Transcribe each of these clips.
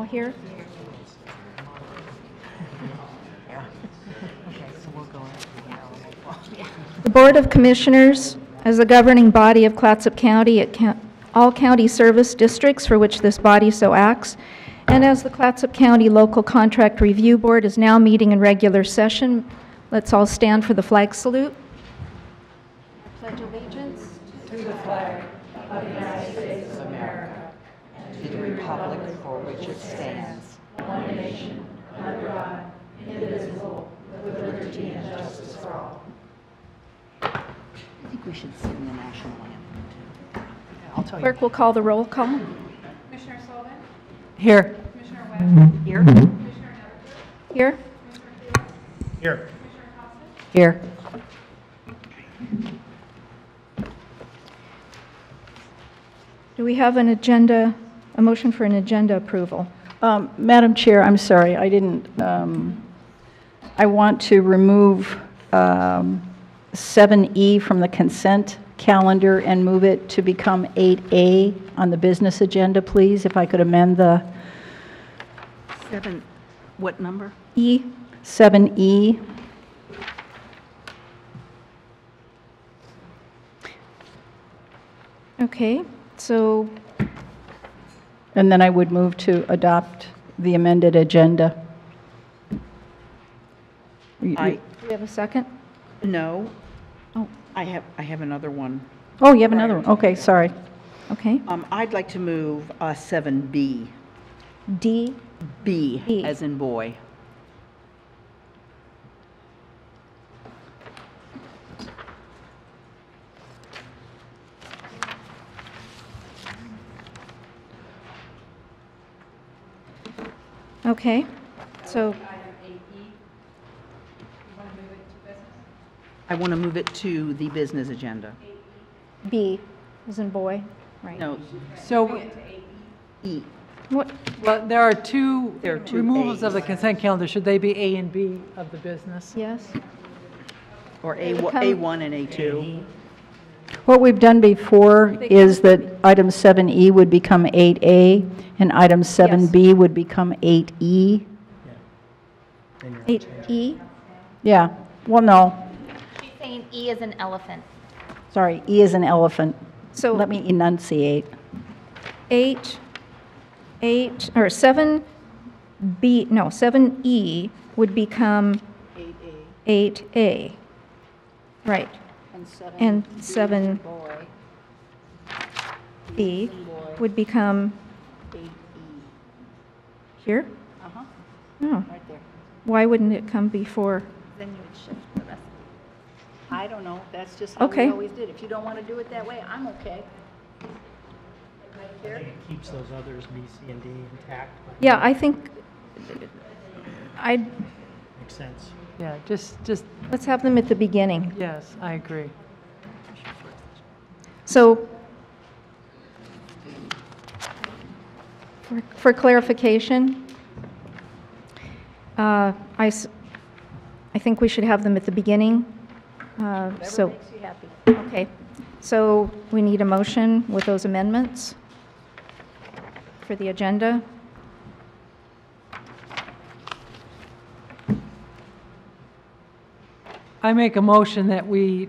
all here? The Board of Commissioners, as the governing body of Clatsop County, all county service districts for which this body so acts, and as the Clatsop County Local Contract Review Board is now meeting in regular session, let's all stand for the flag salute. I pledge allegiance to the flag of the United States of America and to the republic for which it stands, one nation, under God, indivisible, with liberty and justice for all. I think we should sing the national anthem. I'll tell you. Clerk will call the roll call. Commissioner Sullivan? Here. Commissioner Webb? Here. Commissioner Netherton? Here. Commissioner Felix? Here. Commissioner Thompson? Here. Do we have a motion for an agenda approval? Madam Chair, I'm sorry, I didn't, I want to remove 7E from the consent calendar and move it to become 8A on the business agenda, please, if I could amend the 7, what number? E. 7E. Okay, so And then I would move to adopt the amended agenda. do we have a second? No. Oh. I have another one. Oh, you have another one? Okay, sorry. Okay. I'd like to move 7B. D. B, B. as in boy. Okay, so I want to move it to the business agenda. B as in boy, right? No, So, E. What, well, there are two There are two removals of As. the consent calendar. Should they be A and B of the business? yes? Or They would come- A1 and A2. What we've done before is that item 7E would become 8A, and item 7B would become 8E. 8E? Yeah, well, no, She's saying E is an elephant. sorry, E is an elephant. So Let me enunciate. 7E would become 8A. Right. And 7B would become here? Uh-huh, Oh, right there. why wouldn't it come before? Then you would shift the rest. I don't know, that's just how Okay. we always did. If you don't want to do it that way, I'm okay. I think it keeps those others, B, C, and D, intact. but Yeah, I think, Makes sense. Yeah, just, let's have them at the beginning. yes, I agree. So, for clarification, I think we should have them at the beginning. So, Makes you happy. okay. So we need a motion with those amendments for the agenda. I make a motion that we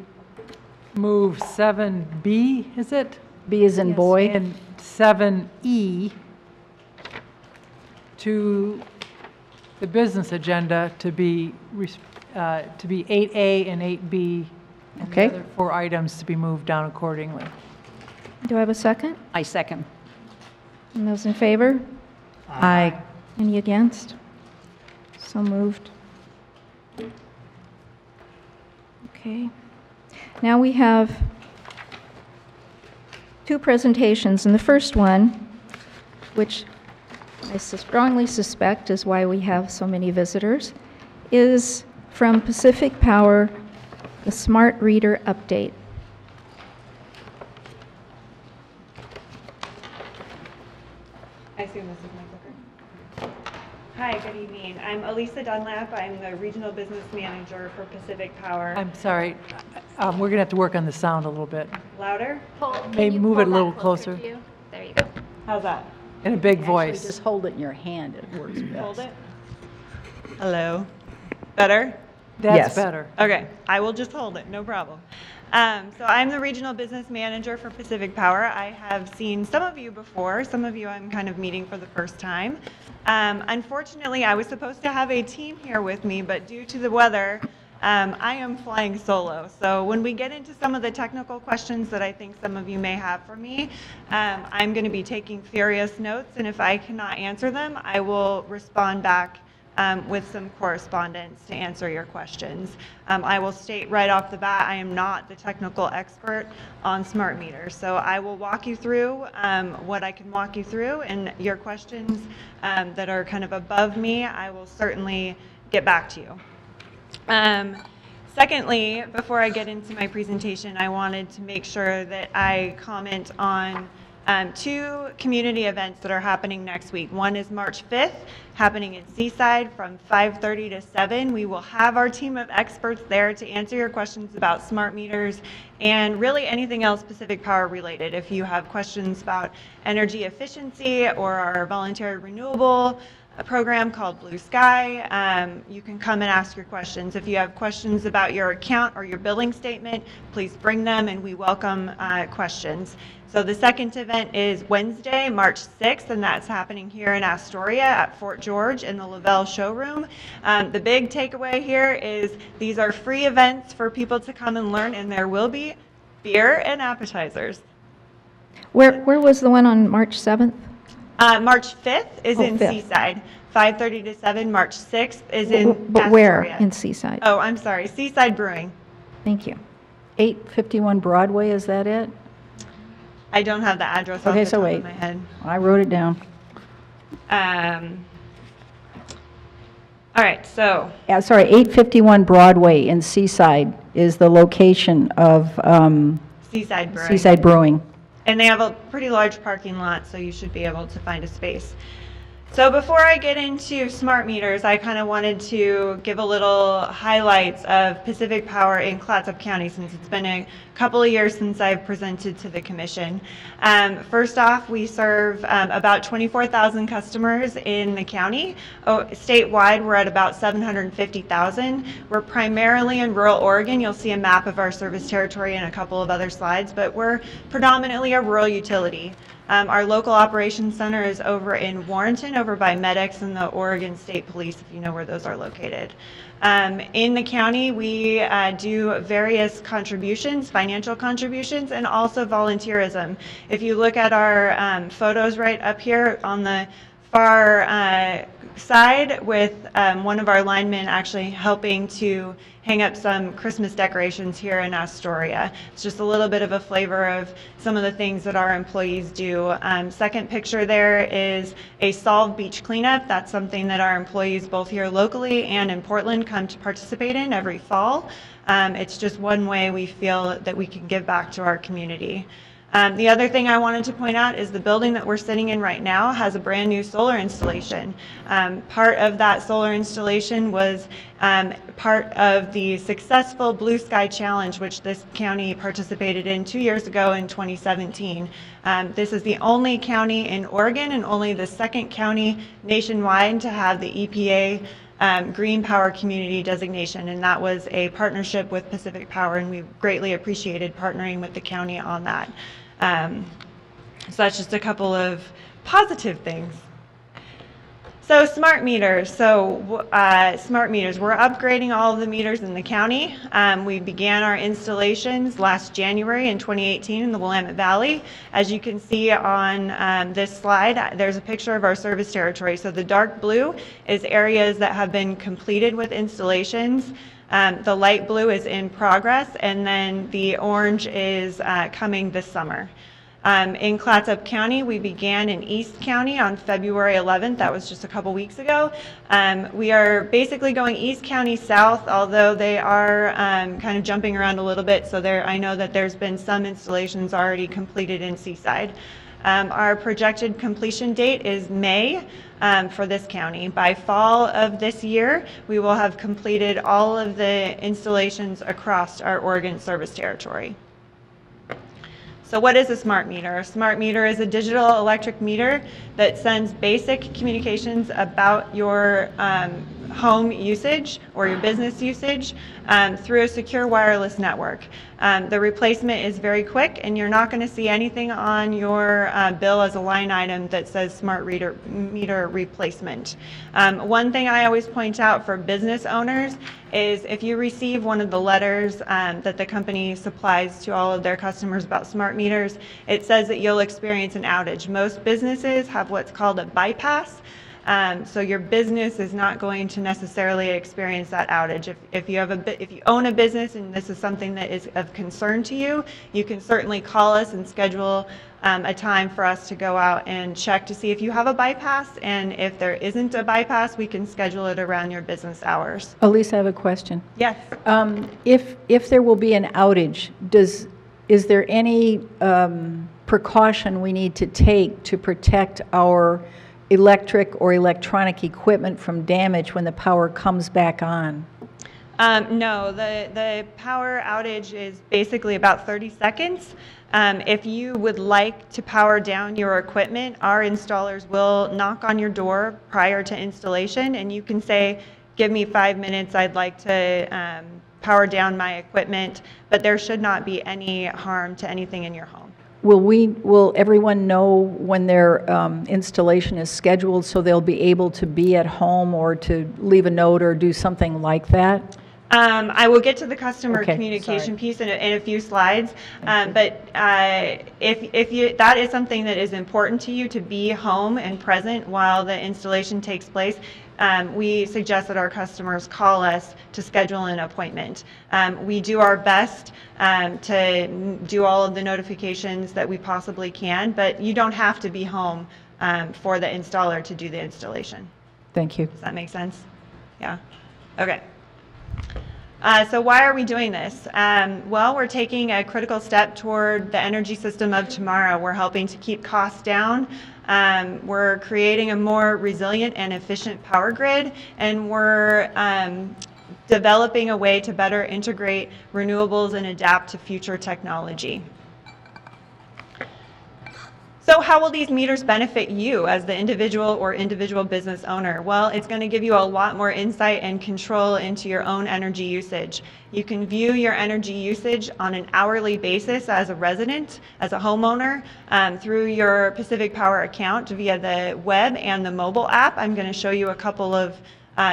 move 7B, is it? B is in Yes. boy. And 7E to the business agenda to be 8A and 8B. And Okay. the other 4 items to be moved down accordingly. Do I have a second? I second. And those in favor? Aye. Any against? So moved. Okay. Now we have 2 presentations, and the first one, which I strongly suspect is why we have so many visitors, is from Pacific Power, the Smart Reader Update. I assume this is my clicker. Hi, good evening. I'm Elisa Dunlap. I'm the Regional Business Manager for Pacific Power. I'm sorry, we're going to have to work on the sound a little bit. Louder? Can Maybe you move pull it a little that closer. to you? There you go. How's that? in a big Actually, voice. just hold it in your hand, it works best. Hold it. Hello. Better? That's Yes. better. Okay, I will just hold it, no problem. So I'm the regional business manager for Pacific Power. I have seen some of you before. Some of you I'm kind of meeting for the first time. Unfortunately, I was supposed to have a team here with me, but due to the weather, I am flying solo. So when we get into some of the technical questions that I think some of you may have for me, I'm going to be taking furious notes, and if I cannot answer them, I will respond back with some correspondence to answer your questions. I will state right off the bat, I am not the technical expert on smart meters. So I will walk you through what I can walk you through, and your questions that are kind of above me, I will certainly get back to you. Secondly, before I get into my presentation, I wanted to make sure that I comment on two community events that are happening next week. One is March 5th, happening in Seaside from 5:30 to 7. We will have our team of experts there to answer your questions about smart meters and really anything else Pacific Power related. If you have questions about energy efficiency or our voluntary renewable program called Blue Sky, you can come and ask your questions. If you have questions about your account or your billing statement, please bring them, and we welcome questions. So the second event is Wednesday, March 6th, and that's happening here in Astoria at Fort George in the Lavelle showroom. The big takeaway here is these are free events for people to come and learn, and there will be beer and appetizers. Where was the one on March 7th? March 5th is Oh, in 5th. Seaside. 5:30 to 7. March 6th is in But where Astoria. in Seaside? Oh, I'm sorry. Seaside Brewing. Thank you. 851 Broadway, is that it? I don't have the address off Okay, the so top wait. of my head. I wrote it down. All right, so Sorry, 851 Broadway in Seaside is the location of Seaside Brewing. Seaside Brewing. And they have a pretty large parking lot, so you should be able to find a space. So before I get into smart meters, I kind of wanted to give a little highlights of Pacific Power in Clatsop County, since it's been a couple of years since I've presented to the commission. First off, we serve about 24,000 customers in the county. Statewide, we're at about 750,000. We're primarily in rural Oregon. You'll see a map of our service territory and a couple of other slides, but we're predominantly a rural utility. Our local operations center is over in Warrenton, over by MEDEX and the Oregon State Police, if you know where those are located. In the county, we do various contributions, financial contributions, and also volunteerism. If you look at our photos right up here on the far side with one of our linemen actually helping to hang up some Christmas decorations here in Astoria. It's just a little bit of a flavor of some of the things that our employees do. Second picture there is a Solve Beach cleanup. That's something that our employees both here locally and in Portland come to participate in every fall. It's just one way we feel that we can give back to our community. The other thing I wanted to point out is the building that we're sitting in right now has a brand new solar installation. Part of that solar installation was part of the successful Blue Sky Challenge, which this county participated in 2 years ago in 2017. This is the only county in Oregon and only the second county nationwide to have the EPA Green Power Community designation, and that was a partnership with Pacific Power, and we greatly appreciated partnering with the county on that. So that's just a couple of positive things. So smart meters. Smart meters. We're upgrading all of the meters in the county. We began our installations last January in 2018 in the Willamette Valley. As you can see on this slide, there's a picture of our service territory. So the dark blue is areas that have been completed with installations. The light blue is in progress, and then the orange is coming this summer. In Clatsop County, we began in East County on February 11th. That was just a couple weeks ago. We are basically going East County south, although they are kind of jumping around a little bit. So I know that there's been some installations already completed in Seaside. Our projected completion date is May for this county. By fall of this year, we will have completed all of the installations across our Oregon service territory. So what is a smart meter? A smart meter is a digital electric meter that sends basic communications about your home usage or your business usage through a secure wireless network. The replacement is very quick, and you're not going to see anything on your bill as a line item that says smart meter replacement. One thing I always point out for business owners is if you receive one of the letters that the company supplies to all of their customers about smart meters, it says that you'll experience an outage. Most businesses have what's called a bypass. So your business is not going to necessarily experience that outage. If you own a business and this is something that is of concern to you, you can certainly call us and schedule a time for us to go out and check to see if you have a bypass, and if there isn't a bypass, we can schedule it around your business hours. Elise, I have a question. Yes. If there will be an outage, is there any precaution we need to take to protect our electric or electronic equipment from damage when the power comes back on? No, the power outage is basically about 30 seconds. If you would like to power down your equipment, our installers will knock on your door prior to installation, and you can say, give me 5 minutes, I'd like to power down my equipment, but there should not be any harm to anything in your home. Will everyone know when their installation is scheduled so they'll be able to be at home or to leave a note or do something like that? I will get to the customer Okay, communication sorry. piece in a few slides, but if that is something that is important to you, to be home and present while the installation takes place, we suggest that our customers call us to schedule an appointment. We do our best to do all of the notifications that we possibly can, but you don't have to be home for the installer to do the installation. Thank you. Does that make sense? Yeah. Okay. So why are we doing this? Well, we're taking a critical step toward the energy system of tomorrow. We're helping to keep costs down. We're creating a more resilient and efficient power grid, and we're developing a way to better integrate renewables and adapt to future technology. So how will these meters benefit you as the individual or individual business owner? Well, it's going to give you a lot more insight and control into your own energy usage. You can view your energy usage on an hourly basis as a resident, as a homeowner, through your Pacific Power account via the web and the mobile app. I'm going to show you a couple of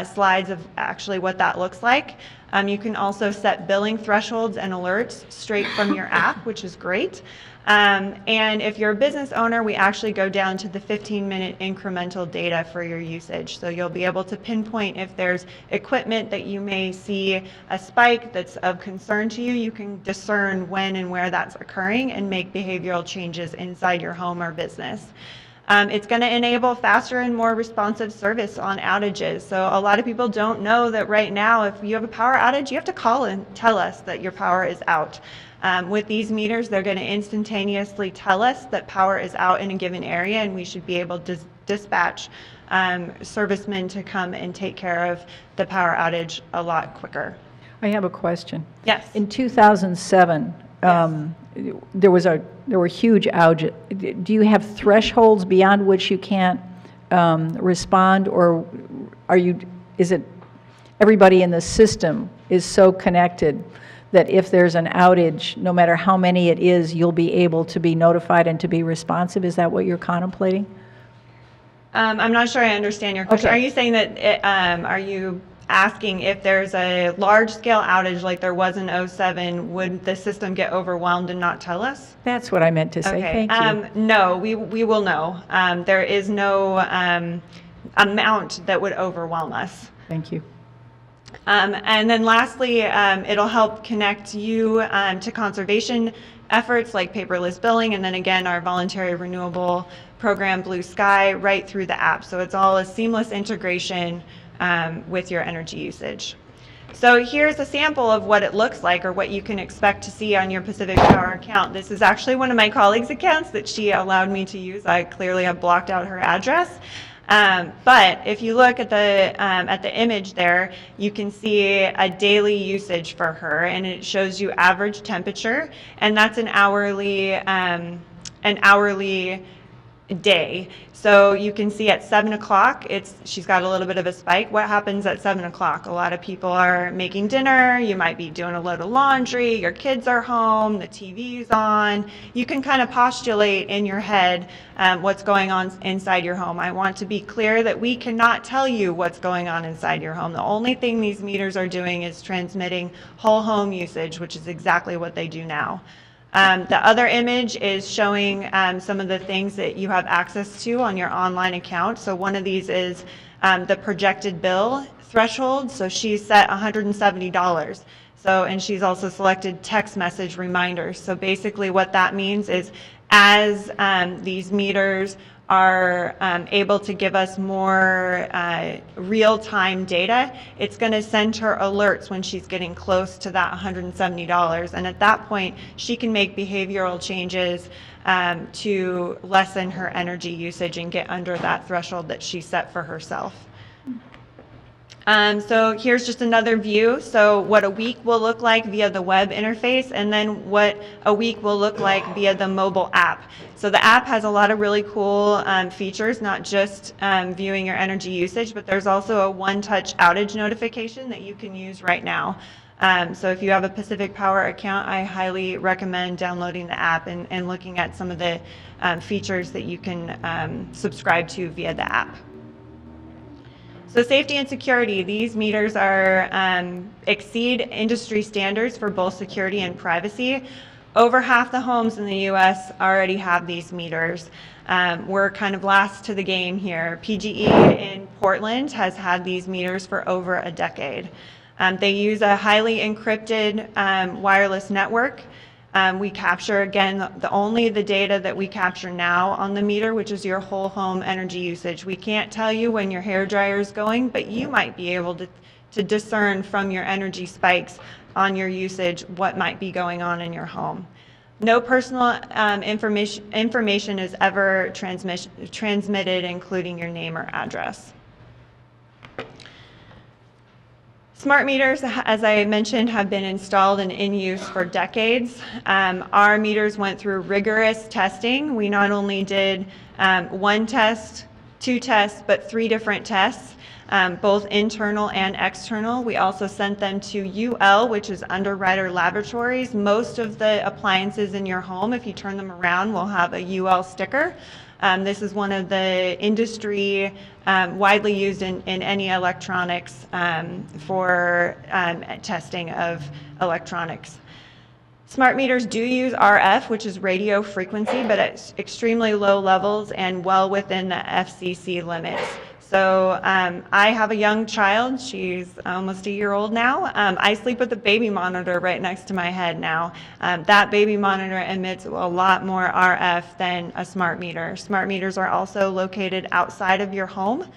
slides of actually what that looks like. You can also set billing thresholds and alerts straight from your app, which is great. And if you're a business owner, we actually go down to the 15-minute incremental data for your usage. So you'll be able to pinpoint if there's equipment that you may see a spike that's of concern to you. You can discern when and where that's occurring and make behavioral changes inside your home or business. It's going to enable faster and more responsive service on outages. So a lot of people don't know that right now, if you have a power outage, you have to call and tell us that your power is out. With these meters, they're going to instantaneously tell us that power is out in a given area, and we should be able to dispatch servicemen to come and take care of the power outage a lot quicker. I have a question. Yes. In 2007, there were huge outages. Do you have thresholds beyond which you can't respond, or is it everybody in the system is so connected that if there's an outage, no matter how many it is, you'll be able to be notified and to be responsive? Is that what you're contemplating? I'm not sure I understand your question. Okay. Are you saying that, are you asking if there's a large-scale outage like there was in 07, would the system get overwhelmed and not tell us? That's what I meant to say. Okay. Thank you. No, we will know. There is no amount that would overwhelm us. Thank you. And then lastly, it'll help connect you to conservation efforts like paperless billing, and then again, our voluntary renewable program, Blue Sky, right through the app. So it's all a seamless integration with your energy usage. So here's a sample of what it looks like, or what you can expect to see on your Pacific Power account. This is actually one of my colleagues' accounts that she allowed me to use. I clearly have blocked out her address. But if you look at the image there, you can see a daily usage for her, and it shows you average temperature, and that's an hourly day. So you can see at 7 o'clock, she's got a little bit of a spike. What happens at 7 o'clock? A lot of people are making dinner, you might be doing a load of laundry, your kids are home, the TV's on. You can kind of postulate in your head what's going on inside your home. I want to be clear that we cannot tell you what's going on inside your home. The only thing these meters are doing is transmitting whole home usage, which is exactly what they do now. The other image is showing some of the things that you have access to on your online account. So one of these is the projected bill threshold. So she's set $170. So, and she's also selected text message reminders. So basically what that means is as these meters are able to give us more real-time data, it's going to send her alerts when she's getting close to that $170. And at that point, she can make behavioral changes to lessen her energy usage and get under that threshold that she set for herself. So here's just another view. So what a week will look like via the web interface, and then what a week will look like via the mobile app. So the app has a lot of really cool features, not just viewing your energy usage, but there's also a one-touch outage notification that you can use right now. So if you have a Pacific Power account, I highly recommend downloading the app and looking at some of the features that you can subscribe to via the app. So safety and security, these meters are exceed industry standards for both security and privacy. Over half the homes in the US already have these meters. We're kind of last to the game here. PGE in Portland has had these meters for over a decade. They use a highly encrypted wireless network. We capture, again, only the data that we capture now on the meter, which is your whole home energy usage. We can't tell you when your hairdryer is going, but you might be able to discern from your energy spikes on your usage what might be going on in your home. No personal information is ever transmitted, including your name or address. Smart meters, as I mentioned, have been installed and in use for decades. Our meters went through rigorous testing. We not only did one test, two tests, but 3 different tests, both internal and external. We also sent them to UL, which is Underwriter Laboratories. Most of the appliances in your home, if you turn them around, will have a UL sticker. This is one of the industry widely used in any electronics for testing of electronics. Smart meters do use RF, which is radio frequency, but at extremely low levels and well within the FCC limits. So I have a young child. She's almost a year old now. I sleep with a baby monitor right next to my head now. That baby monitor emits a lot more RF than a smart meter. Smart meters are also located outside of your home,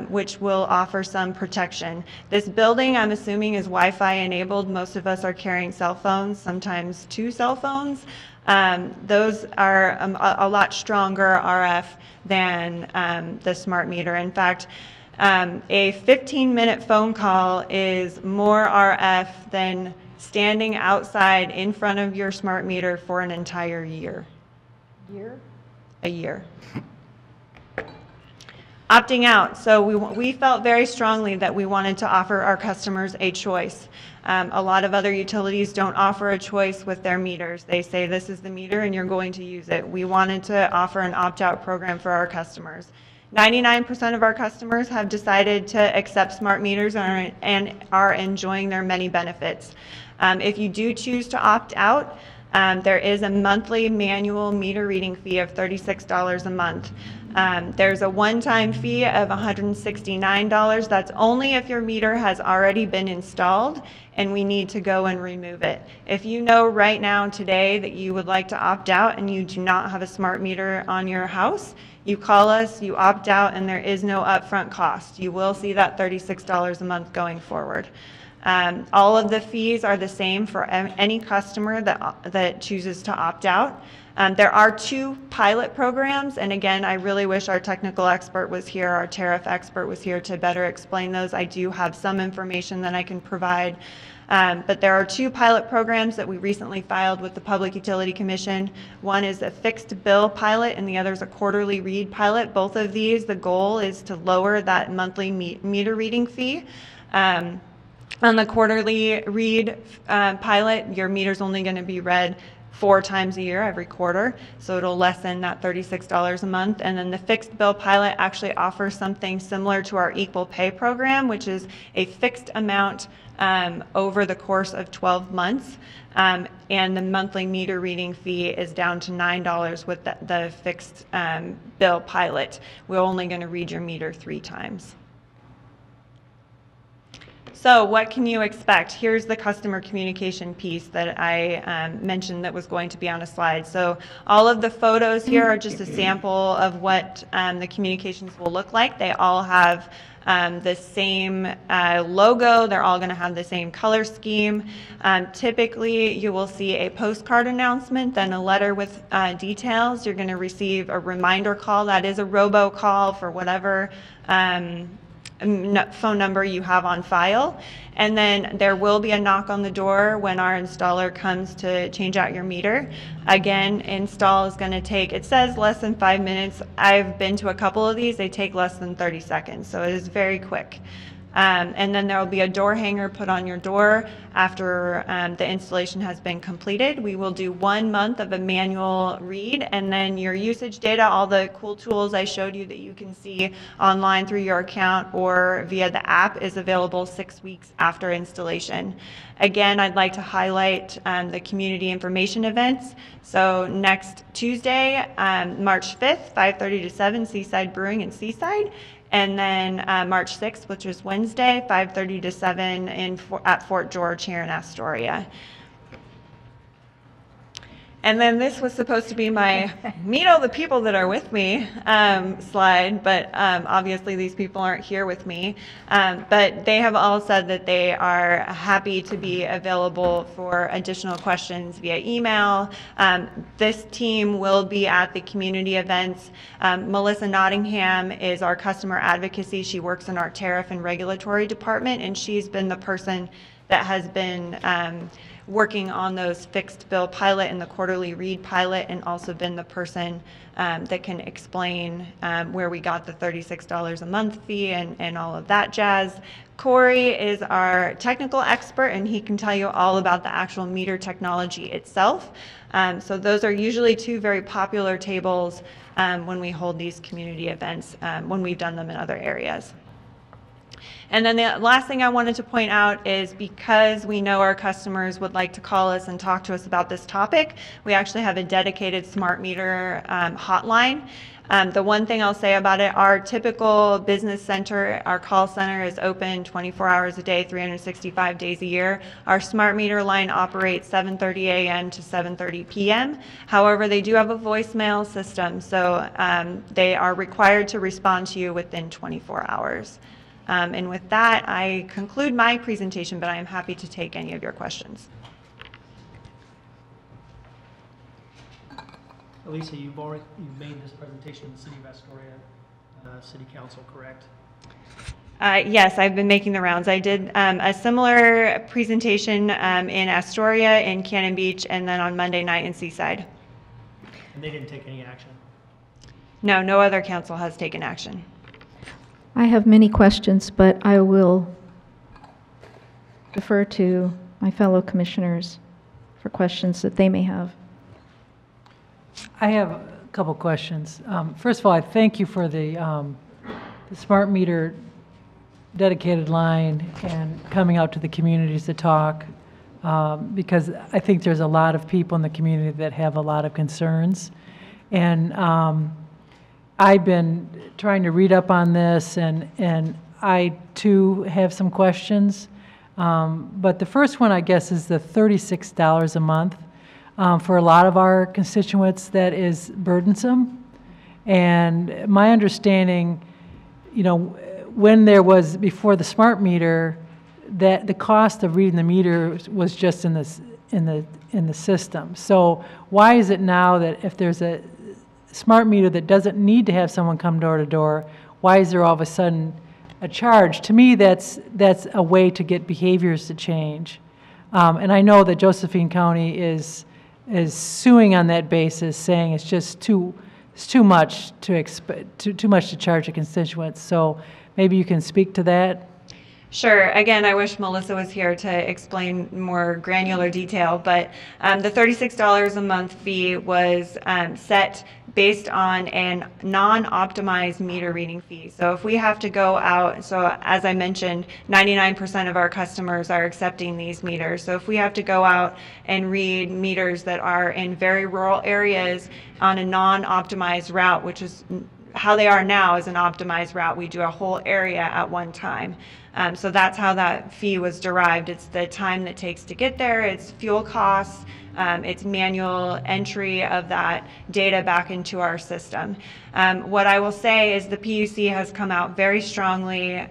which will offer some protection. This building, I'm assuming, is Wi-Fi enabled. Most of us are carrying cell phones, sometimes 2 cell phones. Those are a lot stronger RF than the smart meter. In fact, a 15-minute phone call is more RF than standing outside in front of your smart meter for an entire year. A year. Opting out. So we felt very strongly that we wanted to offer our customers a choice. A lot of other utilities don't offer a choice with their meters. They say this is the meter and you're going to use it. We wanted to offer an opt-out program for our customers. 99% of our customers have decided to accept smart meters and are enjoying their many benefits. If you do choose to opt out, there is a monthly manual meter reading fee of $36 a month. There's a one-time fee of $169. That's only if your meter has already been installed and we need to go and remove it. If you know right now today that you would like to opt out and you do not have a smart meter on your house, you call us, you opt out, and there is no upfront cost. You will see that $36 a month going forward. All of the fees are the same for any customer that chooses to opt out. There are 2 pilot programs, and again, I really wish our technical expert was here, our tariff expert was here to better explain those. I do have some information that I can provide. But there are 2 pilot programs that we recently filed with the Public Utility Commission. One is a fixed bill pilot and the other is a quarterly read pilot. Both of these, the goal is to lower that monthly meter reading fee. On the quarterly read pilot, your meter's only going to be read 4 times a year, every quarter, so it'll lessen that $36 a month. And then the fixed bill pilot actually offers something similar to our equal pay program, which is a fixed amount over the course of 12 months. And the monthly meter reading fee is down to $9 with the fixed bill pilot. We're only going to read your meter 3 times. So what can you expect? Here's the customer communication piece that I mentioned that was going to be on a slide. So all of the photos here are just a sample of what the communications will look like. They all have the same logo. They're all going to have the same color scheme. Typically, you will see a postcard announcement, then a letter with details. You're going to receive a reminder call. That is a robocall for whatever phone number you have on file. And then there will be a knock on the door when our installer comes to change out your meter. Again, install is going to take, it says less than 5 minutes. I've been to a couple of these. They take less than 30 seconds. So it is very quick. And then there will be a door hanger put on your door after the installation has been completed. We will do 1 month of a manual read, and then your usage data, all the cool tools I showed you that you can see online through your account or via the app, is available 6 weeks after installation. Again, I'd like to highlight the community information events. So next Tuesday, March 5th, 5:30 to 7, Seaside Brewing in Seaside. And then March 6th, which is Wednesday, 5:30 to 7 at Fort George here in Astoria. And then this was supposed to be my meet all the people that are with me slide, but obviously these people aren't here with me. But they have all said that they are happy to be available for additional questions via email. This team will be at the community events. Melissa Nottingham is our customer advocacy. She works in our tariff and regulatory department, and she's been the person that has been working on those fixed bill pilot and the quarterly read pilot, and also been the person that can explain where we got the $36 a month fee and all of that jazz. Corey is our technical expert, and he can tell you all about the actual meter technology itself. So those are usually 2 very popular tables when we hold these community events, when we've done them in other areas. And then the last thing I wanted to point out is, because we know our customers would like to call us and talk to us about this topic, we actually have a dedicated smart meter hotline. The one thing I'll say about it, our typical business center, our call center is open 24 hours a day, 365 days a year. Our smart meter line operates 7:30 a.m. to 7:30 p.m. However, they do have a voicemail system, so they are required to respond to you within 24 hours. And with that, I conclude my presentation, but I am happy to take any of your questions. Elisa, you've made this presentation in the City of Astoria City Council, correct? Yes, I've been making the rounds. I did a similar presentation in Astoria, in Cannon Beach, and then on Monday night in Seaside. And they didn't take any action? No, no other council has taken action. I have many questions, but I will defer to my fellow commissioners for questions that they may have. I have a couple questions. First of all, I thank you for the smart meter dedicated line and coming out to the communities to talk, because I think there's a lot of people in the community that have a lot of concerns. And I've been trying to read up on this, and I too have some questions. But the first one, I guess, is the $36 a month. For a lot of our constituents, that is burdensome. And my understanding, you know, when there was, before the smart meter, that the cost of reading the meter was just in the system. So why is it now that if there's a smart meter that doesn't need to have someone come door to door, why is there all of a sudden a charge? To me, that's a way to get behaviors to change. And I know that Josephine County is suing on that basis, saying it's just too much to charge a constituent. So maybe you can speak to that. Sure. Again, I wish Melissa was here to explain more granular detail, but the $36 a month fee was set based on a non-optimized meter reading fee. So if we have to go out, so as I mentioned, 99% of our customers are accepting these meters. So if we have to go out and read meters that are in very rural areas on a non-optimized route, which is how they are now is an optimized route. We do a whole area at one time. So that's how that fee was derived. It's the time that it takes to get there, it's fuel costs, it's manual entry of that data back into our system. What I will say is the PUC has come out very strongly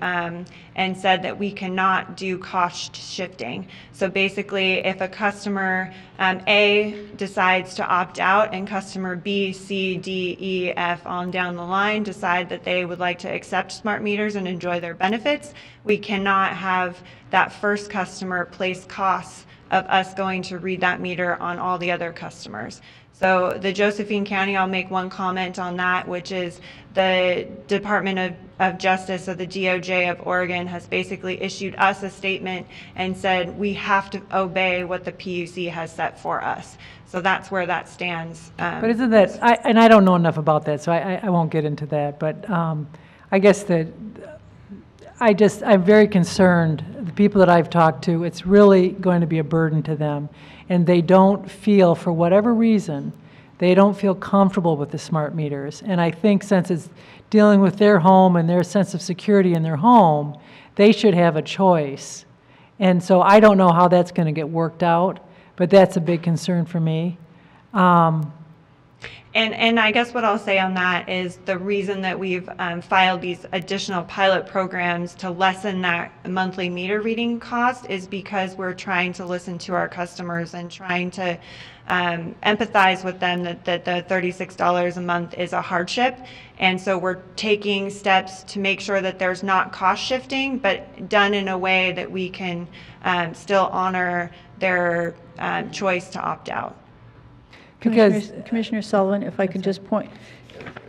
and said that we cannot do cost shifting. So basically, if a customer A decides to opt out and customer B, C, D, E, F on down the line decide that they would like to accept smart meters and enjoy their benefits, we cannot have that first customer place costs of us going to read that meter on all the other customers. So the Josephine County, I'll make one comment on that, which is the Department of Justice of the DOJ of Oregon has basically issued us a statement and said we have to obey what the PUC has set for us. So that's where that stands. But isn't that, and I don't know enough about that, so I won't get into that, but I guess that I'm very concerned. The people that I've talked to, it's really going to be a burden to them. And they don't feel, for whatever reason, they don't feel comfortable with the smart meters. And I think since it's dealing with their home and their sense of security in their home, they should have a choice. And so I don't know how that's going to get worked out, but that's a big concern for me. And I guess what I'll say on that is the reason that we've filed these additional pilot programs to lessen that monthly meter reading cost is because we're trying to listen to our customers and trying to empathize with them that the $36 a month is a hardship. And so we're taking steps to make sure that there's not cost shifting, but done in a way that we can still honor their choice to opt out. Commissioner Sullivan, if I could just point,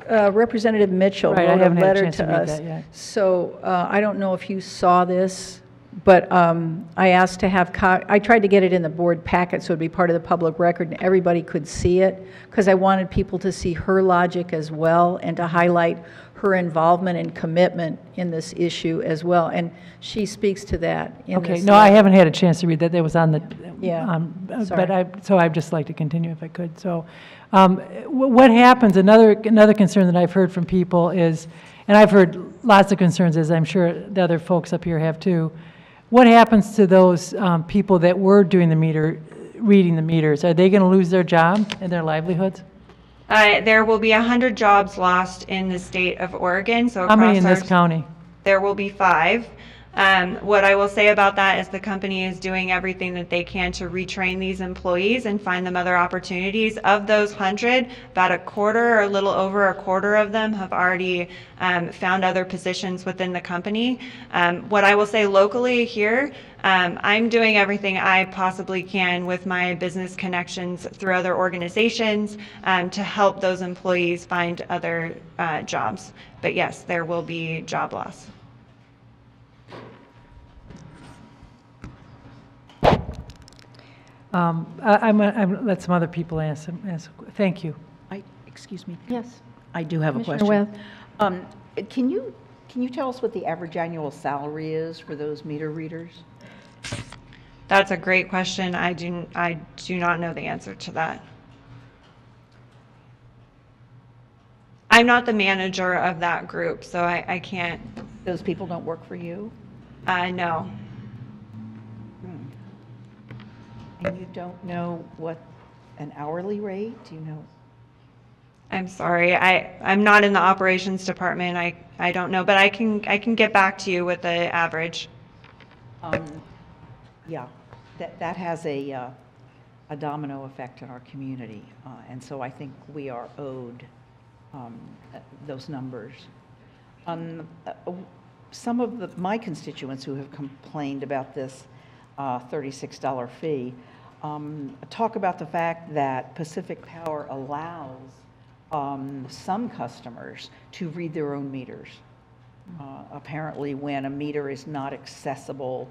Representative Mitchell Right, I wrote a haven't had a letter chance to to read us. that yet. So I don't know if you saw this, but I asked to have, I tried to get it in the board packet so it'd be part of the public record and everybody could see it, because I wanted people to see her logic as well and to highlight her involvement and commitment in this issue as well. And she speaks to that in Okay, this no, I letter. haven't had a chance to read that. That was on the, Yeah, so I'd just like to continue if I could. So what happens, another concern that I've heard from people is, and I've heard lots of concerns, as I'm sure the other folks up here have too, what happens to those people that were doing reading the meters? Are they going to lose their job and their livelihoods? There will be 100 jobs lost in the state of Oregon. So How many in across this county? There will be 5. What I will say about that is the company is doing everything that they can to retrain these employees and find them other opportunities. Of those 100, about a quarter or a little over a quarter of them have already found other positions within the company. What I will say locally here, I'm doing everything I possibly can with my business connections through other organizations to help those employees find other jobs. But yes, there will be job loss. I'm let some other people ask. Thank you. Excuse me. Yes. I do have a Commissioner question. Can you tell us what the average annual salary is for those meter readers? That's a great question. I do not know the answer to that. I'm not the manager of that group, so I can't. Those people don't work for you? No. And you don't know what an hourly rate? Do you know? I'm sorry. I'm not in the operations department. I don't know, but I can get back to you with the average. Yeah, that has a domino effect in our community, and so I think we are owed those numbers. Some of my constituents who have complained about this $36 fee talk about the fact that Pacific Power allows some customers to read their own meters. Apparently, when a meter is not accessible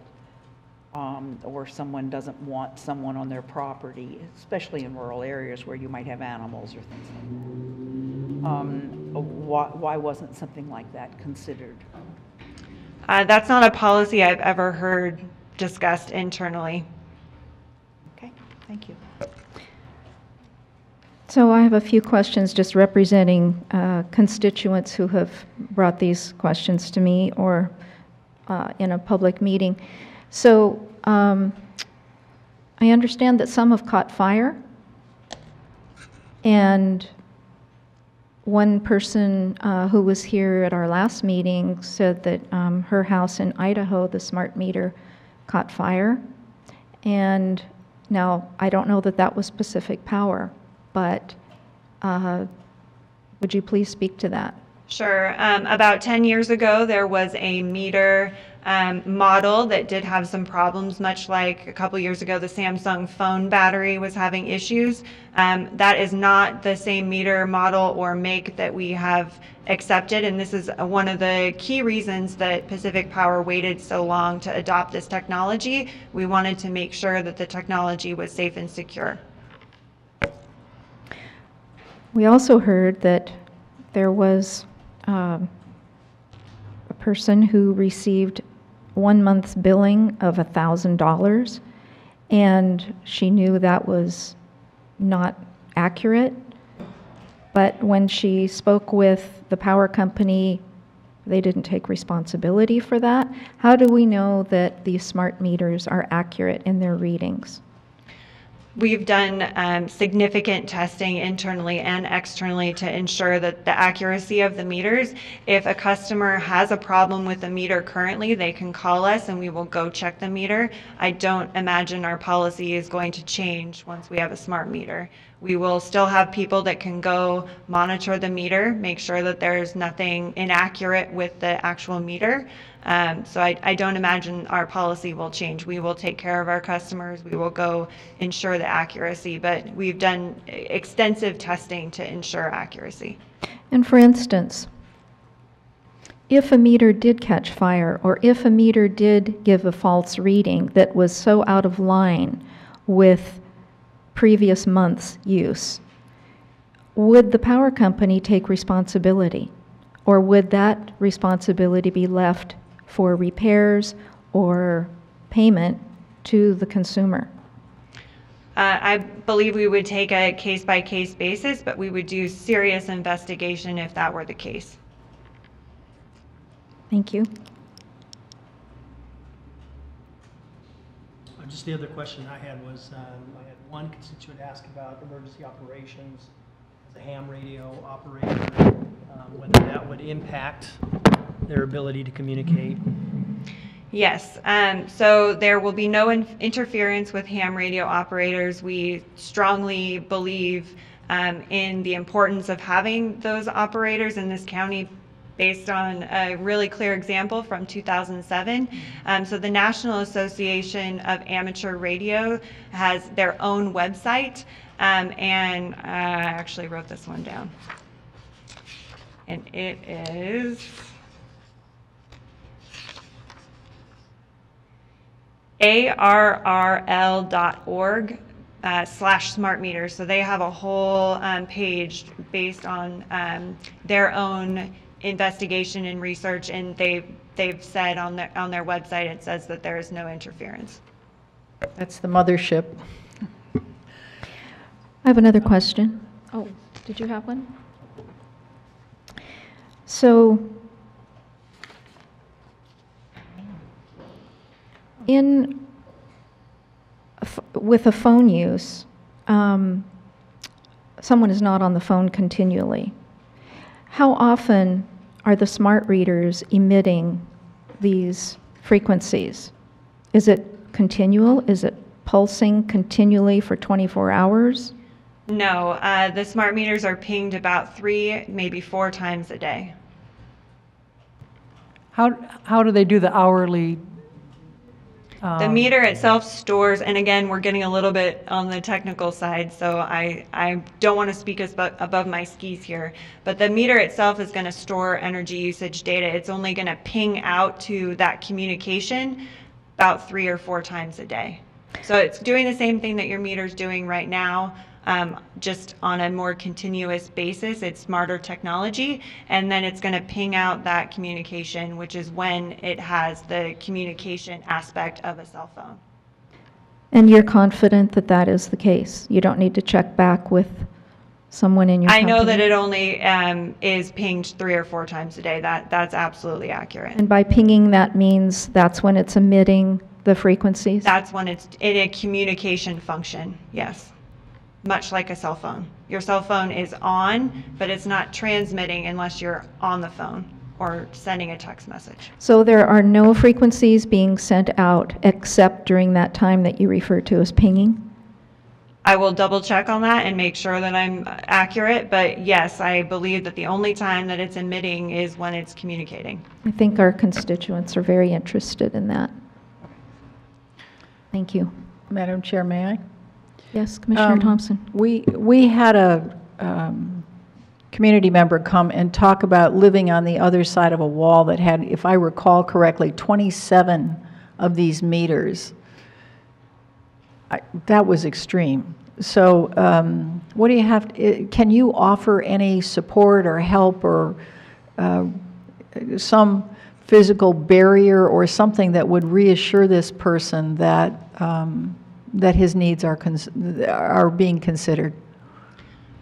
or someone doesn't want someone on their property, especially in rural areas where you might have animals or things like that. Why wasn't something like that considered? That's not a policy I've ever heard discussed internally. Okay, thank you. So I have a few questions just representing constituents who have brought these questions to me or in a public meeting. So I understand that some have caught fire, and one person who was here at our last meeting said that her house in Idaho, the smart meter, caught fire. And now, I don't know that that was Pacific Power, but would you please speak to that? Sure. About 10 years ago, there was a meter model that did have some problems, much like a couple years ago, the Samsung phone battery was having issues. That is not the same meter model or make that we have accepted, and this is one of the key reasons that Pacific Power waited so long to adopt this technology. We wanted to make sure that the technology was safe and secure. We also heard that there was a person who received 1 month's billing of $1,000, and she knew that was not accurate. But when she spoke with the power company, they didn't take responsibility for that. How do we know that these smart meters are accurate in their readings? We've done significant testing internally and externally to ensure that the accuracy of the meters. If a customer has a problem with the meter currently, they can call us and we will go check the meter. I don't imagine our policy is going to change once we have a smart meter. We will still have people that can go monitor the meter, make sure that there's nothing inaccurate with the actual meter. So I don't imagine our policy will change. We will take care of our customers. We will go ensure the accuracy, but we've done extensive testing to ensure accuracy. And for instance, if a meter did catch fire, or if a meter did give a false reading that was so out of line with previous month's use, would the power company take responsibility? Or would that responsibility be left for repairs or payment to the consumer? I believe we would take a case-by-case basis, but we would do serious investigation if that were the case. Thank you. Just the other question I had was, I had one constituent ask about emergency operations as a ham radio operator, whether that would impact their ability to communicate. Yes, so there will be no interference with ham radio operators. We strongly believe in the importance of having those operators in this county based on a really clear example from 2007. So the National Association of Amateur Radio has their own website, and I actually wrote this one down. And it is arrl.org/smart meters. So they have a whole page based on their own investigation and research, and they've said on their website, it says that there is no interference. That's the mothership. I have another question. Oh, did you have one? So, with a phone use, someone is not on the phone continually. How often are the smart readers emitting these frequencies? Is it continual? Is it pulsing continually for 24 hours? No, the smart meters are pinged about 3, maybe 4 times a day. How do they do the hourly? The meter itself stores, and again, we're getting a little bit on the technical side, so I don't want to speak above my skis here, but the meter itself is going to store energy usage data. It's only going to ping out to that communication about 3 or 4 times a day. So it's doing the same thing that your meter's doing right now, just on a more continuous basis. It's smarter technology, and then it's going to ping out that communication, which is when it has the communication aspect of a cell phone. And you're confident that that is the case? You don't need to check back with someone in your I company? know that it only is pinged 3 or 4 times a day. That's absolutely accurate. And by pinging, that means that's when it's emitting the frequencies? That's when it's in a communication function, yes. Much like a cell phone. Your cell phone is on, but it's not transmitting unless you're on the phone or sending a text message. So there are no frequencies being sent out except during that time that you refer to as pinging? I will double check on that and make sure that I'm accurate, but yes, I believe that the only time that it's emitting is when it's communicating. I think our constituents are very interested in that. Thank you. Madam Chair, may I? Yes, Commissioner Thompson. We had a community member come and talk about living on the other side of a wall that had, if I recall correctly, 27 of these meters. That was extreme. So what do you have, can you offer any support or help or some physical barrier or something that would reassure this person that that his needs are being considered?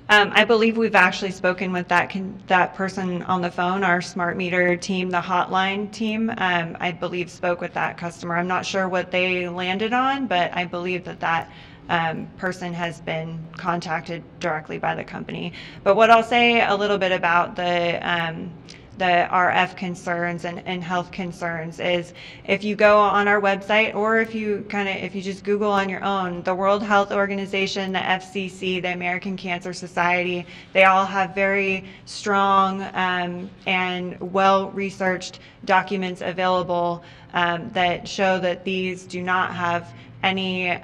I believe we've actually spoken with that person on the phone. Our smart meter team, the hotline team, I believe spoke with that customer. I'm not sure what they landed on, but I believe that person has been contacted directly by the company. But what I'll say a little bit about the RF concerns and health concerns is, if you go on our website, or if you just Google on your own, the World Health Organization, the FCC, the American Cancer Society, they all have very strong and well-researched documents available that show that these do not have any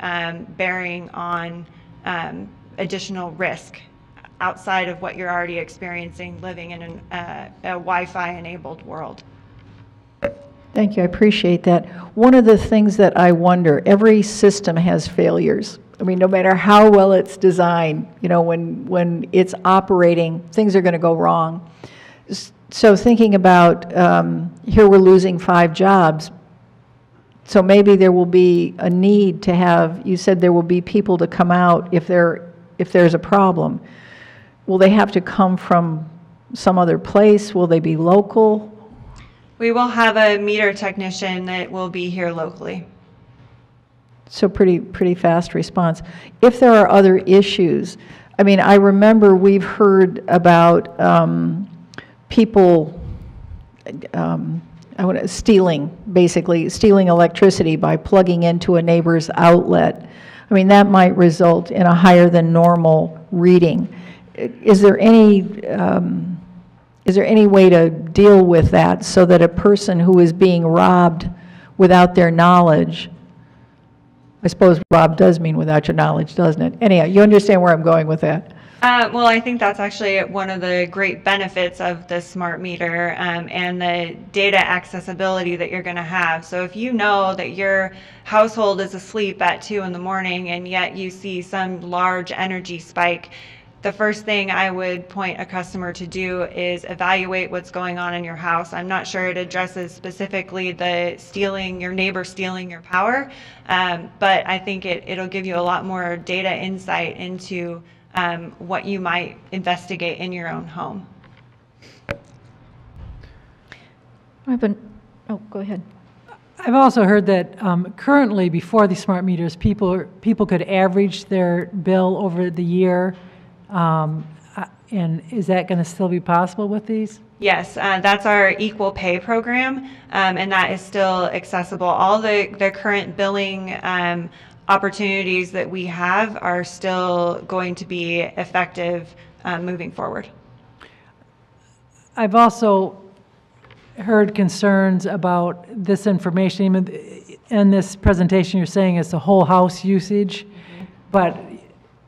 bearing on additional risk outside of what you're already experiencing living in a Wi-Fi enabled world. Thank you, I appreciate that. One of the things that I wonder, every system has failures. I mean, no matter how well it's designed, you know, when it's operating, things are going to go wrong. So thinking about, here we're losing 5 jobs, so maybe there will be a need to have, you said there will be people to come out if there's a problem. Will they have to come from some other place? Will they be local? We will have a meter technician that will be here locally. So pretty fast response. If there are other issues, I mean, I remember we've heard about people basically stealing electricity by plugging into a neighbor's outlet. I mean, that might result in a higher than normal reading. Is there any way to deal with that so that a person who is being robbed without their knowledge, I suppose rob does mean without your knowledge, doesn't it? Anyhow, you understand where I'm going with that. Well, I think that's actually one of the great benefits of the smart meter and the data accessibility that you're going to have. So if you know that your household is asleep at 2 in the morning and yet you see some large energy spike, the first thing I would point a customer to do is evaluate what's going on in your house. I'm not sure it addresses specifically the your neighbor stealing your power, but I think it'll give you a lot more data insight into what you might investigate in your own home. Go ahead. I've also heard that currently, before the smart meters, people could average their bill over the year. And is that going to still be possible with these? Yes, that's our equal pay program, and that is still accessible. All the current billing opportunities that we have are still going to be effective moving forward. I've also heard concerns about this information. Even in this presentation, you're saying it's the whole house usage, but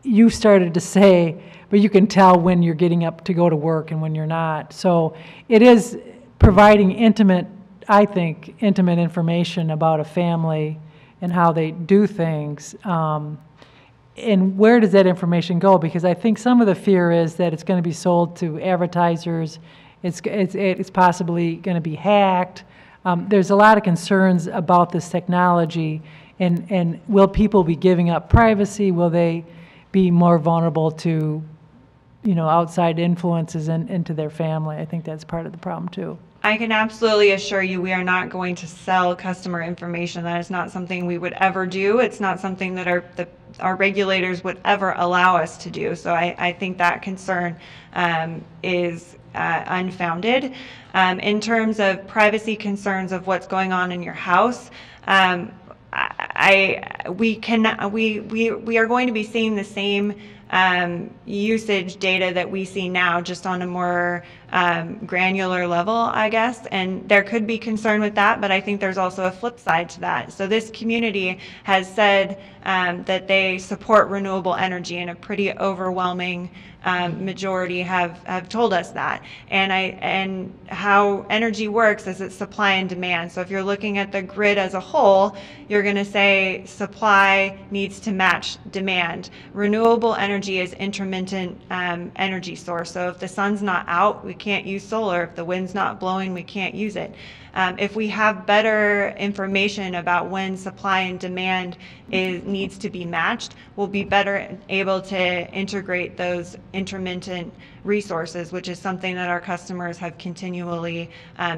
you started to say, but you can tell when you're getting up to go to work and when you're not. So it is providing intimate, I think, intimate information about a family and how they do things. And where does that information go? Because I think some of the fear is that it's going to be sold to advertisers. It's possibly going to be hacked. There's a lot of concerns about this technology. And will people be giving up privacy? Will they be more vulnerable to, outside influences and into their family? I think that's part of the problem too. I can absolutely assure you we are not going to sell customer information. That is not something we would ever do. It's not something that our regulators would ever allow us to do. So I think that concern is unfounded. In terms of privacy concerns of what's going on in your house, we are going to be seeing the same usage data that we see now, just on a more granular level, I guess. And there could be concern with that, but I think there's also a flip side to that. So this community has said that they support renewable energy, and a pretty overwhelming majority have told us that. And how energy works is it's supply and demand. So if you're looking at the grid as a whole, you're going to say supply needs to match demand. Renewable energy is intermittent energy source. So if the sun's not out, we can't use solar. If the wind's not blowing, we can't use it. If we have better information about when supply and demand needs to be matched, we'll be better able to integrate those intermittent resources, which is something that our customers have continually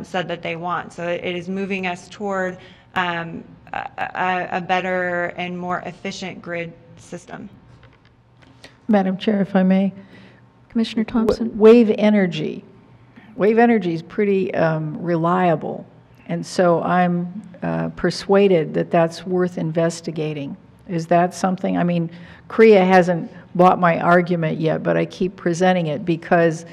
said that they want. So it is moving us toward a better and more efficient grid system. Madam Chair, if I may. Commissioner Thompson? Wave energy. Wave energy is pretty reliable, and so I'm persuaded that that's worth investigating. Is that something? I mean, CREA hasn't bought my argument yet, but I keep presenting it because,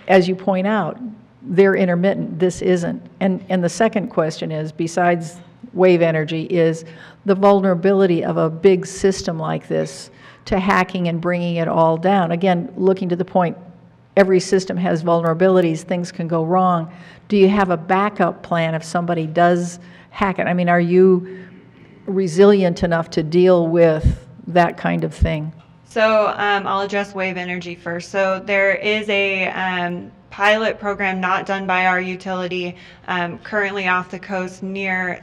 as you point out, they're intermittent. This isn't. And the second question is, besides wave energy, is the vulnerability of a big system like this to hacking and bringing it all down. Again, looking to the point, every system has vulnerabilities, things can go wrong. Do you have a backup plan if somebody does hack it? I mean, are you resilient enough to deal with that kind of thing? So I'll address wave energy first. So there is a pilot program not done by our utility currently off the coast near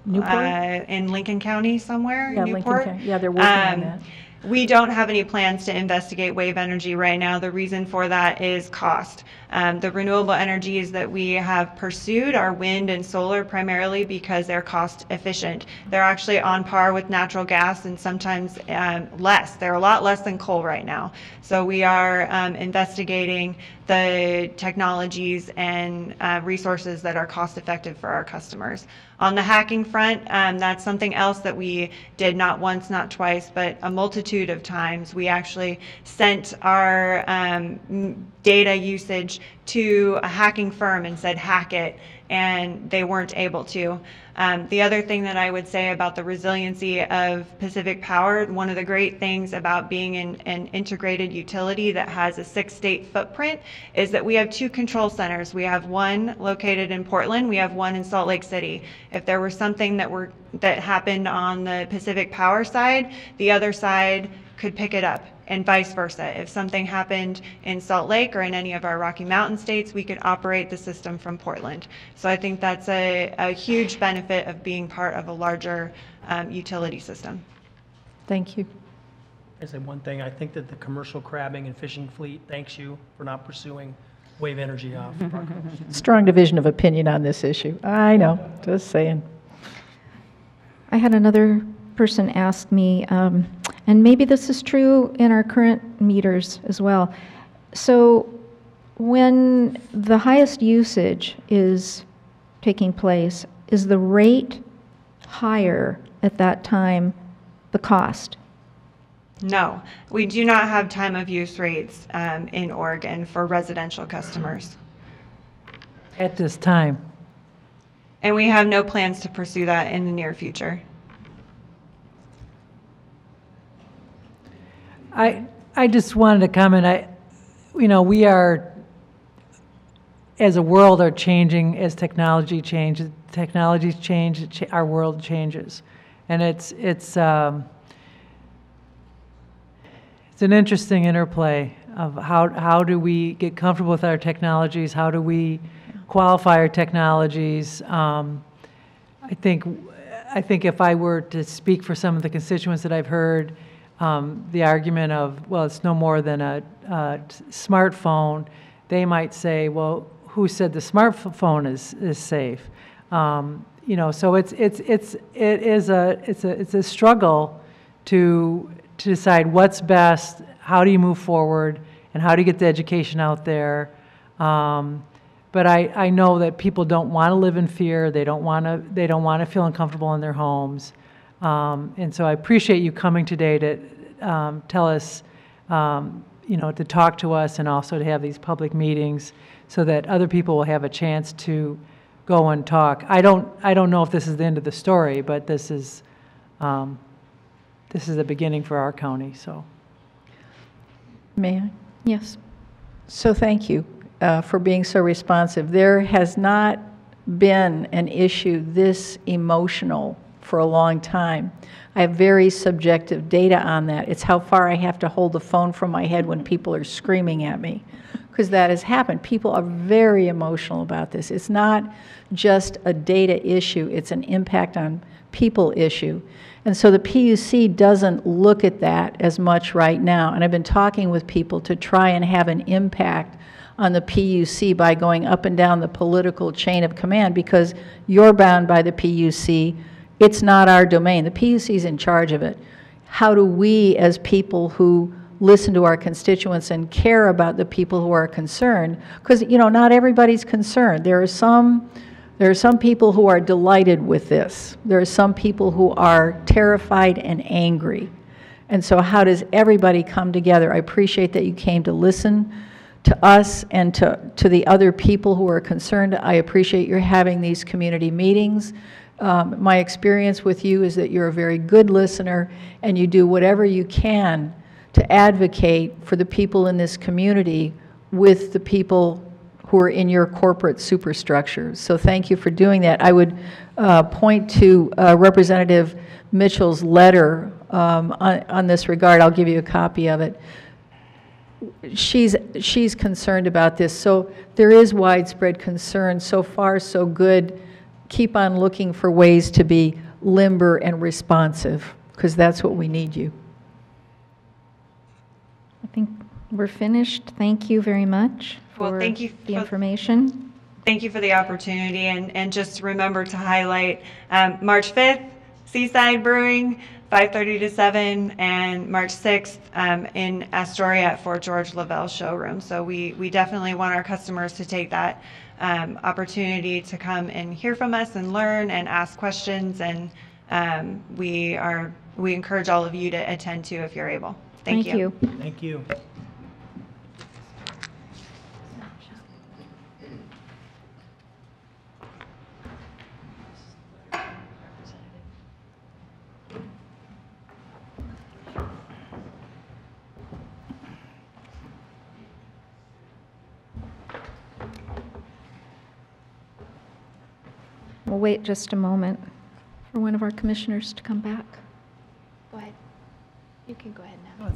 Newport? In Lincoln County somewhere, Yeah, Newport. Lincoln County. Yeah, they're working on that. We don't have any plans to investigate wave energy right now. The reason for that is cost. The renewable energies that we have pursued are wind and solar primarily because they're cost efficient. They're actually on par with natural gas and sometimes less. They're a lot less than coal right now. So we are investigating the technologies and resources that are cost effective for our customers. On the hacking front, that's something else that we did not once, not twice, but a multitude of times. We actually sent our data usage to a hacking firm and said, hack it, and they weren't able to. The other thing that I would say about the resiliency of Pacific Power, one of the great things about being an integrated utility that has a 6-state footprint is that we have 2 control centers. We have one located in Portland, we have one in Salt Lake City. If there was something that happened on the Pacific Power side, the other side could pick it up, and vice versa. If something happened in Salt Lake or in any of our Rocky Mountain states, we could operate the system from Portland. So I think that's a huge benefit of being part of a larger utility system. Thank you. I say one thing, I think that the commercial crabbing and fishing fleet thanks you for not pursuing wave energy off our coast. Strong division of opinion on this issue. I know, just saying. I had another person ask me, and maybe this is true in our current meters as well. So when the highest usage is taking place, is the rate higher at that time, the cost? No, we do not have time of use rates in Oregon for residential customers. At this time? And we have no plans to pursue that in the near future. I just wanted to comment, we are, as a world, are changing as technologies change, our world changes. And it's an interesting interplay of how do we get comfortable with our technologies, how do we qualify our technologies. I think if I were to speak for some of the constituents that I've heard, the argument of, well, it's no more than a smartphone, they might say, well, who said the smartphone is safe? So it's a struggle to decide what's best, how do you move forward, and how do you get the education out there. But I know that people don't want to live in fear. They don't want to feel uncomfortable in their homes. And so I appreciate you coming today to tell us, to talk to us, and also to have these public meetings so that other people will have a chance to go and talk. I don't know if this is the end of the story, but this is the beginning for our county. So, May I? Yes. So thank you for being so responsive. There has not been an issue this emotional for a long time. I have very subjective data on that. It's how far I have to hold the phone from my head when people are screaming at me, because that has happened. People are very emotional about this. It's not just a data issue, it's an impact on people issue. And so the PUC doesn't look at that as much right now. And I've been talking with people to try and have an impact on the PUC by going up and down the political chain of command, because you're bound by the PUC. It's not our domain. The PUC is in charge of it. How do we, as people who listen to our constituents and care about the people who are concerned, because not everybody's concerned. There are some people who are delighted with this. There are some people who are terrified and angry. And so how does everybody come together? I appreciate that you came to listen to us and to the other people who are concerned. I appreciate your having these community meetings. My experience with you is that you're a very good listener, and you do whatever you can to advocate for the people in this community with the people who are in your corporate superstructures. So thank you for doing that. I would point to Representative Mitchell's letter on this regard. I'll give you a copy of it. She's concerned about this. So there is widespread concern. So far, so good. Keep on looking for ways to be limber and responsive, because that's what we need you. I think we're finished. Thank you very much Well, for thank you the for- information. Thank you for the opportunity, and just remember to highlight March 5th, Seaside Brewing, 5:30 to 7, and March 6th in Astoria at Fort George Lavelle Showroom. So we definitely want our customers to take that opportunity to come and hear from us and learn and ask questions, and we encourage all of you to attend too if you're able. Thank you. Thank you. We'll wait just a moment for one of our commissioners to come back. Go ahead. You can go ahead now.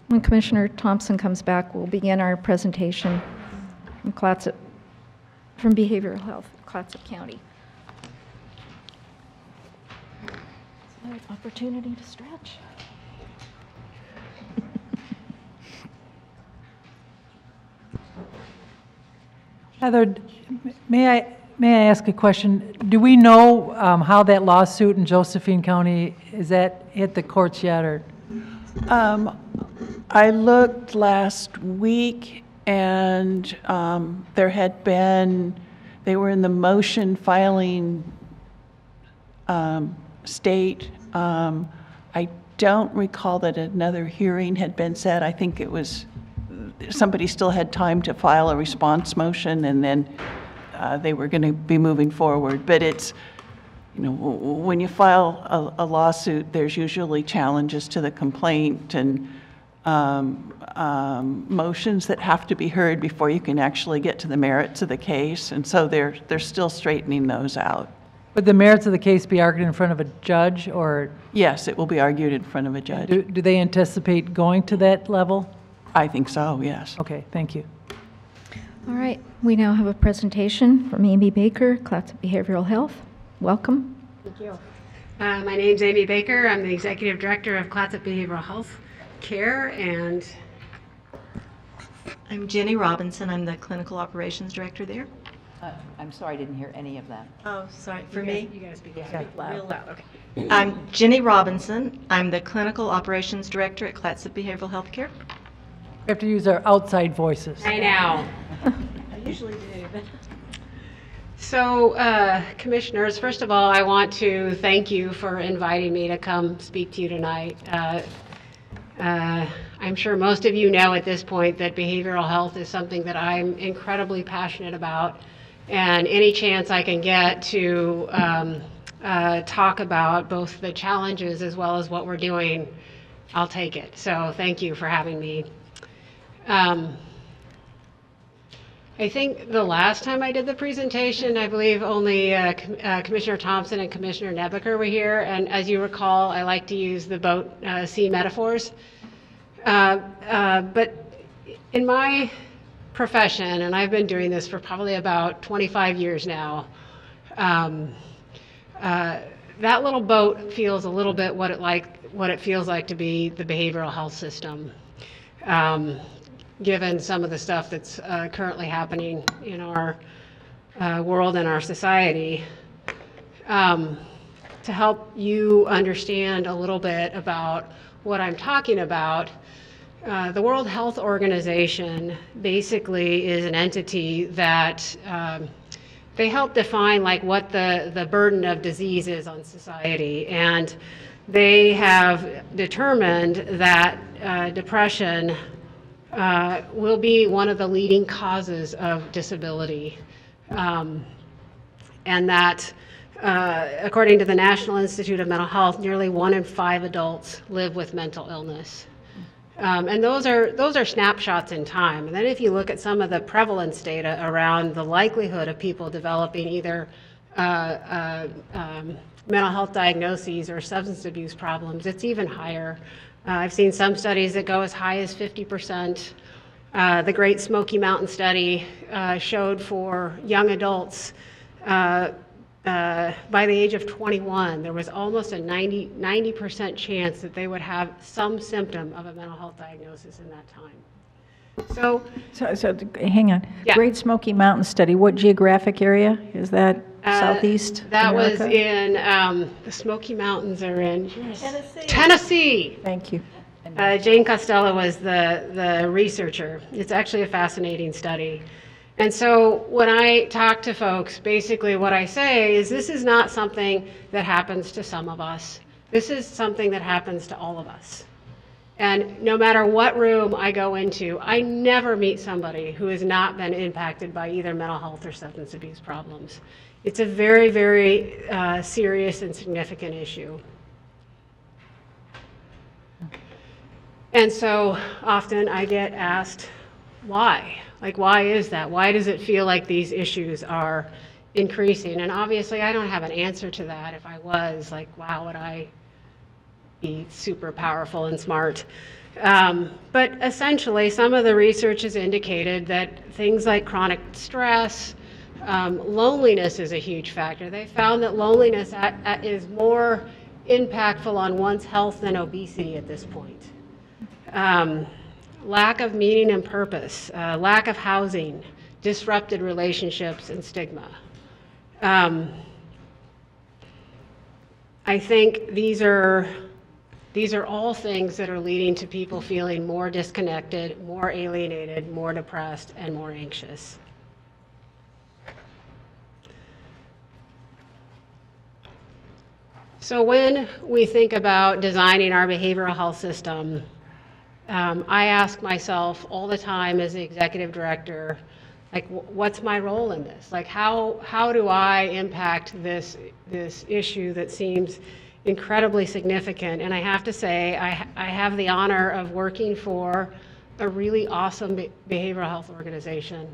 When Commissioner Thompson comes back, we'll begin our presentation from Behavioral Health, Clatsop County. Another opportunity to stretch. Heather, may May I ask a question? Do we know how that lawsuit in Josephine County, is that hit the courts yet, or? I looked last week, and there had been, they were in the motion filing state. I don't recall that another hearing had been set. I think it was, somebody still had time to file a response motion, and then they were going to be moving forward. But it's, you know, when you file a lawsuit, there's usually challenges to the complaint and motions that have to be heard before you can actually get to the merits of the case. And so they're still straightening those out. Would the merits of the case be argued in front of a judge, or? Yes, it will be argued in front of a judge. Do they anticipate going to that level? I think so, yes. Okay, thank you. All right, we now have a presentation from Amy Baker, Clatsop Behavioral Health. Welcome. Thank you. My name's Amy Baker. I'm the Executive Director of Clatsop Behavioral Health Care, and I'm Jenny Robinson. I'm the Clinical Operations Director there. I'm sorry, I didn't hear any of that. Oh, sorry. For me? you gotta speak Yeah. real loud. Okay. I'm Jenny Robinson. I'm the Clinical Operations Director at Clatsop Behavioral Health Care. We have to use our outside voices. I know. I usually do, but... So, Commissioners, first of all, I want to thank you for inviting me to come speak to you tonight. I'm sure most of you know at this point that behavioral health is something that I'm incredibly passionate about, and any chance I can get to talk about both the challenges as well as what we're doing, I'll take it. So thank you for having me. I think the last time I did the presentation, I believe only Commissioner Thompson and Commissioner Nebaker were here, and as you recall, I like to use the boat sea metaphors. But in my profession, and I've been doing this for probably about 25 years now, that little boat feels a little bit what it feels like to be the behavioral health system. Given some of the stuff that's currently happening in our world and our society, to help you understand a little bit about what I'm talking about, the World Health Organization basically is an entity that they help define like what the burden of disease is on society, and they have determined that depression will be one of the leading causes of disability, and that according to the National Institute of Mental Health, nearly 1 in 5 adults live with mental illness. And those are snapshots in time. And then if you look at some of the prevalence data around the likelihood of people developing either mental health diagnoses or substance abuse problems, it's even higher. I've seen some studies that go as high as 50%. The Great Smoky Mountain study showed for young adults by the age of 21, there was almost a 90% chance that they would have some symptom of a mental health diagnosis in that time. So hang on. Yeah. Great Smoky Mountain Study, what geographic area? Is that Southeast That America? was in, the Smoky Mountains are in Tennessee. Thank you. Jane Costello was the researcher. It's actually a fascinating study. And so when I talk to folks, basically what I say is this is not something that happens to some of us. This is something that happens to all of us. And no matter what room I go into, I never meet somebody who has not been impacted by either mental health or substance abuse problems. It's a very, very serious and significant issue. And so often I get asked, why? Like, why is that? Why does it feel like these issues are increasing? And obviously I don't have an answer to that. If I was, like, wow, would I be super powerful and smart? But essentially, some of the research has indicated that things like chronic stress, loneliness is a huge factor. They found that loneliness is more impactful on one's health than obesity at this point. Lack of meaning and purpose, lack of housing, disrupted relationships, and stigma. I think these are all things that are leading to people feeling more disconnected, more alienated, more depressed, and more anxious. So when we think about designing our behavioral health system, I ask myself all the time as the executive director, like, what's my role in this? Like, how do I impact this issue that seems incredibly significant? And I have to say, I have the honor of working for a really awesome behavioral health organization.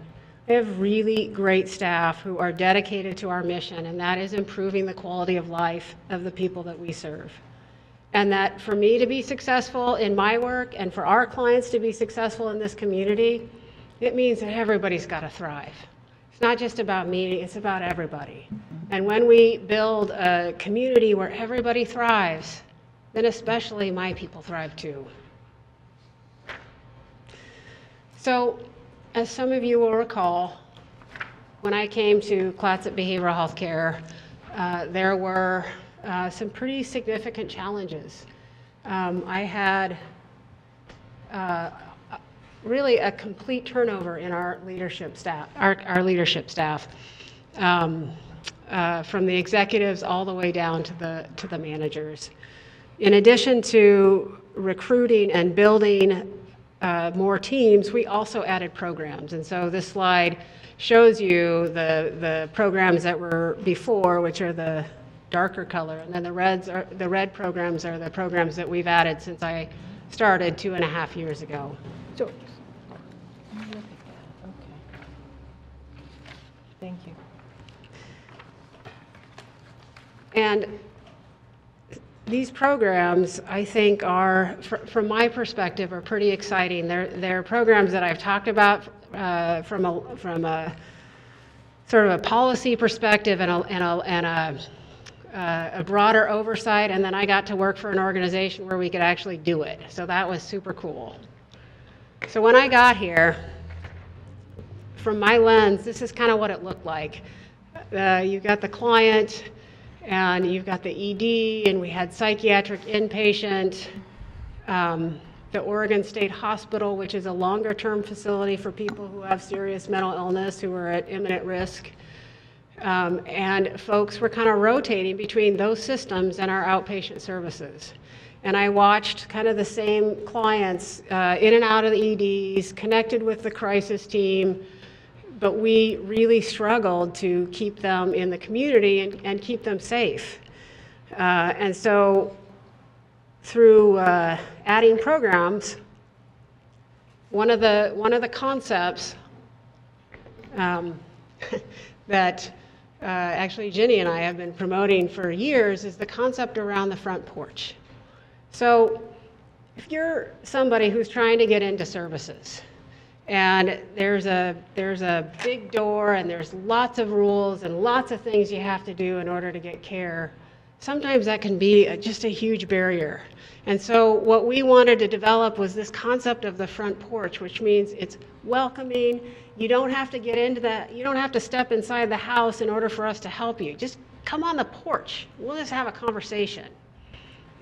We have really great staff who are dedicated to our mission, and that is improving the quality of life of the people that we serve. And that for me to be successful in my work and for our clients to be successful in this community, it means that everybody's got to thrive. It's not just about me, it's about everybody. And when we build a community where everybody thrives, then especially my people thrive too. So, as some of you will recall, when I came to Clatsop Behavioral Health Care, there were some pretty significant challenges. I had really a complete turnover in our leadership staff, our leadership staff, from the executives all the way down to the managers. In addition to recruiting and building more teams, we also added programs. And so this slide shows you the programs that were before, which are the darker color, and then the red programs are the programs that we've added since I started 2.5 years ago. So, okay. Thank you. And these programs, I think, are, from my perspective, are pretty exciting. They're programs that I've talked about from a sort of a policy perspective and a broader oversight, and then I got to work for an organization where we could actually do it. So that was super cool. So when I got here, from my lens, this is kind of what it looked like. You've got the client, and you've got the ED, and we had psychiatric inpatient, the Oregon State Hospital, which is a longer-term facility for people who have serious mental illness who are at imminent risk. And folks were kind of rotating between those systems and our outpatient services. And I watched kind of the same clients in and out of the EDs, connected with the crisis team, but we really struggled to keep them in the community and keep them safe. And so through adding programs, one of the concepts that actually Ginny and I have been promoting for years is the concept around the front porch. So if you're somebody who's trying to get into services, and there's a big door and there's lots of rules and lots of things you have to do in order to get care, sometimes that can be just a huge barrier. And so what we wanted to develop was this concept of the front porch, which means it's welcoming. You don't have to get into that. You don't have to step inside the house in order for us to help you. Just come on the porch. We'll just have a conversation.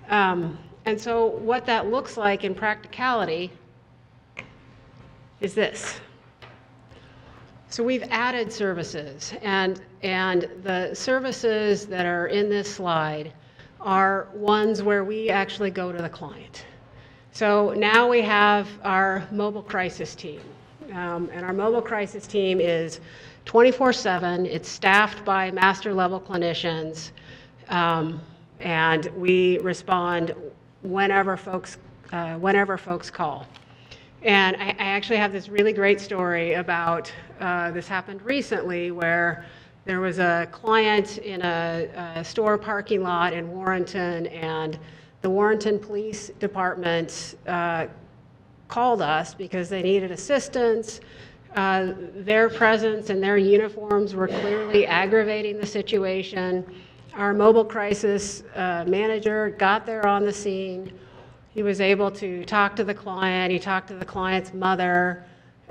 And so what that looks like in practicality is this. So we've added services, and the services that are in this slide are ones where we actually go to the client. So now we have our mobile crisis team, and our mobile crisis team is 24/7. It's staffed by master level clinicians, and we respond whenever folks call. And I actually have this really great story about, this happened recently, where there was a client in a store parking lot in Warrenton, and the Warrenton Police Department called us because they needed assistance. Their presence and their uniforms were clearly aggravating the situation. Our mobile crisis manager got there on the scene. He was able to talk to the client. He talked to the client's mother.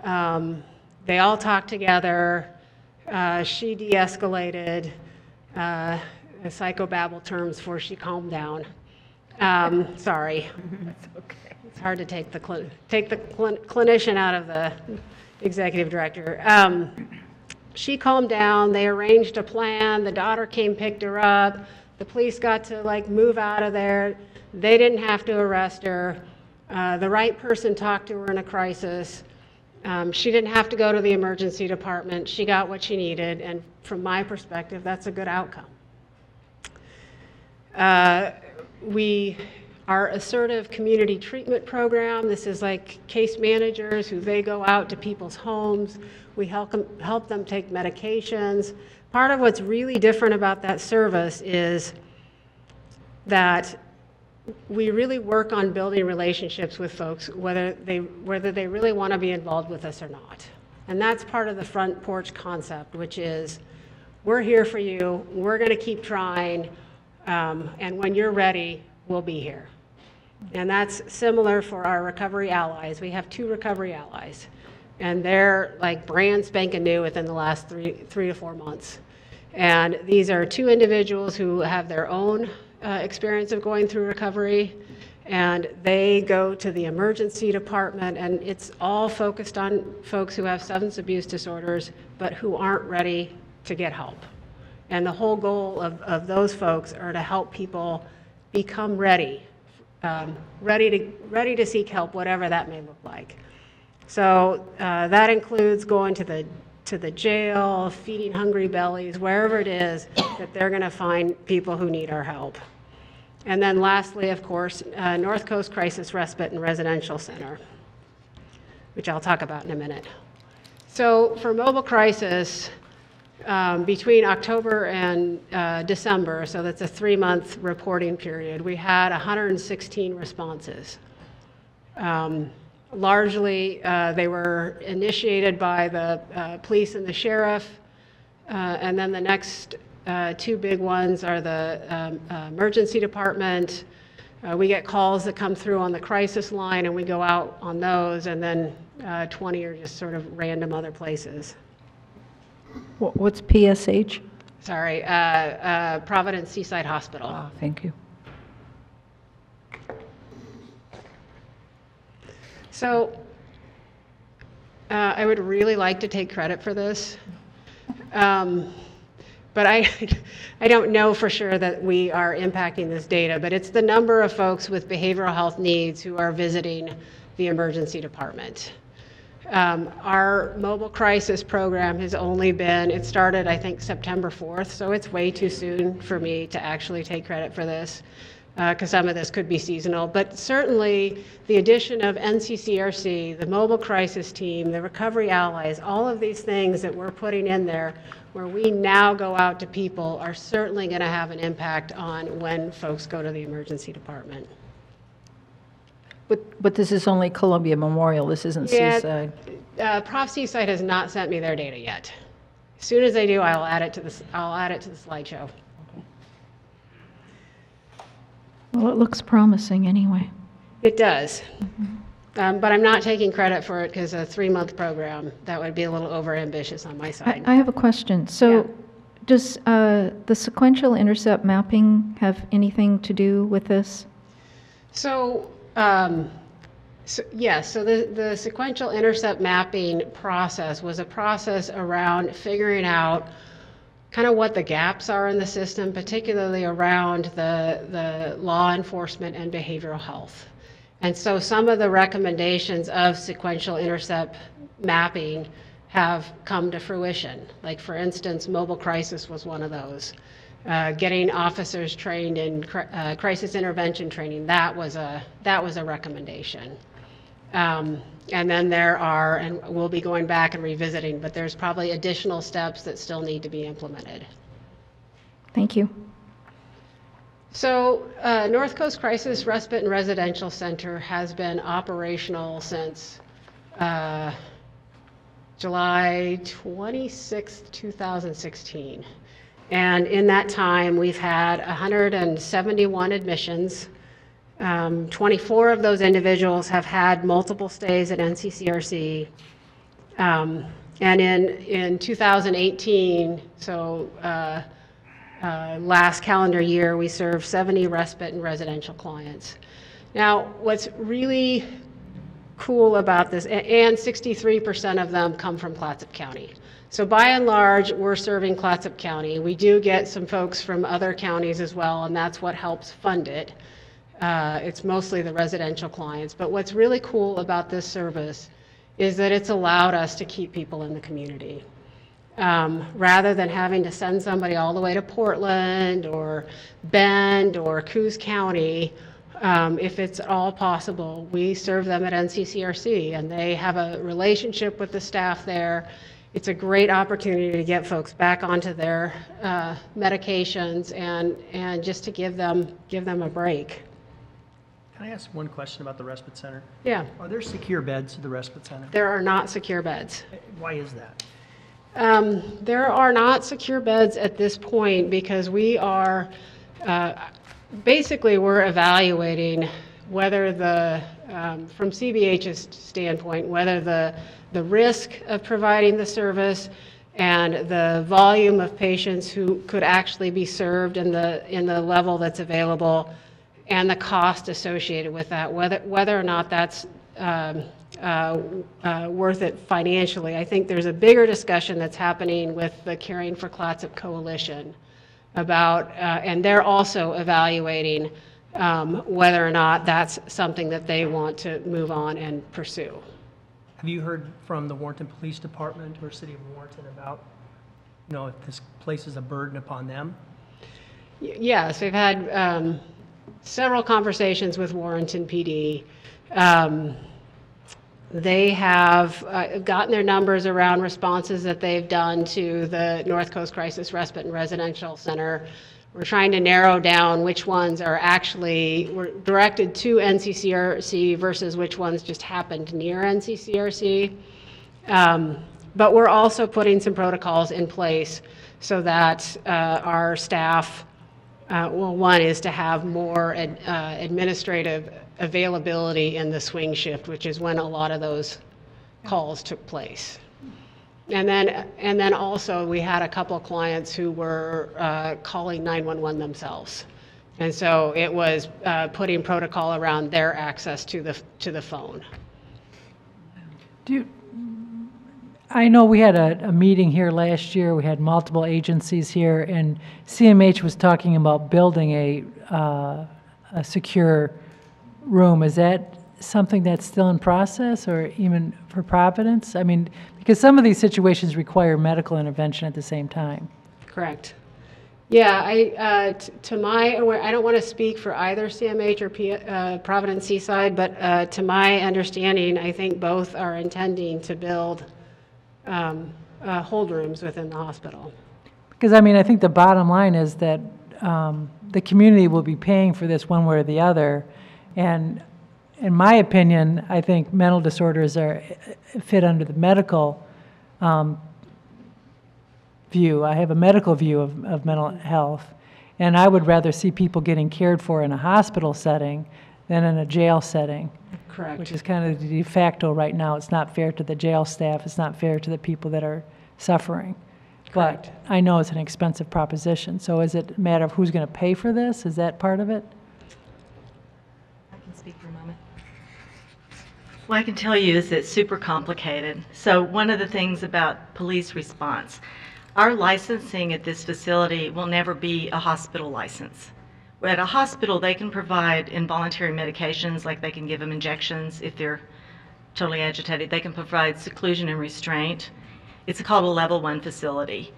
They all talked together. She de-escalated. psychobabble terms for she calmed down. Sorry. That's okay. It's hard to take the clinician out of the executive director. She calmed down. They arranged a plan. The daughter came, picked her up. The police got to like move out of there. They didn't have to arrest her. The right person talked to her in a crisis. She didn't have to go to the emergency department. She got what she needed, and from my perspective, that's a good outcome. Our assertive community treatment program, this is like case managers who they go out to people's homes. We help them take medications. Part of what's really different about that service is that we really work on building relationships with folks, whether they really want to be involved with us or not. And that's part of the front porch concept, which is we're here for you, we're going to keep trying, and when you're ready, we'll be here. And that's similar for our recovery allies. We have 2 recovery allies, and they're like brand spanking new within the last three to 4 months. And these are 2 individuals who have their own experience of going through recovery, and they go to the emergency department, and it's all focused on folks who have substance abuse disorders but who aren't ready to get help. And the whole goal of those folks are to help people become ready, ready to seek help, whatever that may look like. So that includes going to the jail, feeding hungry bellies, wherever it is that they're going to find people who need our help. And then lastly, of course, North Coast Crisis Respite and Residential Center, which I'll talk about in a minute. So for mobile crisis, between October and December, so that's a 3-month reporting period, we had 116 responses. Largely, they were initiated by the police and the sheriff, and then the next 2 big ones are the emergency department. We get calls that come through on the crisis line, and we go out on those, and then 20 are just sort of random other places. What's PSH? Sorry, Providence Seaside Hospital. Oh, thank you. So I would really like to take credit for this, but I don't know for sure that we are impacting this data, but it's the number of folks with behavioral health needs who are visiting the emergency department. Our mobile crisis program has only been, it started I think September 4th, so it's way too soon for me to actually take credit for this, because some of this could be seasonal, but certainly the addition of NCCRC, the mobile crisis team, the recovery allies, all of these things that we're putting in there where we now go out to people are certainly going to have an impact on when folks go to the emergency department. But this is only Columbia Memorial, this isn't Seaside. Prof Seaside has not sent me their data yet. As soon as they do, I'll add it to the slideshow. Well, it looks promising anyway. It does. But I'm not taking credit for it because a 3-month program, that would be a little overambitious on my side. I have a question. So does the sequential intercept mapping have anything to do with this? So yes, so the sequential intercept mapping process was a process around figuring out kind of what the gaps are in the system, particularly around the law enforcement and behavioral health. And so some of the recommendations of sequential intercept mapping have come to fruition. Like for instance, mobile crisis was one of those. Getting officers trained in crisis intervention training, that was a recommendation. And then there are, and we'll be going back and revisiting, but there's probably additional steps that still need to be implemented. Thank you. So North Coast Crisis Respite and Residential Center has been operational since July 26, 2016. And in that time, we've had 171 admissions. 24 of those individuals have had multiple stays at NCCRC. And in 2018, so last calendar year, we served 70 respite and residential clients. Now, what's really cool about this, and 63% of them come from Clatsop County. So by and large, we're serving Clatsop County. We do get some folks from other counties as well, and that's what helps fund it. It's mostly the residential clients. But what's really cool about this service is that it's allowed us to keep people in the community. Rather than having to send somebody all the way to Portland or Bend or Coos County, if it's at all possible, we serve them at NCCRC, and they have a relationship with the staff there. It's a great opportunity to get folks back onto their medications and just to give them a break. Can I ask one question about the respite center? Yeah. Are there secure beds at the respite center? There are not secure beds. Why is that? There are not secure beds at this point because we are, basically we're evaluating whether from CBH's standpoint, whether the risk of providing the service and the volume of patients who could actually be served in the level that's available and the cost associated with that, whether or not that's worth it financially. I think there's a bigger discussion that's happening with the Caring for Clatsop Coalition about, and they're also evaluating whether or not that's something that they want to move on and pursue. Have you heard from the Warrenton Police Department or City of Warrenton about, if this places a burden upon them? Yes, we've had several conversations with Warrenton PD. They have gotten their numbers around responses that they've done to the North Coast Crisis Respite and Residential Center. We're trying to narrow down which ones are were directed to NCCRC versus which ones just happened near NCCRC. But we're also putting some protocols in place so that our staff, one is to have more administrative availability in the swing shift, which is when a lot of those calls took place. And then also we had a couple of clients who were calling 911 themselves. And so it was putting protocol around their access to the phone. I know we had a meeting here last year. We had multiple agencies here, and CMH was talking about building a secure room. Is that something that's still in process, or even for Providence? I mean, because some of these situations require medical intervention at the same time. Correct. Yeah, to my I don't want to speak for either CMH or Providence Seaside, but to my understanding, I think both are intending to build hold rooms within the hospital. Because, I mean, I think the bottom line is that the community will be paying for this one way or the other. And in my opinion, I think mental disorders fit under the medical view. I have a medical view of mental health, and I would rather see people getting cared for in a hospital setting than in a jail setting. Correct. Which is kind of the de facto right now. It's not fair to the jail staff. It's not fair to the people that are suffering. Correct. But I know it's an expensive proposition. So is it a matter of who's going to pay for this? Is that part of it? I can speak for a moment. What I can tell you is it's super complicated. So one of the things about police response, our licensing at this facility will never be a hospital license. At a hospital, they can provide involuntary medications, like they can give them injections if they're totally agitated. They can provide seclusion and restraint. It's called a level 1 facility.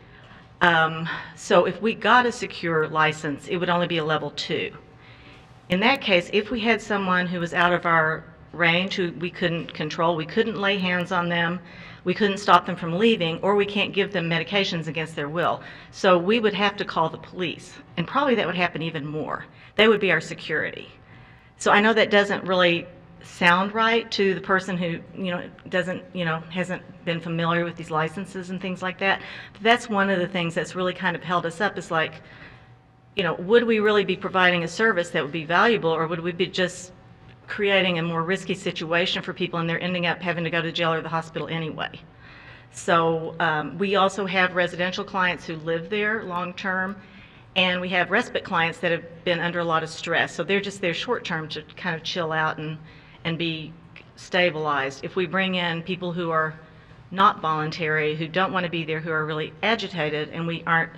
So if we got a secure license, it would only be a level 2. In that case, if we had someone who was out of our range, who we couldn't control, we couldn't lay hands on them, we couldn't stop them from leaving, or we can't give them medications against their will. So we would have to call the police, and probably that would happen even more. They would be our security. So I know that doesn't really sound right to the person who, hasn't been familiar with these licenses and things like that. But that's one of the things that's really kind of held us up, is like, would we really be providing a service that would be valuable, or would we be just creating a more risky situation for people, and they're ending up having to go to jail or the hospital anyway? So we also have residential clients who live there long term, And we have respite clients that have been under a lot of stress. So they're just there short term to kind of chill out and be stabilized. If we bring in people who are not voluntary, who don't want to be there, who are really agitated, and we aren't,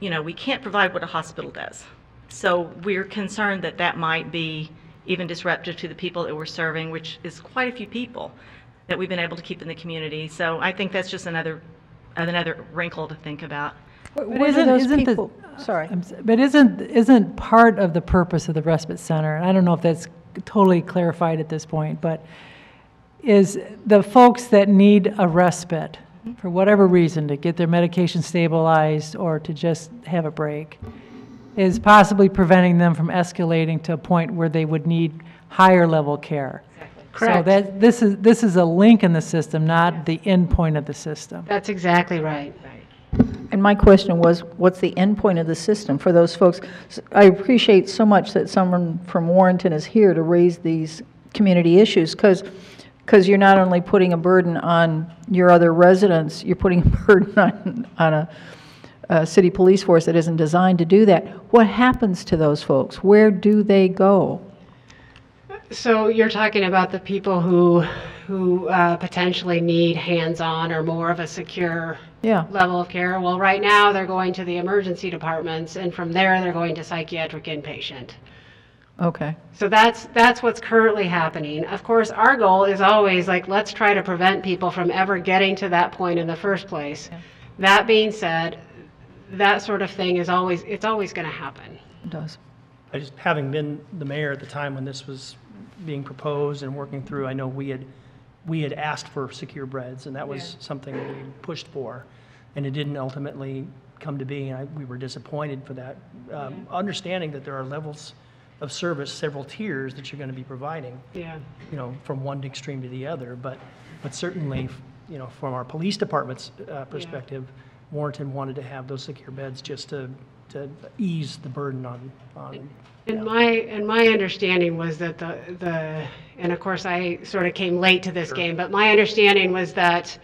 we can't provide what a hospital does. So we're concerned that that might be even disruptive to the people that we're serving, which is quite a few people that we've been able to keep in the community. So I think that's just another wrinkle to think about. Where do those people, sorry. But isn't part of the purpose of the respite center, and I don't know if that's totally clarified at this point, but is the folks that need a respite for whatever reason, to get their medication stabilized or to just have a break, is possibly preventing them from escalating to a point where they would need higher level care. Correct. So this is a link in the system, not the end point of the system. That's exactly right. And my question was, what's the end point of the system for those folks? I appreciate so much that someone from Warrenton is here to raise these community issues, because you're not only putting a burden on your other residents, you're putting a burden on a city police force that isn't designed to do that. What happens to those folks? Where do they go? So you're talking about the people who potentially need hands-on or more of a secure level of care. Well, right now they're going to the emergency departments, and from there they're going to psychiatric inpatient. Okay. So that's what's currently happening. Of course, our goal is always like, let's try to prevent people from ever getting to that point in the first place. Yeah. That being said, that sort of thing is always going to happen. It does. Having been the mayor at the time when this was being proposed and working through, I know we had asked for secure beds, and that was something that we pushed for, and it didn't ultimately come to be, and we were disappointed for that. Understanding that there are levels of service, several tiers that you're going to be providing, from one extreme to the other, but certainly, from our police department's perspective, Warrenton wanted to have those secure beds just to ease the burden on. And my understanding was that and of course I sort of came late to this game, but my understanding was that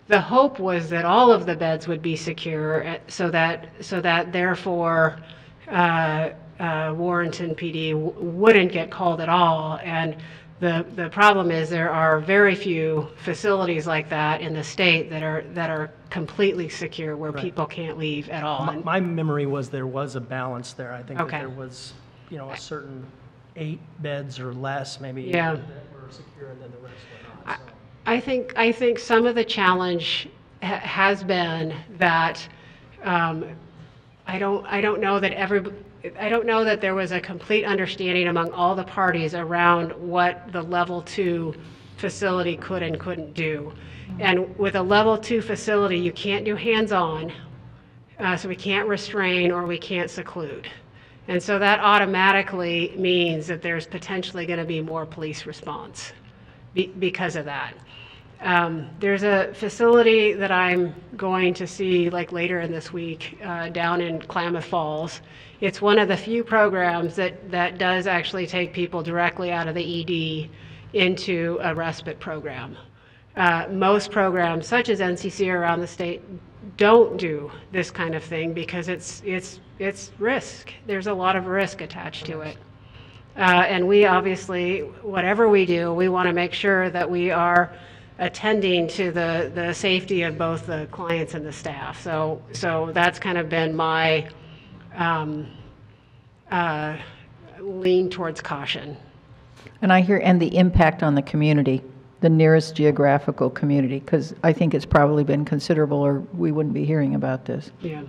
the hope was that all of the beds would be secure, so that therefore Warrenton PD wouldn't get called at all. And the problem is there are very few facilities like that in the state that are completely secure, where people can't leave at all. My memory was there was a balance there. I think that there was, a certain 8 beds or less maybe that were secure, and then the rest were not. So. I think some of the challenge has been that I don't know that there was a complete understanding among all the parties around what the level 2 facility could and couldn't do. And with a level 2 facility, you can't do hands-on, so we can't restrain or we can't seclude. And so that automatically means that there's potentially going to be more police response because of that. There's a facility that I'm going to see later in this week down in Klamath Falls. It's one of the few programs that does actually take people directly out of the ED into a respite program. Most programs, such as NCC around the state, don't do this kind of thing because it's risk. There's a lot of risk attached to it. And we obviously, whatever we do, we want to make sure that we are attending to the safety of both the clients and the staff. So that's kind of been my lean towards caution. And and the impact on the community, the nearest geographical community, because I think it's probably been considerable, or we wouldn't be hearing about this. Yeah.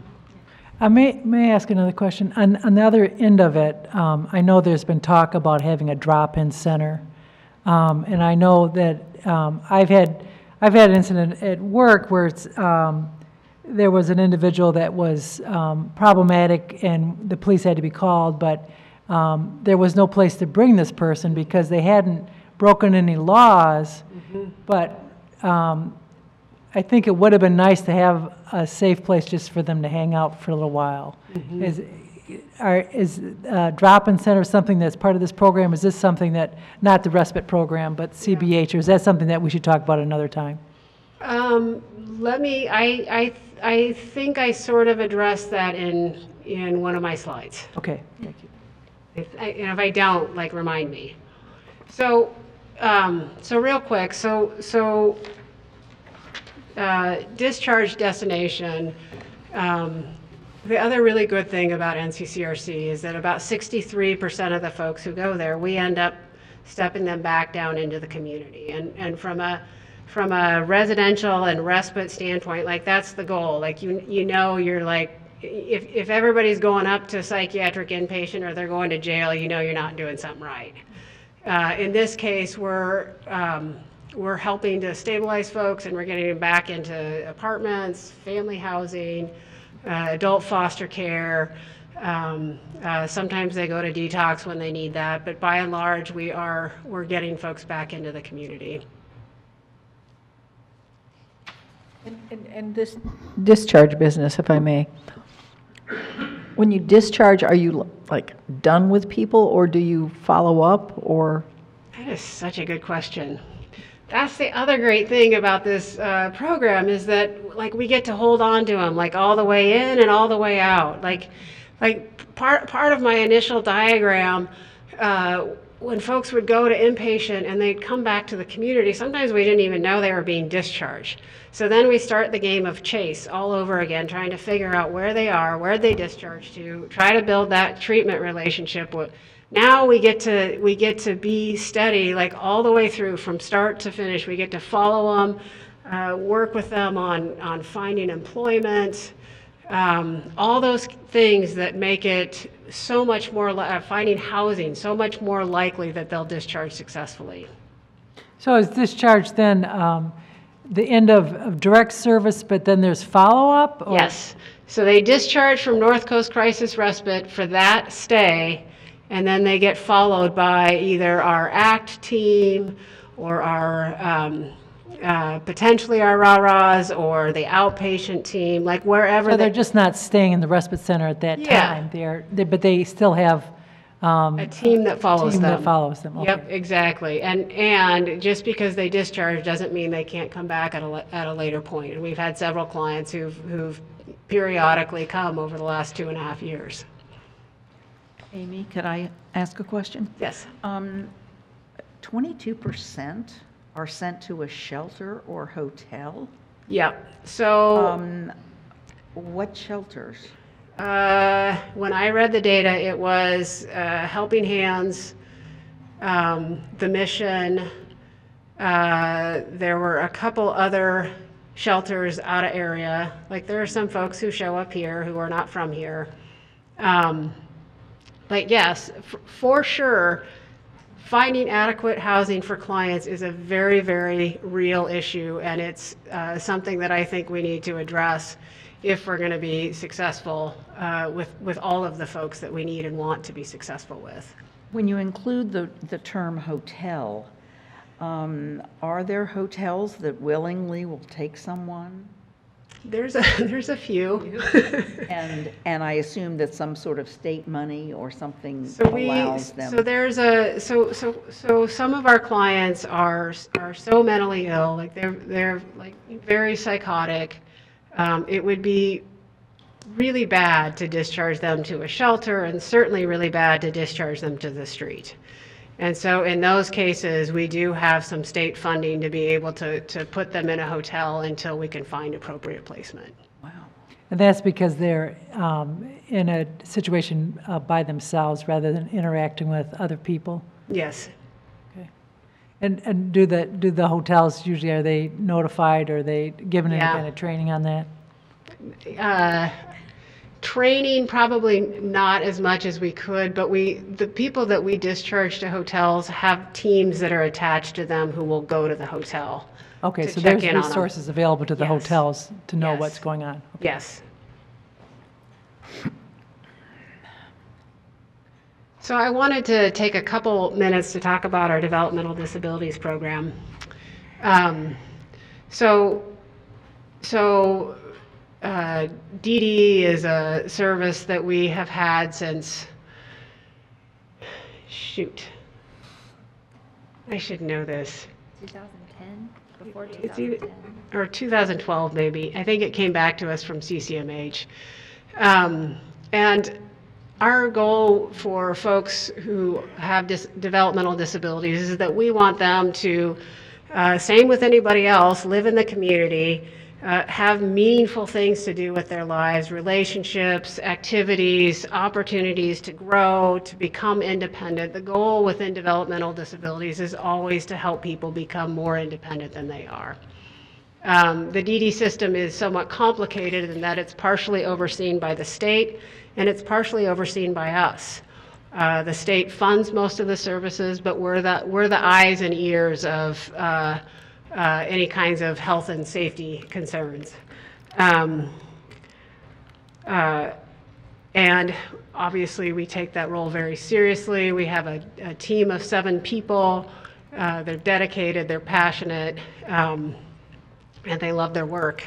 May I ask another question? On the other end of it, I know there's been talk about having a drop-in center, and I know that I've had an incident at work where there was an individual that was problematic, and the police had to be called, but there was no place to bring this person because they hadn't broken any laws. But I think it would have been nice to have a safe place just for them to hang out for a little while. Is drop-in center something that's part of this program? Is this something that, not the respite program, but CBH, or is that something that we should talk about another time? I think I sort of addressed that in one of my slides. Okay, thank you. And if I don't, like, remind me. So, so real quick, discharge destination. The other really good thing about NCCRC is that about 63% of the folks who go there, we end up stepping them back down into the community. And from a residential and respite standpoint, like, that's the goal. Like, you know, you're like, if everybody's going up to psychiatric inpatient or they're going to jail, you know you're not doing something right. In this case, we're helping to stabilize folks, and we're getting them back into apartments, family housing, adult foster care. Sometimes they go to detox when they need that, but by and large, we're getting folks back into the community. And this discharge business, if I may, when you discharge, are you like done with people, or do you follow up, or? That is such a good question. That's the other great thing about this program, is that, like, we get to hold on to them, like, all the way in and all the way out. Like part of my initial diagram, when folks would go to inpatient and they'd come back to the community, sometimes we didn't even know they were being discharged. So then we start the game of chase all over again, trying to figure out where they are, where they discharged to, try to build that treatment relationship with. Now we get to be steady, like, all the way through from start to finish. We get to follow them, work with them on finding employment, all those things that make it so much more, finding housing, so much more likely that they'll discharge successfully. So is discharge then the end of direct service, but then there's follow-up? Yes. So they discharge from North Coast Crisis Respite for that stay, and then they get followed by either our ACT team or our potentially our RARAs or the outpatient team, like wherever. So they're just not staying in the respite center at that time. But they still have a team that follows them. That follows them. Okay. Yep, exactly. And just because they discharge doesn't mean they can't come back at a later point. And we've had several clients who've periodically come over the last 2.5 years. Amy, could I ask a question? Yes. 22% are sent to a shelter or hotel? Yep. So what shelters? When I read the data, it was Helping Hands, the Mission. There were a couple other shelters out of area. Like, there are some folks who show up here who are not from here. But yes, for sure, finding adequate housing for clients is a very, very real issue, and it's something that I think we need to address if we're going to be successful with all of the folks that we need and want to be successful with. When you include the term hotel, are there hotels that willingly will take someone? There's a few. and I assume that some sort of state money or something allows them. So some of our clients are so mentally ill, like they're like very psychotic. It would be really bad to discharge them to a shelter, and certainly really bad to discharge them to the street. And so in those cases, we do have some state funding to be able to put them in a hotel until we can find appropriate placement. Wow. And that's because they're in a situation by themselves rather than interacting with other people? Yes. Okay. And do the hotels usually, are they notified, or are they given any kind of training on that? Training, probably not as much as we could, but the people that we discharge to hotels have teams that are attached to them who will go to the hotel. Okay, so there's resources available to the hotels to know what's going on. Okay. Yes. So I wanted to take a couple minutes to talk about our developmental disabilities program. DD is a service that we have had since, I should know this. 2010? Before It's 2010? Or 2012 maybe. I think it came back to us from CCMH. And And our goal for folks who have developmental disabilities is that we want them to, same with anybody else, live in the community, have meaningful things to do with their lives, relationships, activities, opportunities to grow, to become independent. The goal within developmental disabilities is always to help people become more independent than they are. The DD system is somewhat complicated in that it's partially overseen by the state and it's partially overseen by us. The state funds most of the services, but we're the eyes and ears of any kinds of health and safety concerns. And obviously we take that role very seriously. We have a team of 7 people. They're dedicated, they're passionate, and they love their work.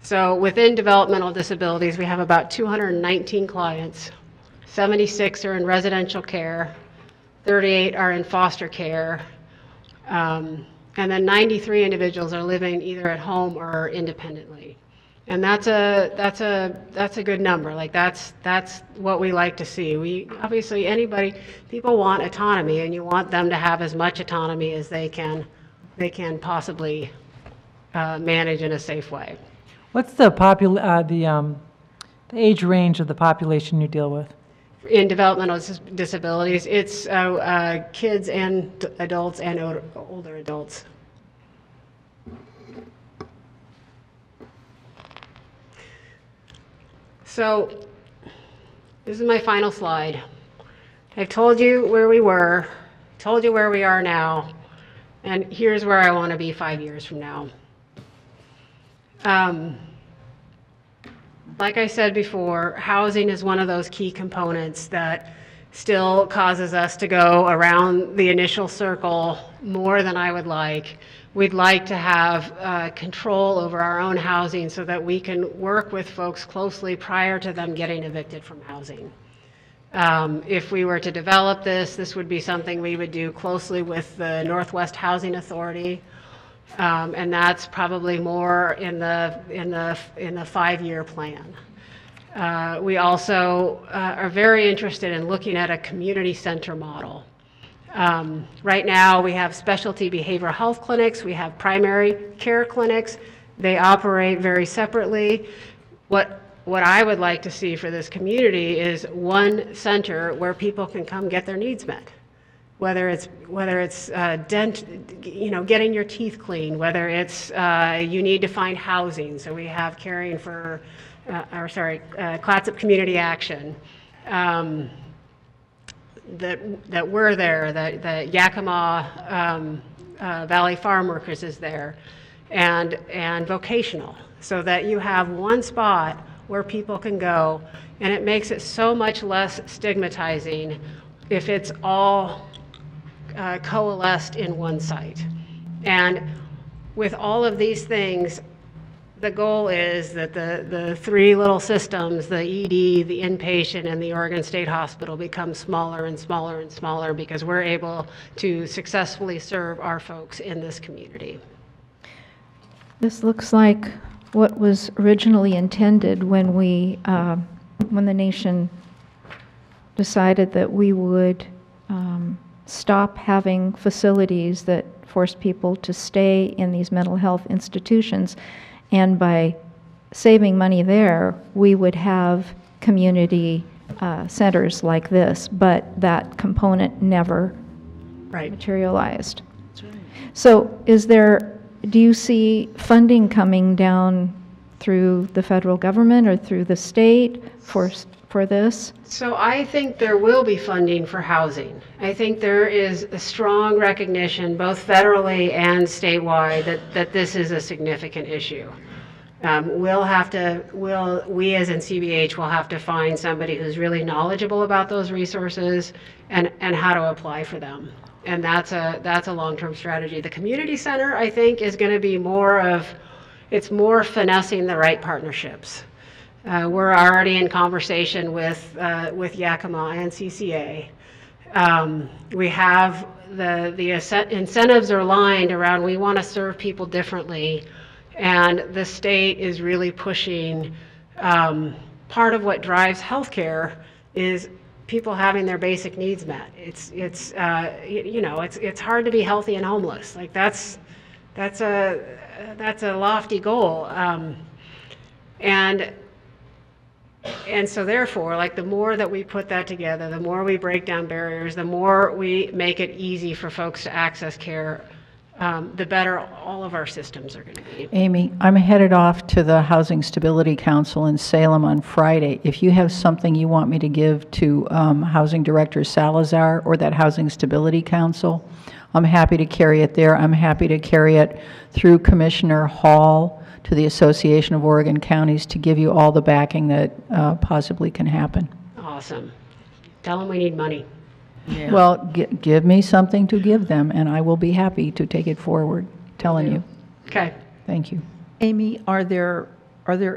So within developmental disabilities, we have about 219 clients. 76 are in residential care, 38 are in foster care, and then 93 individuals are living either at home or independently. And that's a good number. Like that's what we like to see. We obviously people want autonomy, and you want them to have as much autonomy as they can possibly manage in a safe way. What's the age range of the population you deal with? In developmental disabilities, it's kids and adults and older adults. So this is my final slide. I've told you where we were, told you where we are now, and here's where I want to be 5 years from now. Like I said before, housing is one of those key components that still causes us to go around the initial circle more than I would like. We'd like to have control over our own housing so that we can work with folks closely prior to them getting evicted from housing. If we were to develop this would be something we would do closely with the Northwest Housing Authority. And that's probably more in the 5-year plan. We also are very interested in looking at a community center model. Right now we have specialty behavioral health clinics, we have primary care clinics. They operate very separately. What I would like to see for this community is one center where people can come get their needs met. Whether it's getting your teeth cleaned, whether it's you need to find housing. So we have caring for, Clatsop Community Action. That we're there, that Yakima Valley Farm Workers is there, and vocational, so that you have one spot where people can go, and it makes it so much less stigmatizing if it's all coalesced in one site. And with all of these things, the goal is that the 3 little systems, the ED, the inpatient, and the Oregon State Hospital, become smaller and smaller and smaller because we're able to successfully serve our folks in this community. This looks like what was originally intended when the nation decided that we would stop having facilities that forced people to stay in these mental health institutions. And by saving money there, we would have community centers like this, but that component never materialized. So do you see funding coming down through the federal government or through the state for this? So I think there will be funding for housing. I think there is a strong recognition, both federally and statewide, that this is a significant issue. We as in CBH will have to find somebody who's really knowledgeable about those resources and how to apply for them. And that's a long-term strategy. The community center, I think, is going to be more finessing the right partnerships. We're already in conversation with Yakima and CCA. We have the incentives are aligned around we want to serve people differently, and the state is really pushing part of what drives healthcare is people having their basic needs met. It's hard to be healthy and homeless. Like that's a lofty goal. And so therefore, like the more that we put that together, the more we break down barriers, the more we make it easy for folks to access care, the better all of our systems are going to be. Amy, I'm headed off to the Housing Stability Council in Salem on Friday. If you have something you want me to give to Housing Director Salazar or that Housing Stability Council, I'm happy to carry it there. I'm happy to carry it through Commissioner Hall to the Association of Oregon Counties to give you all the backing that possibly can happen. Awesome. Tell them we need money. Yeah. Well, give me something to give them, and I will be happy to take it forward, telling you. Okay. Thank you. Amy, are there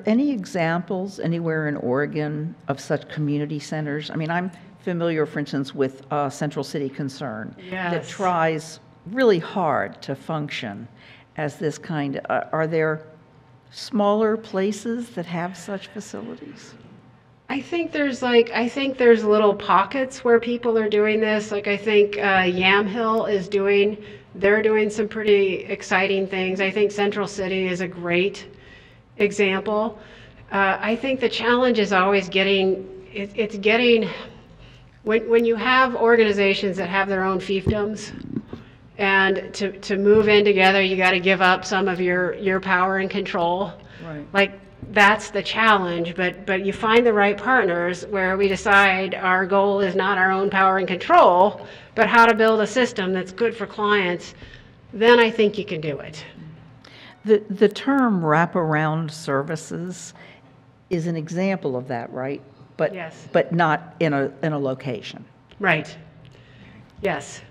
any examples anywhere in Oregon of such community centers? I mean, I'm familiar, for instance, with Central City Concern that Yes. tries really hard to function as this kind. Are there smaller places that have such facilities? I think there's little pockets where people are doing this. Like I think Yamhill they're doing some pretty exciting things. I think Central City is a great example. I think the challenge is always getting when you have organizations that have their own fiefdoms, and to move in together, you got to give up some of your power and control. Right. Like that's the challenge, but you find the right partners where we decide our goal is not our own power and control, but how to build a system that's good for clients, then I think you can do it. The term wraparound services is an example of that, right? But Yes. but not in a location. Right. Yes.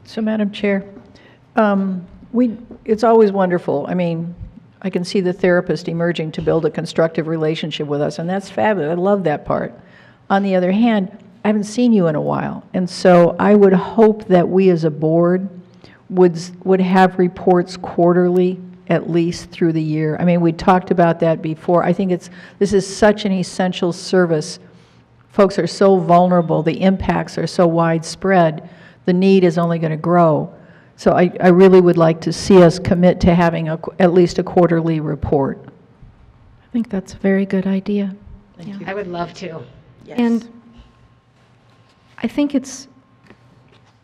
So, Madam Chair, it's always wonderful. I mean, I can see the therapist emerging to build a constructive relationship with us, and that's fabulous. I love that part. On the other hand, I haven't seen you in a while, and so I would hope that we as a board would have reports quarterly, at least through the year. I mean, we talked about that before. I think this is such an essential service. Folks are so vulnerable. The impacts are so widespread. The need is only going to grow. So I really would like to see us commit to having at least a quarterly report. I think that's a very good idea. I would love to. Yes. And I think it's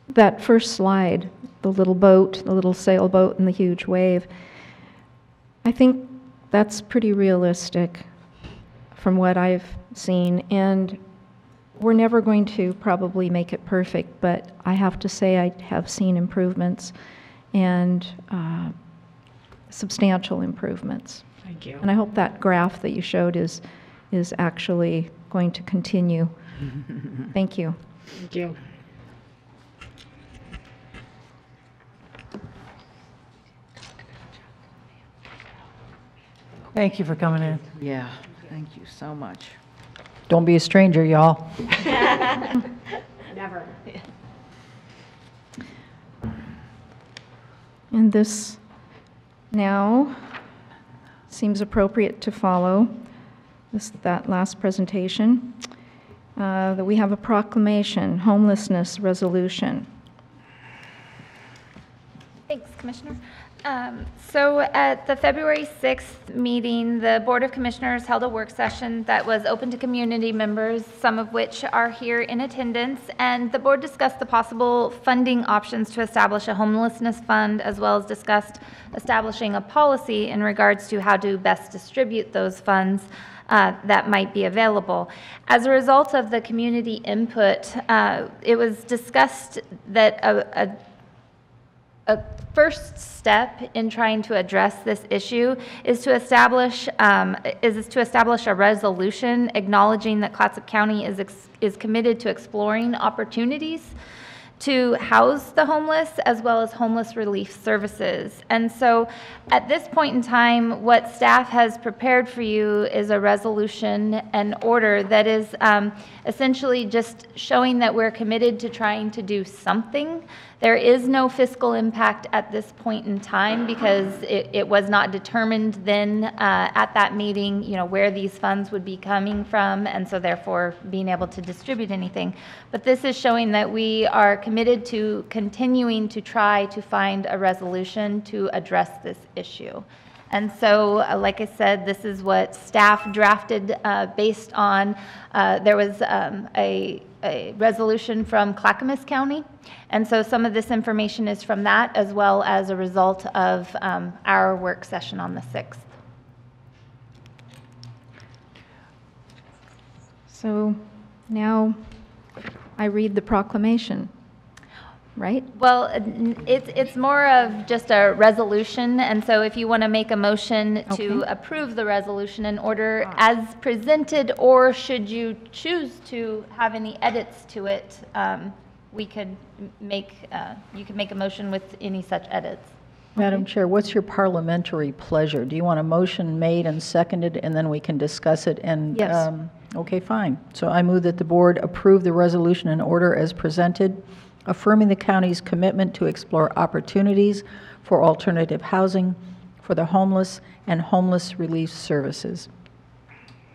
that first slide, the little boat, the little sailboat and the huge wave. I think that's pretty realistic from what I've seen. And we're never going to probably make it perfect, but I have to say I have seen improvements and substantial improvements. Thank you. And I hope that graph that you showed is actually going to continue. Thank you. Thank you. Thank you for coming in. Yeah, thank you so much. Don't be a stranger, y'all. Never. And this now seems appropriate to follow that last presentation, that we have a proclamation, homelessness resolution. Thanks, Commissioner. So at the February 6th meeting, the Board of Commissioners held a work session that was open to community members, some of which are here in attendance, and the board discussed the possible funding options to establish a homelessness fund, as well as discussed establishing a policy in regards to how to best distribute those funds that might be available. As a result of the community input, it was discussed that a first step in trying to address this issue is to establish a resolution acknowledging that Clatsop County is committed to exploring opportunities to house the homeless as well as homeless relief services. And so at this point in time, what staff has prepared for you is a resolution and order that is essentially just showing that we're committed to trying to do something. There is no fiscal impact at this point in time because it was not determined then at that meeting, where these funds would be coming from, and so therefore being able to distribute anything. But this is showing that we are committed to continuing to try to find a resolution to address this issue. And so, like I said, this is what staff drafted based on, there was a resolution from Clackamas County. And so some of this information is from that as well as a result of our work session on the 6th. So now I read the proclamation, right? Well, it's more of just a resolution, and so if you want to make a motion to approve the resolution in order as presented, or should you choose to have any edits to it, we could make, you could make a motion with any such edits. Madam Chair, what's your parliamentary pleasure? Do you want a motion made and seconded, and then we can discuss it? And Yes. Okay, fine. So I move that the board approve the resolution in order as presented, affirming the county's commitment to explore opportunities for alternative housing for the homeless and homeless relief services.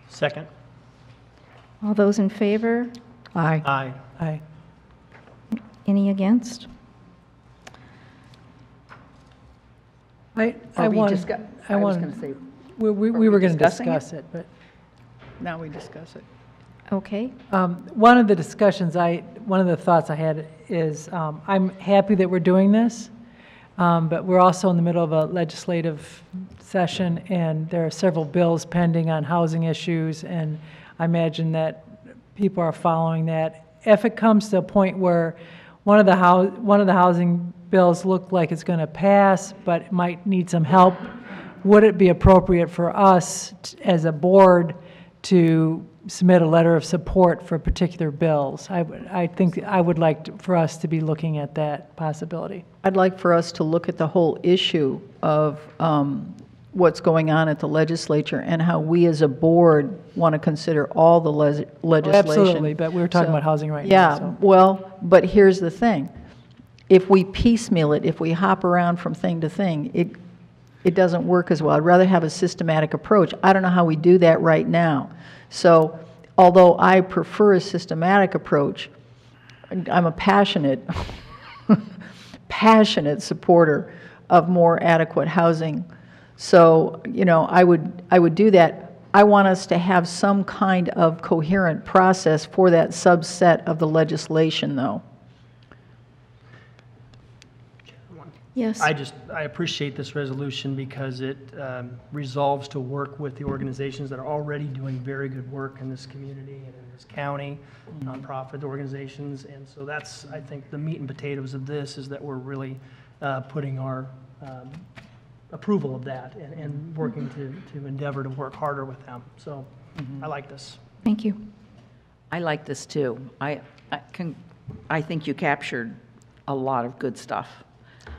Second. All those in favor? Aye. Aye. Aye. Any against? I Are we want, discuss- I I was want, going to say, we we were going to discussing it? discuss it, but now we discuss it. Okay. one of the discussions one of the thoughts I had is, I'm happy that we're doing this, but we're also in the middle of a legislative session, and there are several bills pending on housing issues, and I imagine that people are following that. If it comes to a point where one of the housing bills look like it's going to pass, but it might need some help, would it be appropriate for us as a board to submit a letter of support for particular bills? I think I would like for us to be looking at that possibility. I'd like for us to look at the whole issue of what's going on at the legislature and how we as a board want to consider all the legislation. Absolutely, but we were talking about housing right now. Yeah, So. well, but here's the thing. If we piecemeal it, if we hop around from thing to thing, it doesn't work as well. I'd rather have a systematic approach. I don't know how we do that right now. So although I prefer a systematic approach, I'm a passionate supporter of more adequate housing. So, I would do that. I want us to have some kind of coherent process for that subset of the legislation, though. Yes. I appreciate this resolution because it resolves to work with the organizations that are already doing very good work in this community and in this county, nonprofit organizations. And so that's, I think, the meat and potatoes of this is that we're really putting our approval of that and working to endeavor to work harder with them. So I like this. Thank you. I like this too. I think you captured a lot of good stuff.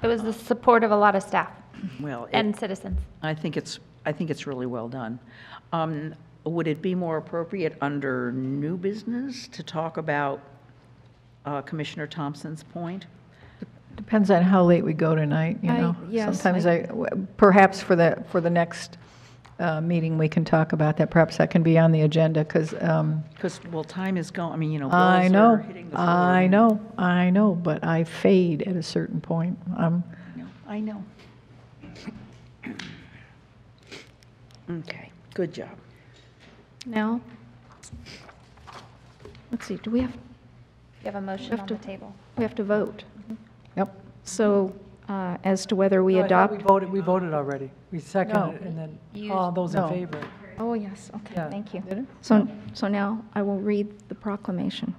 It was the support of a lot of staff Well, and citizens. I think it's really well done. Would it be more appropriate under new business to talk about Commissioner Thompson's point? Depends on how late we go tonight, yes, Sometimes perhaps for the next meeting, we can talk about that. Perhaps that can be on the agenda, because... Because, well, time is going, bills I know, are hitting the floor. I know, but I fade at a certain point. I know. Okay, good job. Now, let's see, do we have You have a motion on the table. we have to vote? Yep. So as to whether we No, I thought adopt... we voted already. We seconded it, and then all those in No. favor. Oh, yes, okay, Yeah. thank you. Did it? So now I will read the proclamation.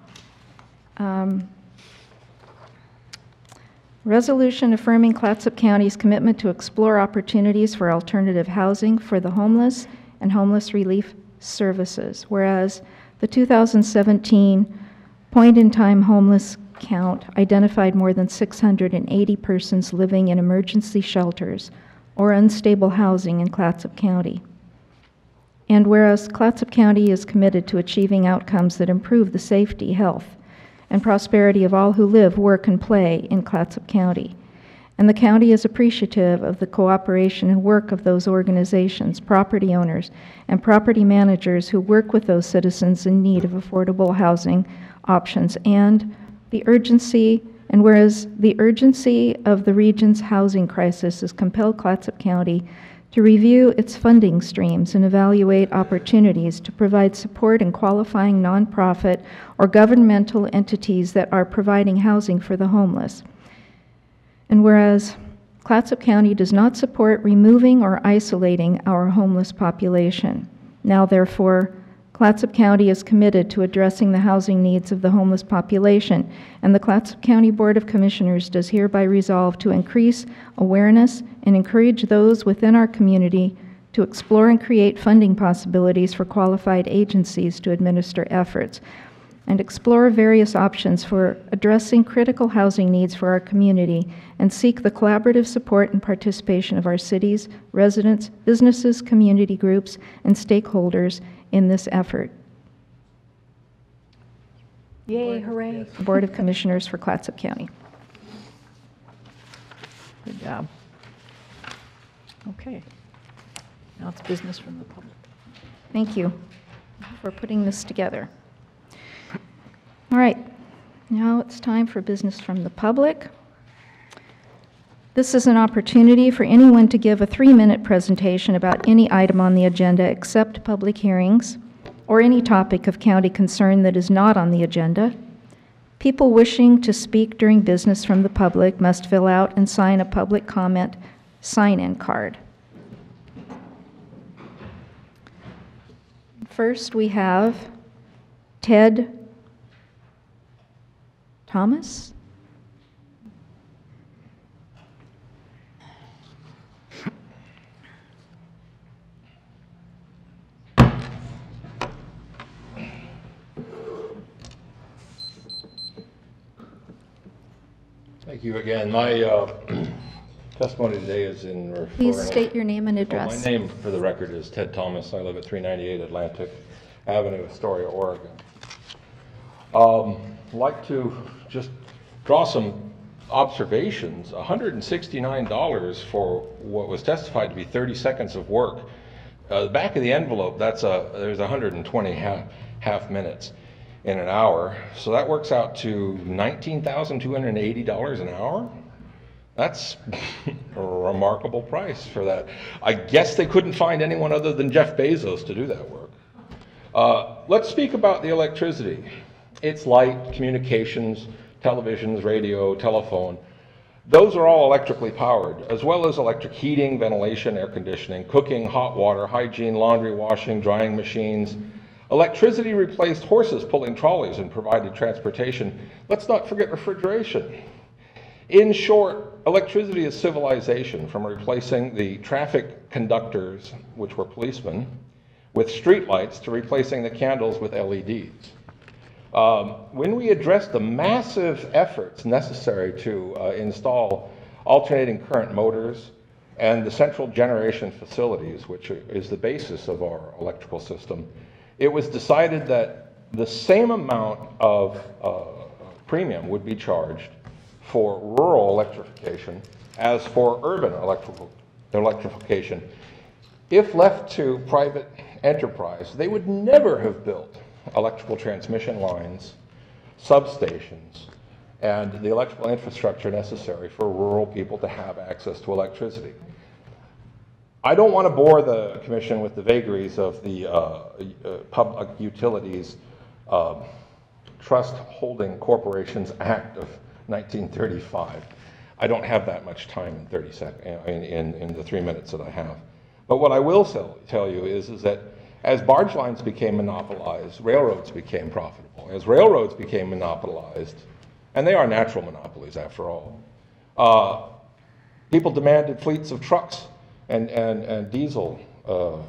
Resolution affirming Clatsop County's commitment to explore opportunities for alternative housing for the homeless and homeless relief services. Whereas the 2017 point-in-time homeless count identified more than 680 persons living in emergency shelters or unstable housing in Clatsop County. And whereas Clatsop County is committed to achieving outcomes that improve the safety, health, and prosperity of all who live, work, and play in Clatsop County. And the county is appreciative of the cooperation and work of those organizations, property owners, and property managers who work with those citizens in need of affordable housing options, and whereas the urgency of the region's housing crisis has compelled Clatsop County to review its funding streams and evaluate opportunities to provide support in qualifying nonprofit or governmental entities that are providing housing for the homeless. And whereas Clatsop County does not support removing or isolating our homeless population, now therefore, Clatsop County is committed to addressing the housing needs of the homeless population, and the Clatsop County Board of Commissioners does hereby resolve to increase awareness and encourage those within our community to explore and create funding possibilities for qualified agencies to administer efforts, and explore various options for addressing critical housing needs for our community, and seek the collaborative support and participation of our cities, residents, businesses, community groups, and stakeholders in this effort. Yay, hooray. Board of Commissioners for Clatsop County. Good job. Okay. Now it's business from the public. Thank you for putting this together. All right, now it's time for business from the public. This is an opportunity for anyone to give a 3-minute presentation about any item on the agenda except public hearings or any topic of county concern that is not on the agenda. People wishing to speak during business from the public must fill out and sign a public comment sign-in card. First, we have Ted Thomas. Thank you again. My testimony today is in referring... Please state your name and address. My name, for the record, is Ted Thomas. I live at 398 Atlantic Avenue, Astoria, Oregon. I'd like to just draw some observations. $169 for what was testified to be 30 seconds of work. The back of the envelope, there's 120 half minutes in an hour. So that works out to $19,280 an hour. That's a remarkable price for that. I guess they couldn't find anyone other than Jeff Bezos to do that work. Let's speak about the electricity. It's light, communications, televisions, radio, telephone. Those are all electrically powered, as well as electric heating, ventilation, air conditioning, cooking, hot water, hygiene, laundry, washing, drying machines. Electricity replaced horses pulling trolleys and provided transportation. Let's not forget refrigeration. In short, electricity is civilization, from replacing the traffic conductors, which were policemen, with streetlights to replacing the candles with LEDs. When we address the massive efforts necessary to install alternating current motors and the central generation facilities, which is the basis of our electrical system, it was decided that the same amount of premium would be charged for rural electrification as for urban electrification. If left to private enterprise, they would never have built electrical transmission lines, substations, and the electrical infrastructure necessary for rural people to have access to electricity. I don't want to bore the Commission with the vagaries of the Public Utilities Trust Holding Corporations Act of 1935. I don't have that much time in 30 seconds, in the 3 minutes that I have. But what I will tell you is that as barge lines became monopolized, railroads became profitable. As railroads became monopolized, and they are natural monopolies after all, people demanded fleets of trucks and diesel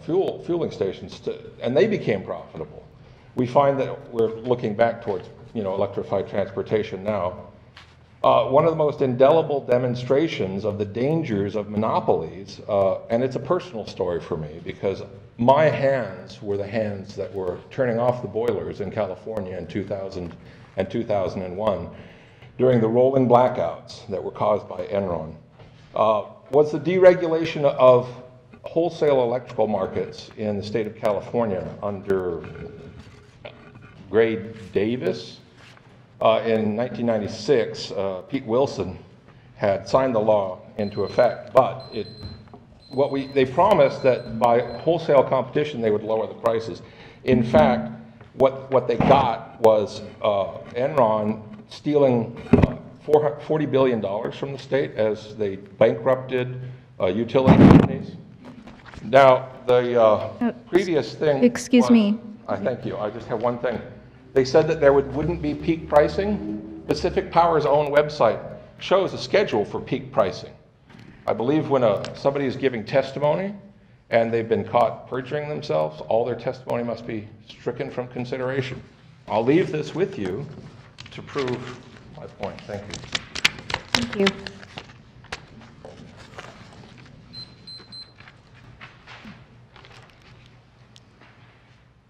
fueling stations, and they became profitable. We find that we're looking back towards electrified transportation now. One of the most indelible demonstrations of the dangers of monopolies, and it's a personal story for me because my hands were the hands that were turning off the boilers in California in 2000 and 2001 during the rolling blackouts that were caused by Enron, was the deregulation of wholesale electrical markets in the state of California under Gray Davis. In 1996, Pete Wilson had signed the law into effect, but they promised that by wholesale competition they would lower the prices. In fact, what they got was Enron stealing $40 billion from the state as they bankrupted utility companies. Now, the previous thing. Excuse me. Thank you. I just have one thing. They said that there wouldn't be peak pricing. Pacific Power's own website shows a schedule for peak pricing. I believe when somebody is giving testimony and they've been caught perjuring themselves, all their testimony must be stricken from consideration. I'll leave this with you to prove my point. Thank you. Thank you.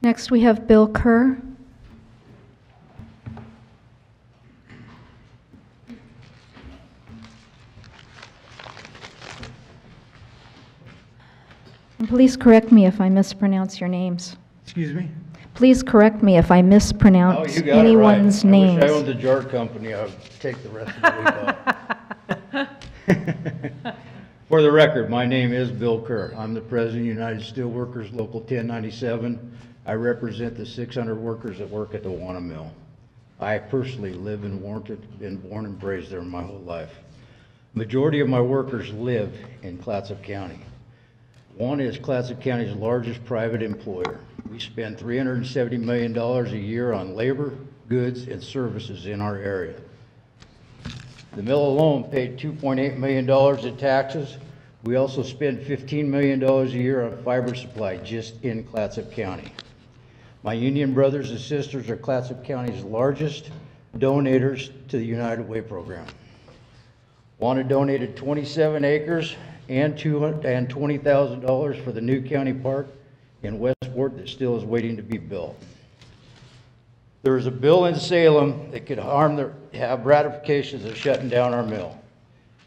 Next, we have Bill Kerr. And please correct me if I mispronounce your names. Excuse me? Please correct me if I mispronounce anyone's names. I wish I owned a jar company. I would take the rest of the week off. For the record, my name is Bill Kerr. I'm the president of United Steelworkers, Local 1097. I represent the 600 workers that work at the Wana Mill. I personally live in Warrenton, been born and raised there my whole life. Majority of my workers live in Clatsop County. Wana is Clatsop County's largest private employer. We spend $370 million a year on labor, goods, and services in our area. The mill alone paid $2.8 million in taxes. We also spend $15 million a year on fiber supply just in Clatsop County. My union brothers and sisters are Clatsop County's largest donators to the United Way program. Wana donated 27 acres and $20,000 for the new county park in Westport that still is waiting to be built. There is a bill in Salem that could have ratifications of shutting down our mill.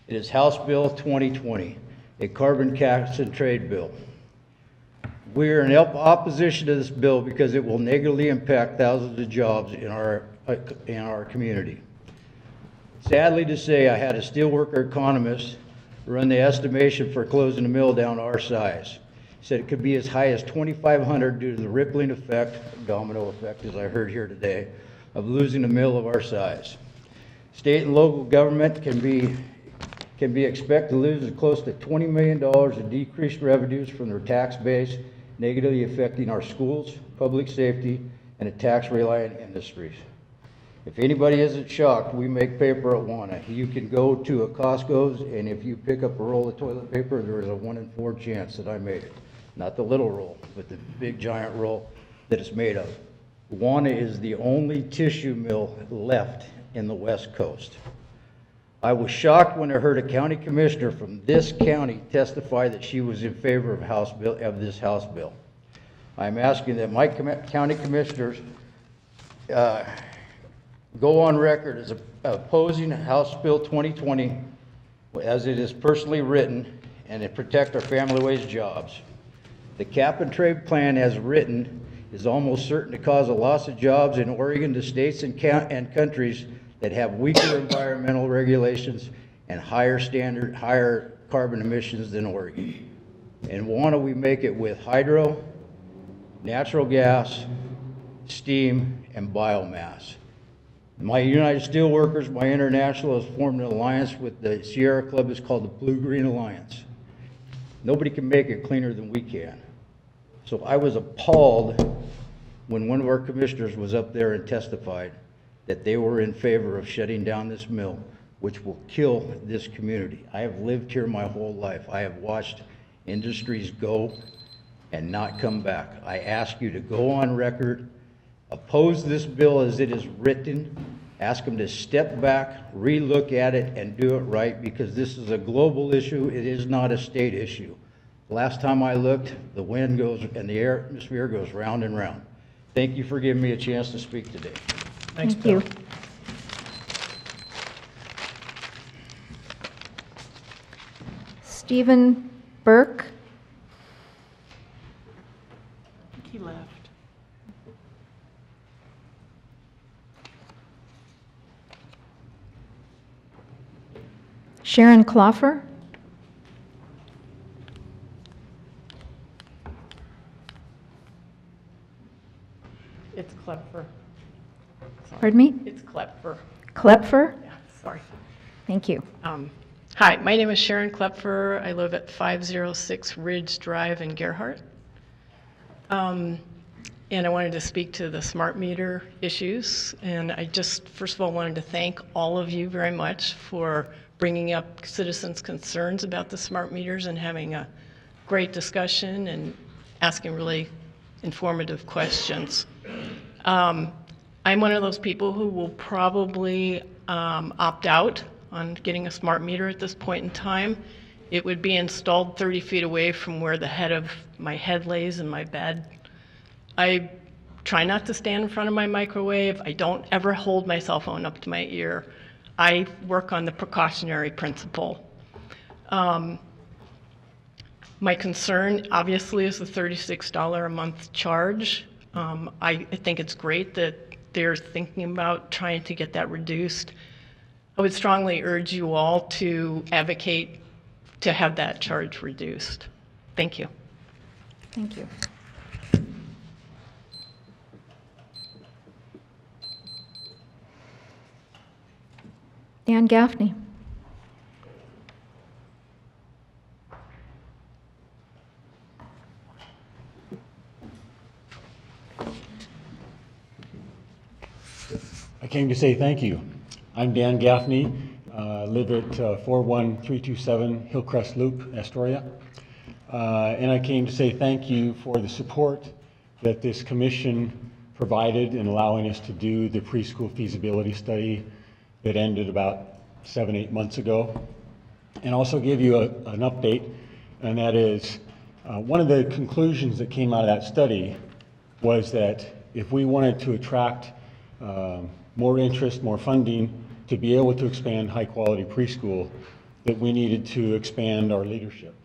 It is House Bill 2020, a carbon tax and trade bill. We are in opposition to this bill because it will negatively impact thousands of jobs in our community. Sadly to say, I had a steelworker economist run the estimation for closing the mill down to our size. He said it could be as high as 2,500 due to the rippling effect, domino effect as I heard here today, of losing a mill of our size. State and local government can be expected to lose close to $20 million in decreased revenues from their tax base, negatively affecting our schools, public safety, and the tax-reliant industries. If anybody isn't shocked, we make paper at Wana. You can go to a Costco's, and if you pick up a roll of toilet paper, there is a 1 in 4 chance that I made it. Not the little roll, but the big giant roll that it's made of. Wana is the only tissue mill left in the West Coast. I was shocked when I heard a county commissioner from this county testify that she was in favor of this House bill. I'm asking that my county commissioners go on record as opposing House Bill 2020 as it is personally written and to protect our family wage jobs. The cap and trade plan as written is almost certain to cause a loss of jobs in Oregon to states and countries that have weaker environmental regulations and higher carbon emissions than Oregon. In Wana, we make it with hydro, natural gas, steam, and biomass. My United Steelworkers, my international, has formed an alliance with the Sierra Club. It's called the Blue Green Alliance. Nobody can make it cleaner than we can. So I was appalled when one of our commissioners was up there and testified that they were in favor of shutting down this mill, which will kill this community. I have lived here my whole life. I have watched industries go and not come back. I ask you to go on record Oppose this bill as it is written. Ask them to step back, relook at it, and do it right, because this is a global issue. It is not a state issue. Last time I looked, the wind goes and the atmosphere goes round and round. Thank you for giving me a chance to speak today. Thanks, Thank Bill. you. Stephen Burke. He left. Sharon Cloffer. It's Klepfer. Pardon me? It's Klepfer. Klepfer. Yeah, sorry. Thank you. Hi, my name is Sharon Klepfer. I live at 506 Ridge Drive in Gerhardt. And I wanted to speak to the smart meter issues. And I just, first of all, wanted to thank all of you very much for bringing up citizens' concerns about the smart meters and having a great discussion and asking really informative questions. I'm one of those people who will probably opt out on getting a smart meter at this point in time. It would be installed 30 feet away from where the head of my head lays in my bed. I try not to stand in front of my microwave. I don't ever hold my cell phone up to my ear. I work on the precautionary principle. My concern, obviously, is the $36 a month charge. I think it's great that they're thinking about trying to get that reduced. I would strongly urge you all to advocate to have that charge reduced. Thank you. Thank you. Dan Gaffney. I came to say thank you. I'm Dan Gaffney, live at 41327 Hillcrest Loop, Astoria. And I came to say thank you for the support that this commission provided in allowing us to do the preschool feasibility study that ended about 7-8 months ago. And also give you an update, and that is one of the conclusions that came out of that study was that if we wanted to attract more interest, more funding to be able to expand high-quality preschool, that we needed to expand our leadership.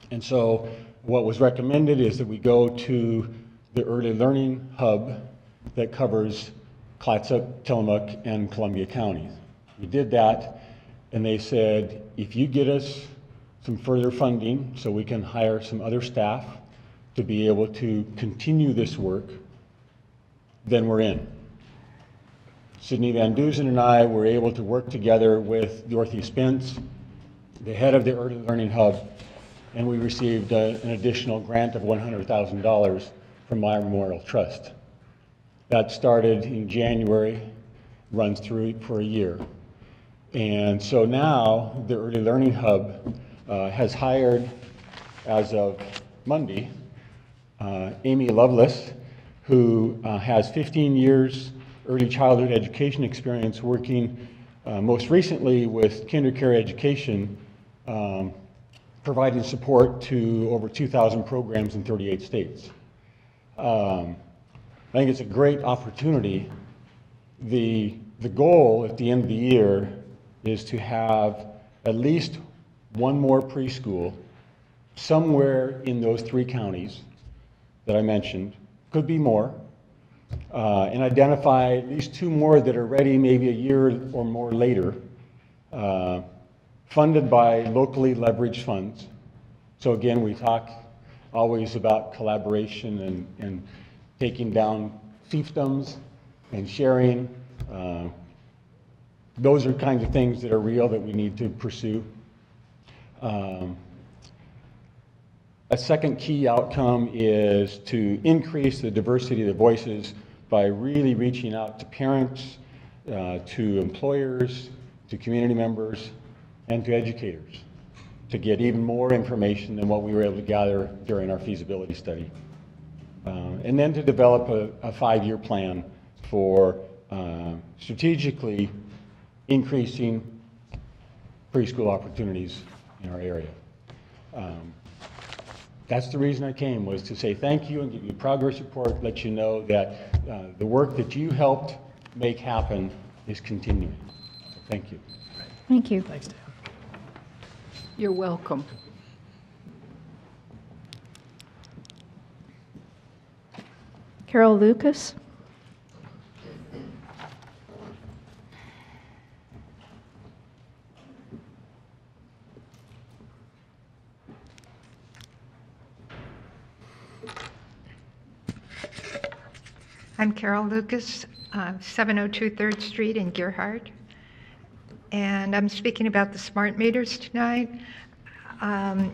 And so what was recommended is that we go to the early learning hub that covers Clatsop, Tillamook, and Columbia counties. We did that, and they said, if you get us some further funding so we can hire some other staff to be able to continue this work, then we're in. Sydney Van Duzen and I were able to work together with Dorothy Spence, the head of the Early Learning Hub, and we received an additional grant of $100,000 from Meyer Memorial Trust. That started in January, runs through for a year. And so now the Early Learning Hub has hired, as of Monday, Amy Lovelace, who has 15 years early childhood education experience working most recently with KinderCare Education, providing support to over 2,000 programs in 38 states. I think it's a great opportunity. The goal at the end of the year is to have at least one more preschool somewhere in those 3 counties that I mentioned, could be more, and identify at least 2 more that are ready maybe a year or more later, funded by locally leveraged funds. So again, we talk always about collaboration and taking down fiefdoms and sharing. Those are kinds of things that are real that we need to pursue. A second key outcome is to increase the diversity of the voices by really reaching out to parents, to employers, to community members, and to educators to get even more information than what we were able to gather during our feasibility study. And then to develop a 5-year plan for strategically increasing preschool opportunities in our area. That's the reason I came, was to say thank you and give you a progress report, let you know that the work that you helped make happen is continuing. So thank you. Thank you. Thanks, Dan. You're welcome. Carol Lucas. I'm Carol Lucas, 702 3rd Street in Gerhardt, and I'm speaking about the smart meters tonight. I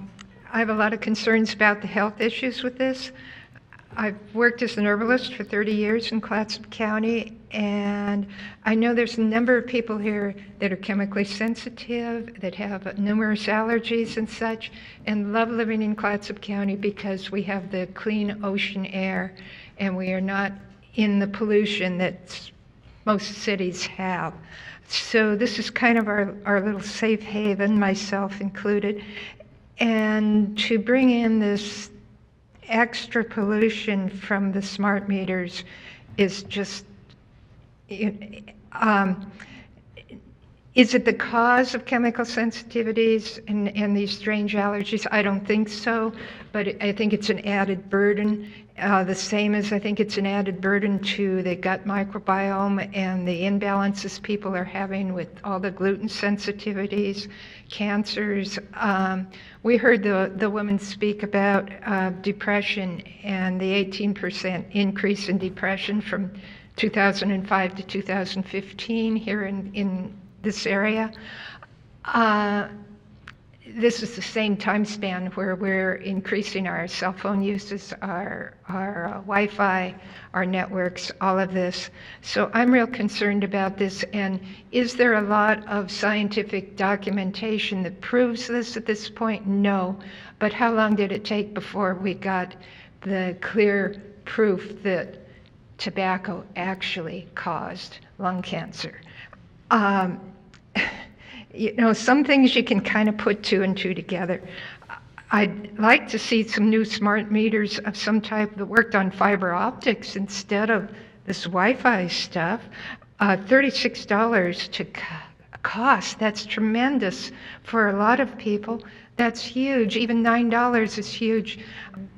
have a lot of concerns about the health issues with this. I've worked as an herbalist for 30 years in Clatsop County, and I know there's a number of people here that are chemically sensitive, that have numerous allergies and such, and love living in Clatsop County because we have the clean ocean air, and we are not in the pollution that most cities have. So this is kind of our little safe haven, myself included. And to bring in this extra pollution from the smart meters is just, is it the cause of chemical sensitivities and these strange allergies? I don't think so, but I think it's an added burden. The same as I think it's an added burden to the gut microbiome and the imbalances people are having with all the gluten sensitivities, cancers. We heard the woman speak about depression and the 18% increase in depression from 2005 to 2015 here in this area. This is the same time span where we're increasing our cell phone uses, our Wi-Fi, our networks, all of this. So I'm real concerned about this. And is there a lot of scientific documentation that proves this at this point? No. But how long did it take before we got the clear proof that tobacco actually caused lung cancer? You know, some things you can kind of put 2 and 2 together. I'd like to see some new smart meters of some type that worked on fiber optics instead of this Wi-Fi stuff. $36 to cost, that's tremendous for a lot of people. That's huge. Even $9 is huge.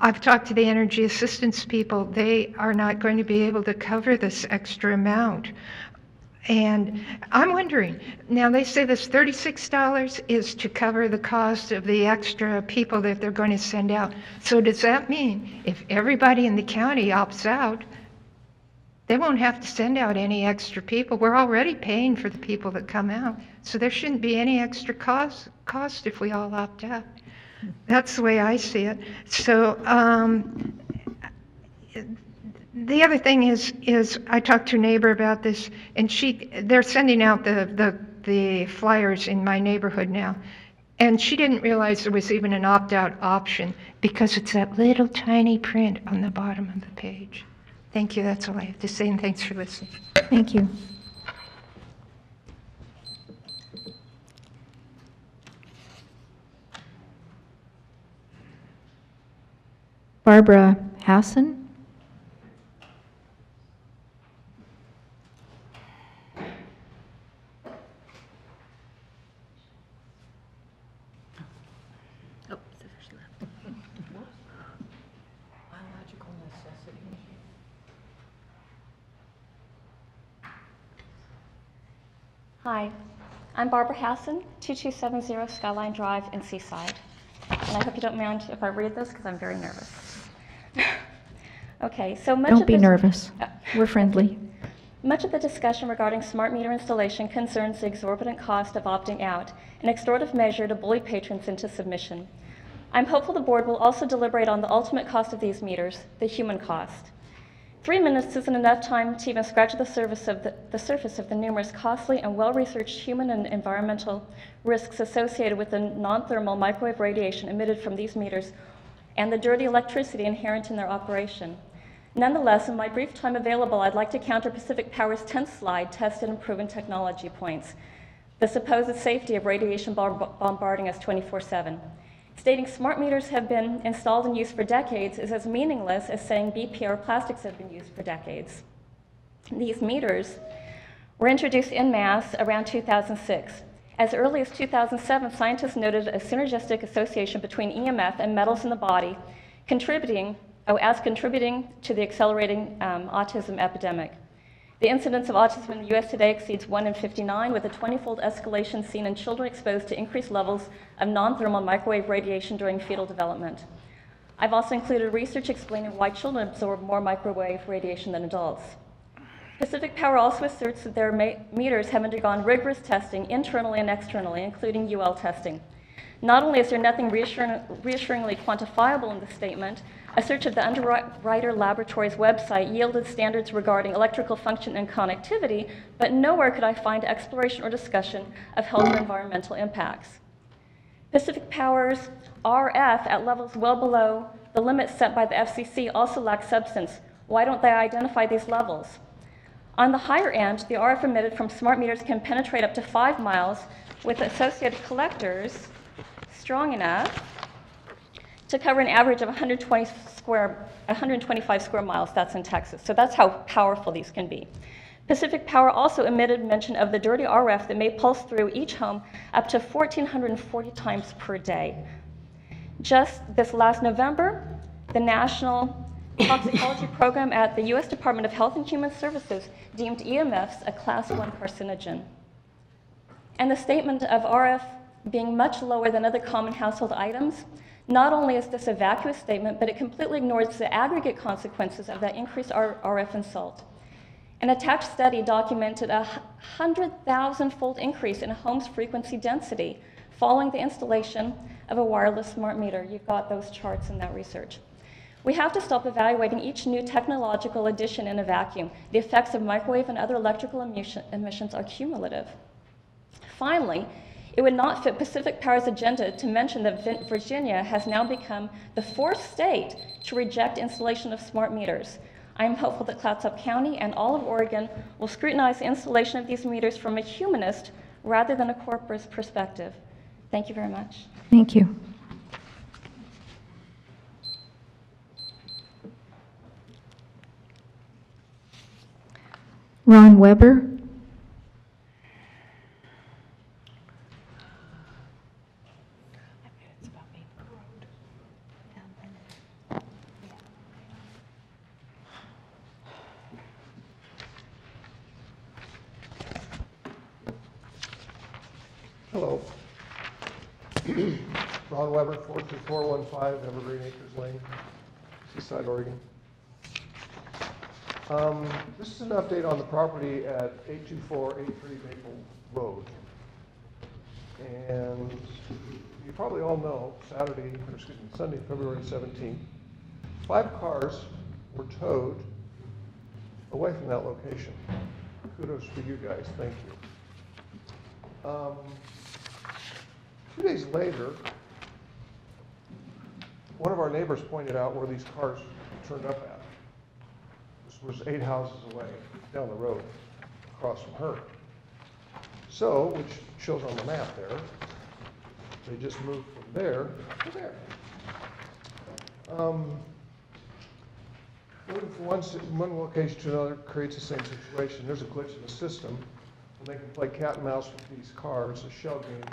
I've talked to the energy assistance people. They are not going to be able to cover this extra amount. And I'm wondering, now they say this $36 is to cover the cost of the extra people that they're going to send out. So does that mean if everybody in the county opts out, they won't have to send out any extra people? We're already paying for the people that come out. So there shouldn't be any extra cost if we all opt out. That's the way I see it. So the other thing is I talked to a neighbor about this, and they're sending out the flyers in my neighborhood now, and she didn't realize there was even an opt-out option because it's that little tiny print on the bottom of the page. Thank you. That's all I have to say, and thanks for listening. Thank you. Barbara Hassan. Hi, I'm Barbara Hassan, 2270 Skyline Drive in Seaside. And I hope you don't mind if I read this because I'm very nervous. Okay, so much Don't of be this, nervous. We're friendly. Much of the discussion regarding smart meter installation concerns the exorbitant cost of opting out, an extortive measure to bully patrons into submission. I'm hopeful the board will also deliberate on the ultimate cost of these meters, the human cost. 3 minutes isn't enough time to even scratch the surface of the numerous costly and well-researched human and environmental risks associated with the non-thermal microwave radiation emitted from these meters and the dirty electricity inherent in their operation. Nonetheless, in my brief time available, I'd like to counter Pacific Power's 10th slide, tested and proven technology points, the supposed safety of radiation bombarding us 24/7. Stating smart meters have been installed and used for decades is as meaningless as saying BPA or plastics have been used for decades. These meters were introduced en masse around 2006. As early as 2007, scientists noted a synergistic association between EMF and metals in the body, contributing to the accelerating autism epidemic. The incidence of autism in the U.S. today exceeds 1 in 59, with a 20-fold escalation seen in children exposed to increased levels of non-thermal microwave radiation during fetal development. I've also included research explaining why children absorb more microwave radiation than adults. Pacific Power also asserts that their meters have undergone rigorous testing internally and externally, including UL testing. Not only is there nothing reassuringly quantifiable in the statement, a search of the Underwriter Laboratories website yielded standards regarding electrical function and connectivity, but nowhere could I find exploration or discussion of health or environmental impacts. Pacific Power's RF at levels well below the limits set by the FCC also lacks substance. Why don't they identify these levels? On the higher end, the RF emitted from smart meters can penetrate up to 5 miles with associated collectors strong enough to cover an average of 125 square miles. That's in Texas. So that's how powerful these can be. Pacific Power also omitted mention of the dirty RF that may pulse through each home up to 1,440 times per day. Just this last November, the National Toxicology Program at the U.S. Department of Health and Human Services deemed EMFs a Class 1 carcinogen. And the statement of RF being much lower than other common household items, not only is this a vacuous statement, but it completely ignores the aggregate consequences of that increased RF insult. An attached study documented a 100,000-fold increase in a home's frequency density following the installation of a wireless smart meter. You've got those charts in that research. We have to stop evaluating each new technological addition in a vacuum. The effects of microwave and other electrical emissions are cumulative. Finally, it would not fit Pacific Power's agenda to mention that Virginia has now become the 4th state to reject installation of smart meters. I am hopeful that Clatsop County and all of Oregon will scrutinize the installation of these meters from a humanist rather than a corporate perspective. Thank you very much. Thank you. Ron Weber. Hello. Ron Weber, 42415 Evergreen Acres Lane, Seaside, Oregon. This is an update on the property at 82483 Maple Road. And you probably all know, Sunday, February 17th, 5 cars were towed away from that location. Kudos for you guys, thank you. 2 days later, one of our neighbors pointed out where these cars turned up at. This was 8 houses away, down the road, across from her. So, which shows on the map there, they just moved from there to there. Moving from one location to another creates the same situation. There's a glitch in the system, and they can play cat and mouse with these cars, a shell game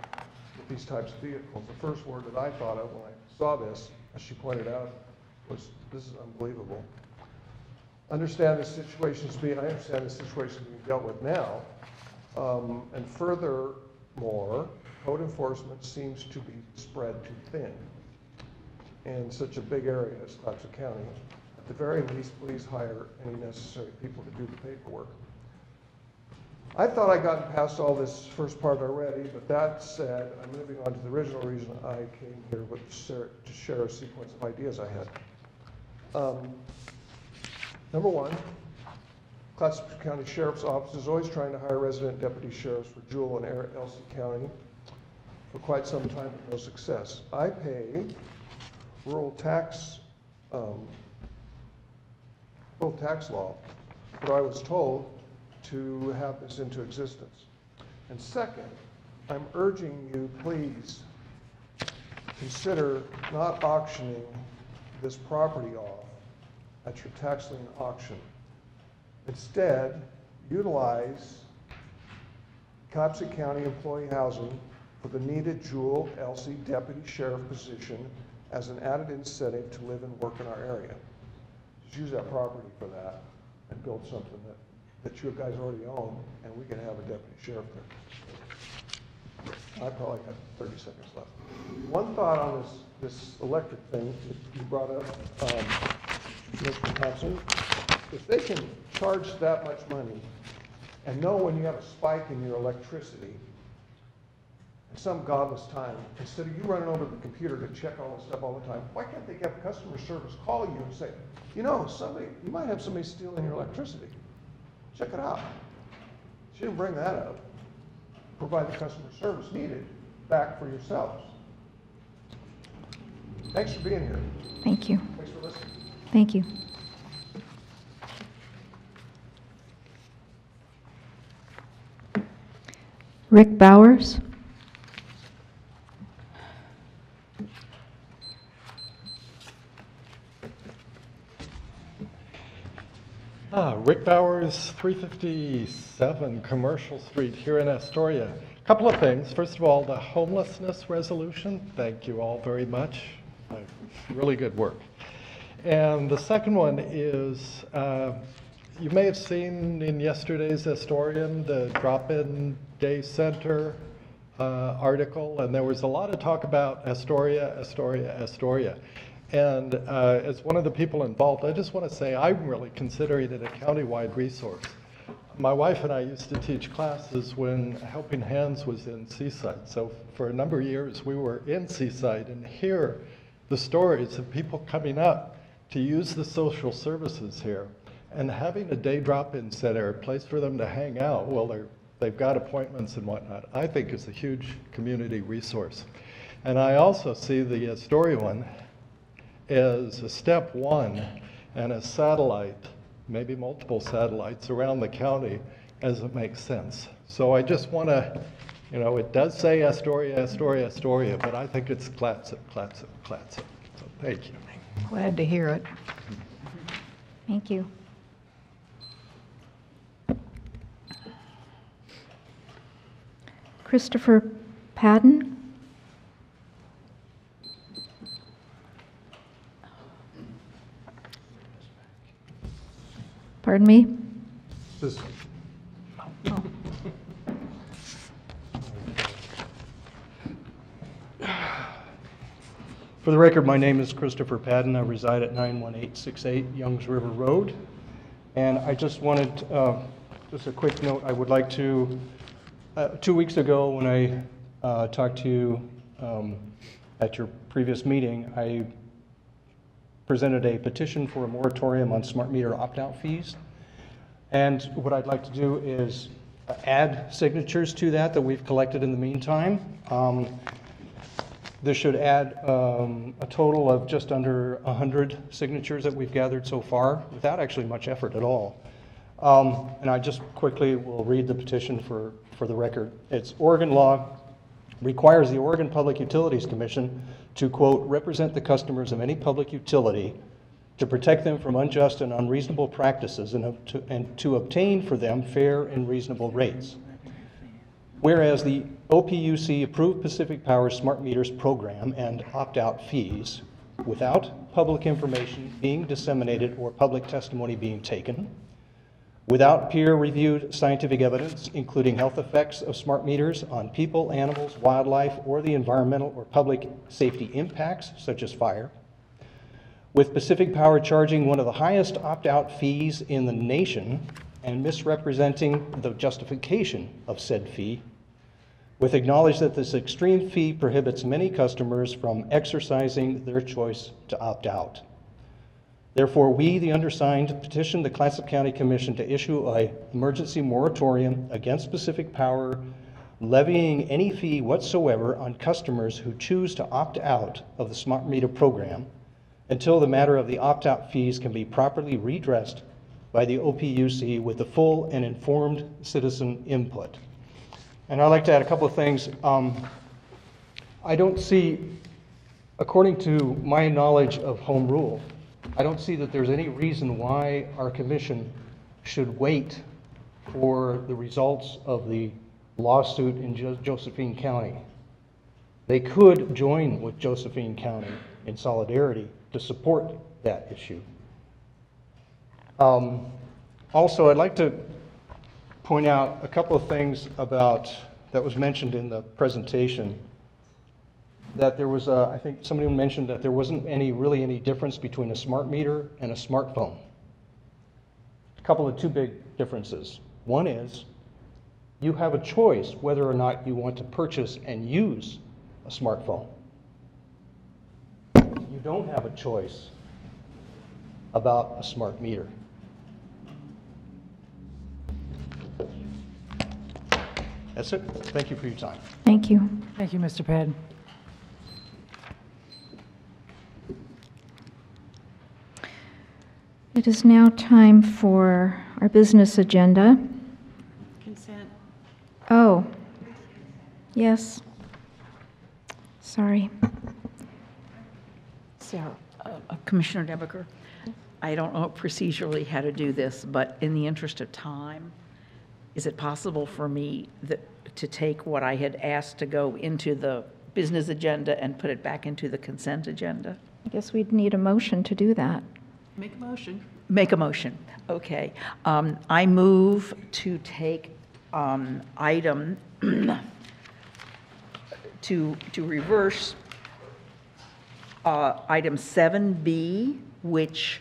with these types of vehicles. The first word that I thought of when I saw this, as she pointed out, was, this is unbelievable. I understand the situation is being dealt with now. And furthermore, code enforcement seems to be spread too thin in such a big area as Clatsop County. At the very least, please hire any necessary people to do the paperwork. I thought I'd gotten past all this first part already, but that said, I'm moving on to the original reason I came here to share a sequence of ideas I had. Number one, Clatsop County Sheriff's Office is always trying to hire resident deputy sheriffs for Jewell and Elsie County for quite some time with no success. I pay rural tax both tax law, but I was told to have this into existence. And second, I'm urging you, please, consider not auctioning this property off at your tax lien auction. Instead, utilize Copsey County employee housing for the needed Jewel Elsie deputy sheriff position as an added incentive to live and work in our area. Just use that property for that and build something that you guys already own, and we can have a deputy sheriff there. I probably got 30 seconds left. One thought on this electric thing that you brought up, Mr. Thompson. If they can charge that much money and know when you have a spike in your electricity at some godless time, instead of you running over to the computer to check all this stuff all the time, why can't they have customer service call you and say, you know, you might have somebody stealing your electricity. Check it out. She didn't bring that up. Provide the customer service needed back for yourselves. Thanks for being here. Thank you. Thanks for listening. Thank you. Rick Bowers. Rick Bowers, 357 Commercial Street here in Astoria. A couple of things. First of all, the homelessness resolution. Thank you all very much. Really good work. And the second one is, you may have seen in yesterday's Astorian the Drop-In Day Center article, and there was a lot of talk about Astoria, Astoria, Astoria. And as one of the people involved, I just want to say I'm really considering it a county-wide resource. My wife and I used to teach classes when Helping Hands was in Seaside. So for a number of years, we were in Seaside and hear the stories of people coming up to use the social services here. And having a day drop-in center, a place for them to hang out while they've got appointments and whatnot, I think is a huge community resource. And I also see the Astoria one as a step one and a satellite, maybe multiple satellites around the county as it makes sense. So I just want to, you know, it does say Astoria, Astoria, Astoria, but I think it's Clatsop, Clatsop, Clatsop. So thank you. Glad to hear it. Thank you. Christopher Padden. Pardon me? This. Oh. For the record, my name is Christopher Padden. I reside at 91868 Youngs River Road. And I just wanted, just a quick note, I would like to, 2 weeks ago when I talked to you at your previous meeting, I presented a petition for a moratorium on smart meter opt-out fees. And what I'd like to do is add signatures to that we've collected in the meantime. This should add a total of just under 100 signatures that we've gathered so far without actually much effort at all. And I just quickly will read the petition for the record. It's Oregon law requires the Oregon Public Utilities Commission to, quote, represent the customers of any public utility to protect them from unjust and unreasonable practices and to obtain for them fair and reasonable rates. Whereas the OPUC approved Pacific Power Smart Meters program and opt-out fees without public information being disseminated or public testimony being taken, without peer-reviewed scientific evidence, including health effects of smart meters on people, animals, wildlife, or the environmental or public safety impacts, such as fire, with Pacific Power charging one of the highest opt-out fees in the nation and misrepresenting the justification of said fee, with acknowledged that this extreme fee prohibits many customers from exercising their choice to opt out. Therefore, we, the undersigned, petition the Clatsop County Commission to issue an emergency moratorium against Pacific Power levying any fee whatsoever on customers who choose to opt out of the smart meter program, until the matter of the opt-out fees can be properly redressed by the OPUC with the full and informed citizen input. And I'd like to add a couple of things. I don't see, according to my knowledge of home rule, I don't see that there's any reason why our commission should wait for the results of the lawsuit in Josephine County. They could join with Josephine County in solidarity to support that issue. Also, I'd like to point out a couple of things that was mentioned in the presentation. That there was I think somebody mentioned that there wasn't really any difference between a smart meter and a smartphone. A couple of two big differences. One is you have a choice whether or not you want to purchase and use a smartphone. You don't have a choice about a smart meter. That's it. Thank you for your time. Thank you. Thank you, Mr. Padden. It is now time for our business agenda. Consent. Oh, yes. Sorry. Sarah, Commissioner Debaker, I don't know procedurally how to do this, but in the interest of time, is it possible for me to take what I had asked to go into the business agenda and put it back into the consent agenda? I guess we'd need a motion to do that. Make a motion. Make a motion. Okay. I move to take item to reverse item 7B, which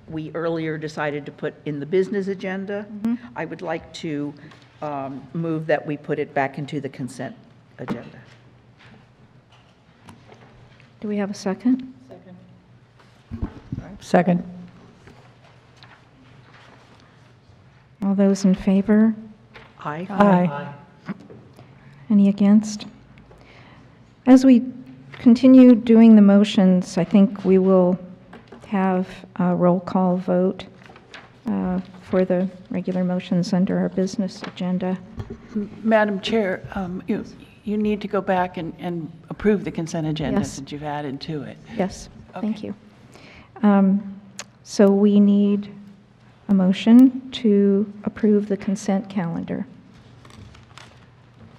we earlier decided to put in the business agenda. I would like to move that we put it back into the consent agenda. Do we have a second? Second. All those in favor? Aye. Aye. Any against? As we continue doing the motions, I think we will have a roll call vote for the regular motions under our business agenda. Madam Chair, you need to go back and approve the consent agenda Yes. since you've added to it. Yes, thank you. So we need a motion to approve the consent calendar.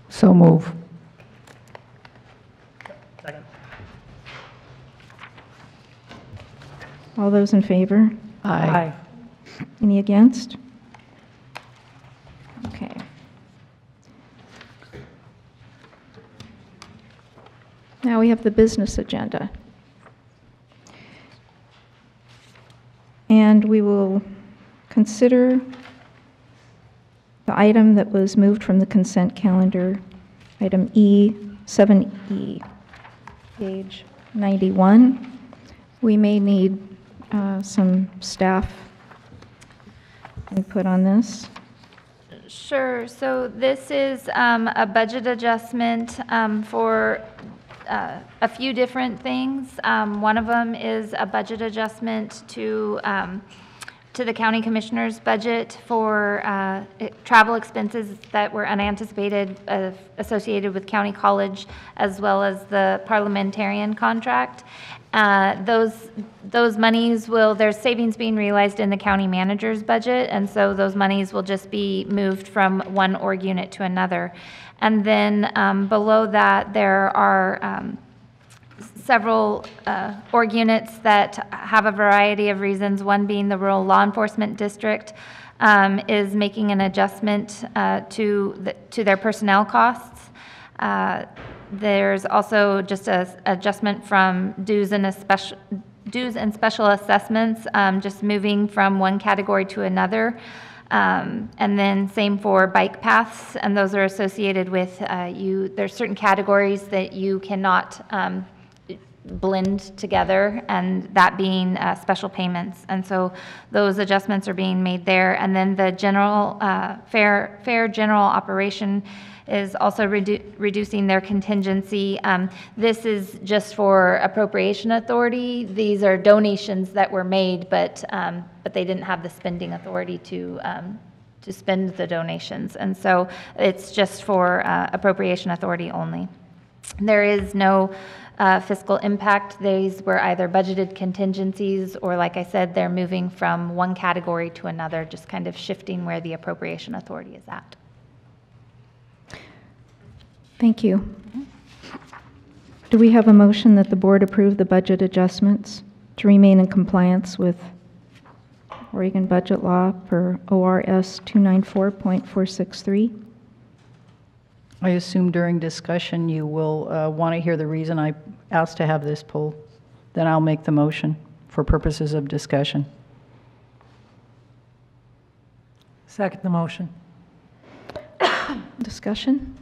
So move. Second. All those in favor? Aye. Any against? Okay. Now we have the business agenda. And we will consider the item that was moved from the consent calendar, item E, 7E, page 91. We may need some staff input on this. Sure. So this is a budget adjustment for a few different things. One of them is a budget adjustment to the county commissioner's budget for travel expenses that were unanticipated associated with county college, as well as the parliamentarian contract. Those monies there's savings being realized in the county manager's budget, and so those monies will just be moved from one org unit to another. And then below that, there are several org units that have a variety of reasons, one being the Rural Law Enforcement District is making an adjustment to their personnel costs. There's also just an adjustment from dues and special assessments, just moving from one category to another. And then same for bike paths, and those are associated with there's certain categories that you cannot blend together, and that being special payments. And so those adjustments are being made there. And then the general fair general operation is also reducing their contingency. This is just for appropriation authority. These are donations that were made, but they didn't have the spending authority to spend the donations. And so it's just for appropriation authority only. There is no fiscal impact. These were either budgeted contingencies or, like I said, they're moving from one category to another, just kind of shifting where the appropriation authority is at. Thank you. Do we have a motion that the board approve the budget adjustments to remain in compliance with Oregon budget law per ORS 294.463? I assume during discussion you will want to hear the reason I asked to have this pulled. Then I'll make the motion for purposes of discussion. Second the motion. Discussion?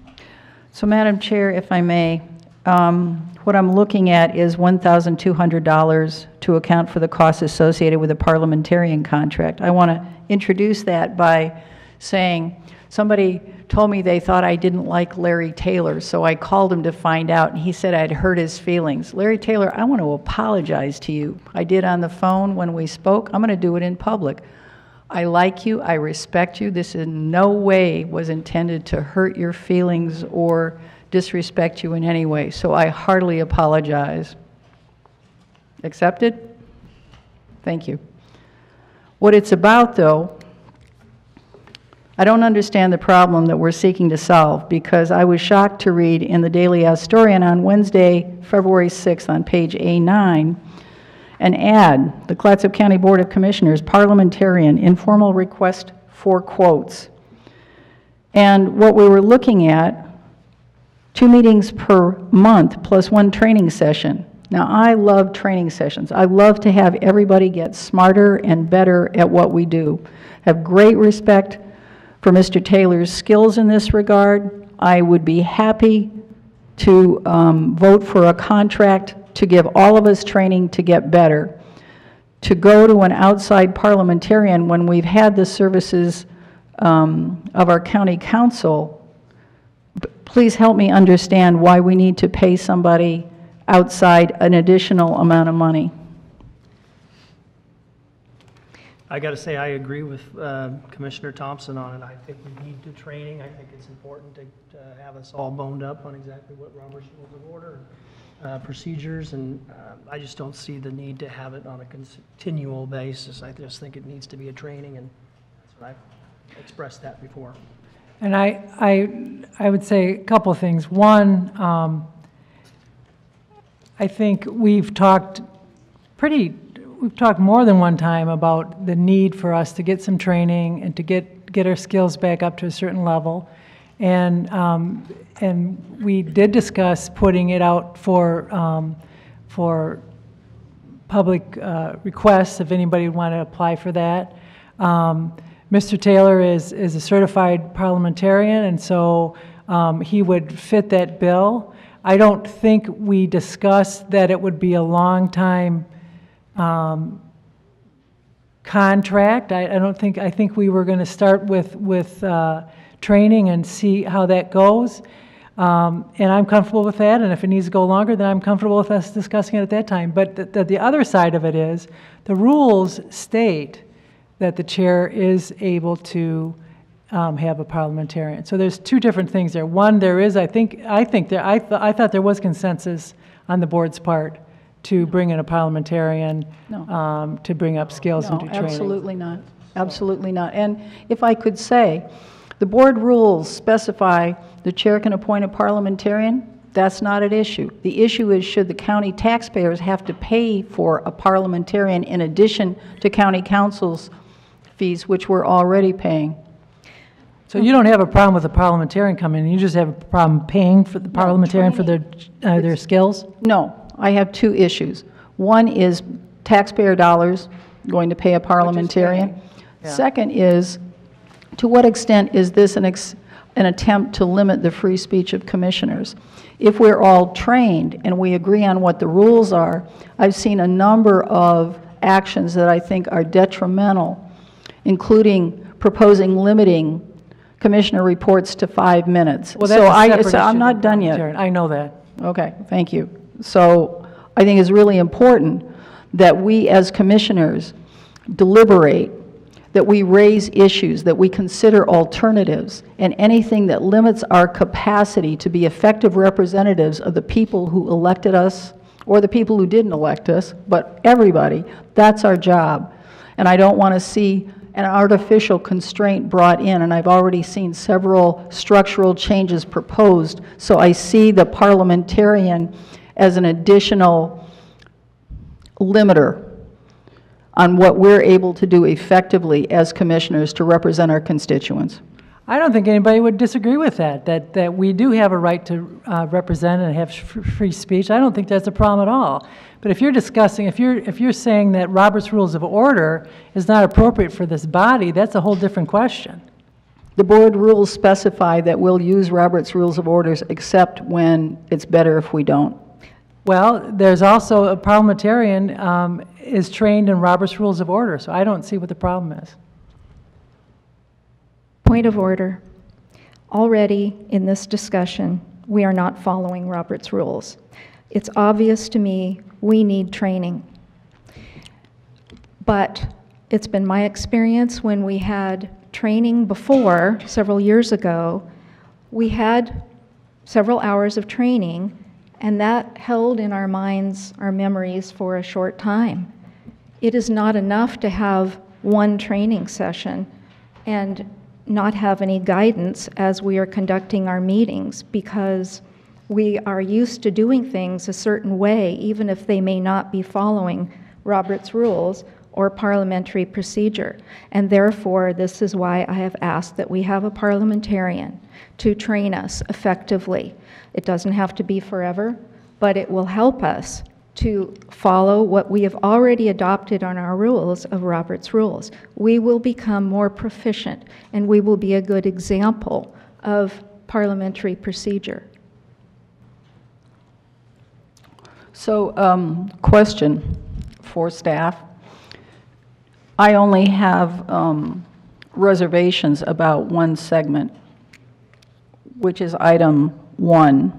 So, Madam Chair, if I may, what I'm looking at is $1,200 to account for the costs associated with a parliamentarian contract. I want to introduce that by saying somebody told me they thought I didn't like Larry Taylor, so I called him to find out, and he said I'd hurt his feelings. Larry Taylor, I want to apologize to you. I did on the phone when we spoke. I'm going to do it in public. I like you. I respect you. This in no way was intended to hurt your feelings or disrespect you in any way, so I heartily apologize. Accepted? Thank you. What it's about, though, I don't understand the problem that we're seeking to solve, because I was shocked to read in the Daily Astorian on Wednesday, February 6th, on page A9, an ad, the Clatsop County Board of Commissioners, parliamentarian, informal request for quotes. And what we were looking at, 2 meetings per month plus 1 training session. Now, I love training sessions. I love to have everybody get smarter and better at what we do. Have great respect for Mr. Taylor's skills in this regard. I would be happy to vote for a contract to give all of us training to get better. To go to an outside parliamentarian when we've had the services of our county council, please help me understand why we need to pay somebody outside an additional amount of money. I got to say, I agree with Commissioner Thompson on it. I think we need the training. I think it's important to have us all boned up on exactly what Robert's Rules of Order and procedures, and I just don't see the need to have it on a continual basis. I just think it needs to be a training, and that's what I've expressed that before. And I would say a couple of things. One, I think we've talked more than one time about the need for us to get some training and to get our skills back up to a certain level. And we did discuss putting it out for public requests if anybody would want to apply for that. Mr. Taylor is a certified parliamentarian, and so he would fit that bill. I don't think we discussed that it would be a long time contract. I think we were going to start with training and see how that goes. And I'm comfortable with that, and if it needs to go longer, then I'm comfortable with us discussing it at that time. But the other side of it is, the rules state that the chair is able to have a parliamentarian. So there's 2 different things there. One, there is, I thought there was consensus on the board's part to bring in a parliamentarian to bring up skills and do training. Absolutely not. Absolutely not. And if I could say, the board rules specify the chair can appoint a parliamentarian. That's not an issue. The issue is, should the county taxpayers have to pay for a parliamentarian in addition to county council's fees, which we're already paying? So you don't have a problem with a parliamentarian coming in, you just have a problem paying for the parliamentarian for their skills? No, I have 2 issues. One is taxpayer dollars going to pay a parliamentarian. Yeah. Second is, to what extent is this an attempt to limit the free speech of commissioners? If we're all trained and we agree on what the rules are, I've seen a number of actions that I think are detrimental, including proposing limiting commissioner reports to 5 minutes. Well, that's So a separate so I'm issue not than done yet. parliamentarian. I know that. Okay, thank you. So I think it's really important that we as commissioners deliberate, that we raise issues, that we consider alternatives, and anything that limits our capacity to be effective representatives of the people who elected us, or the people who didn't elect us, but everybody, that's our job. And I don't want to see an artificial constraint brought in, and I've already seen several structural changes proposed, so I see the parliamentarian as an additional limiter on what we're able to do effectively as commissioners to represent our constituents. I don't think anybody would disagree with that we do have a right to represent and have free speech. I don't think that's a problem at all. But if you're discussing, if you're saying that Robert's Rules of Order is not appropriate for this body, that's a whole different question. The board rules specify that we'll use Robert's Rules of Orders except when it's better if we don't. Well, there's also a parliamentarian is trained in Robert's Rules of Order, so I don't see what the problem is. Point of order. Already in this discussion, we are not following Robert's rules. It's obvious to me we need training. But it's been my experience when we had training before, several years ago, we had several hours of training, and that held in our minds, our memories for a short time. It is not enough to have one training session and not have any guidance as we are conducting our meetings, because we are used to doing things a certain way, even if they may not be following Robert's rules or parliamentary procedure. And therefore, this is why I have asked that we have a parliamentarian to train us effectively. It doesn't have to be forever, but it will help us to follow what we have already adopted on our rules of Robert's Rules. We will become more proficient, and we will be a good example of parliamentary procedure. So, question for staff. I only have reservations about one segment, which is item 1.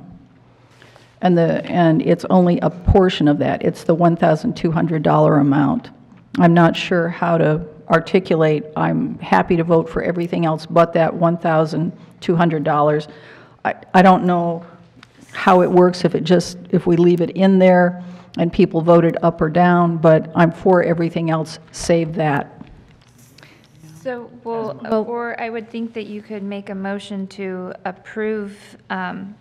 And it's only a portion of that. It's the $1,200 amount. I'm not sure how to articulate. I'm happy to vote for everything else but that $1,200. I don't know how it works if we leave it in there and people voted up or down, but I'm for everything else save that. So, well, or I would think that you could make a motion to approve it,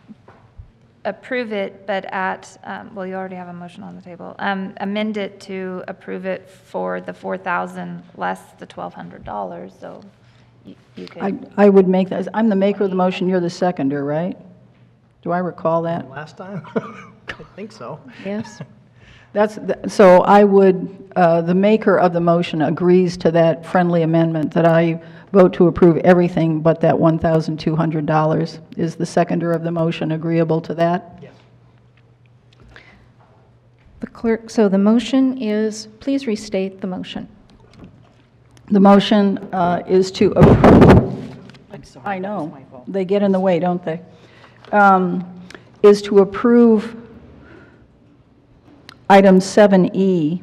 but at, well, you already have a motion on the table. Amend it to approve it for the $4,000 less the $1,200, so you could. I would make that. I'm the maker of the motion, you're the seconder, right? Do I recall that? Last time? I think so. Yes. So I would, the maker of the motion agrees to that friendly amendment that I vote to approve everything but that $1,200. Is the seconder of the motion agreeable to that? Yes. The clerk, so the motion is, please restate the motion. The motion is to approve. I know. They get in the way, don't they? Is to approve item 7E,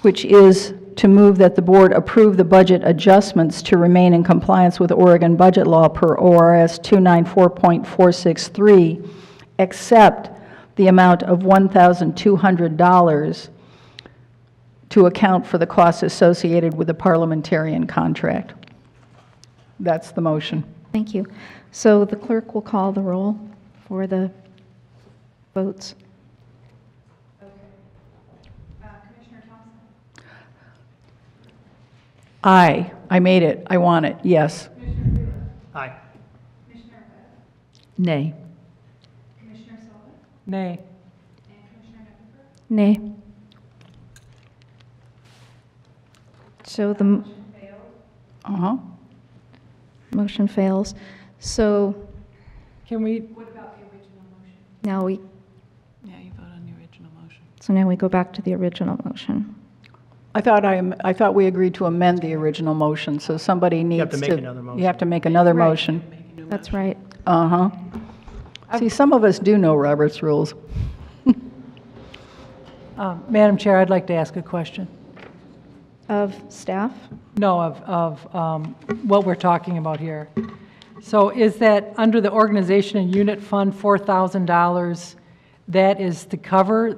which is to move that the board approve the budget adjustments to remain in compliance with Oregon budget law per ORS 294.463, except the amount of $1,200 to account for the costs associated with the parliamentarian contract. That's the motion. Thank you. So the clerk will call the roll for the votes. Commissioner Thompson? Aye. I made it. I want it. Yes. Aye. Commissioner Webb? Nay. Commissioner Silva? Nay. And Commissioner Heffenberg? Nay. So the motion fails. So can we? What about the original motion? now Yeah, you vote on the original motion. so now we go back to the original motion. I thought we agreed to amend the original motion, so somebody needs to. have to make another motion. You have to make another Right. motion. That's right. Uh-huh. See, some of us do know Robert's rules. Madam Chair, I'd like to ask a question. Of staff? No, of what we're talking about here. So is that under the organization and unit fund, $4,000, that is to cover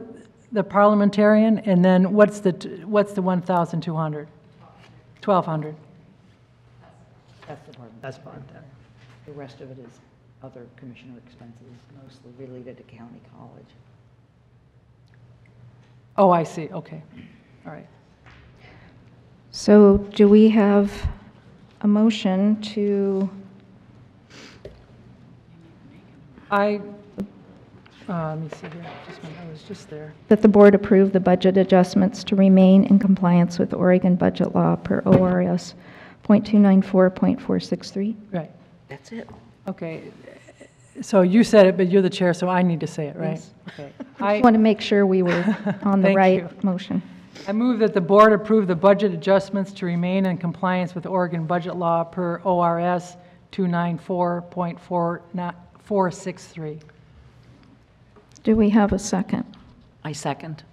the parliamentarian? And then what's the 1,200? 1,200? That's the part. That's voluntary. The rest of it is other commissioner expenses, mostly related to county college. Oh, I see, okay, all right. So do we have a motion to, Let me see here, I was just there. that the board approve the budget adjustments to remain in compliance with Oregon budget law per ORS .294.463? Right, That's it. okay. So you said it, but you're the chair, so I need to say it, right? Yes. Okay. I just want to make sure we were on the Thank right you. motion. I move that the board approve the budget adjustments to remain in compliance with Oregon budget law per ORS 294.463. Do we have a second? I second.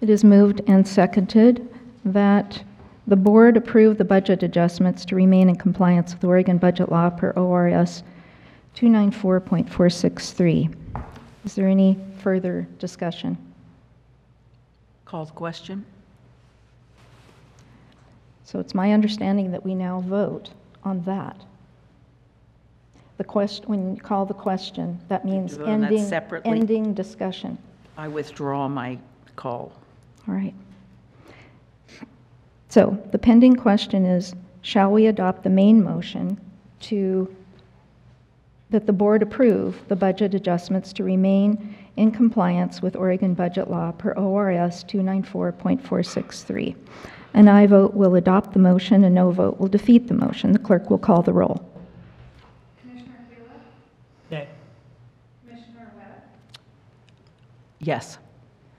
It is moved and seconded that the board approve the budget adjustments to remain in compliance with Oregon budget law per ORS 294.463. Is there any further discussion? Call the question. So it's my understanding that we now vote on that. The question, when you call the question, that means vote on that ending, separately? ending discussion. I withdraw my call. All right. So the pending question is, shall we adopt the main motion that the board approve the budget adjustments to remain in compliance with Oregon budget law per ORS 294.463? An aye vote will adopt the motion, a no vote will defeat the motion. The clerk will call the roll. Commissioner Kayla? Nay. Commissioner Webb? Yes.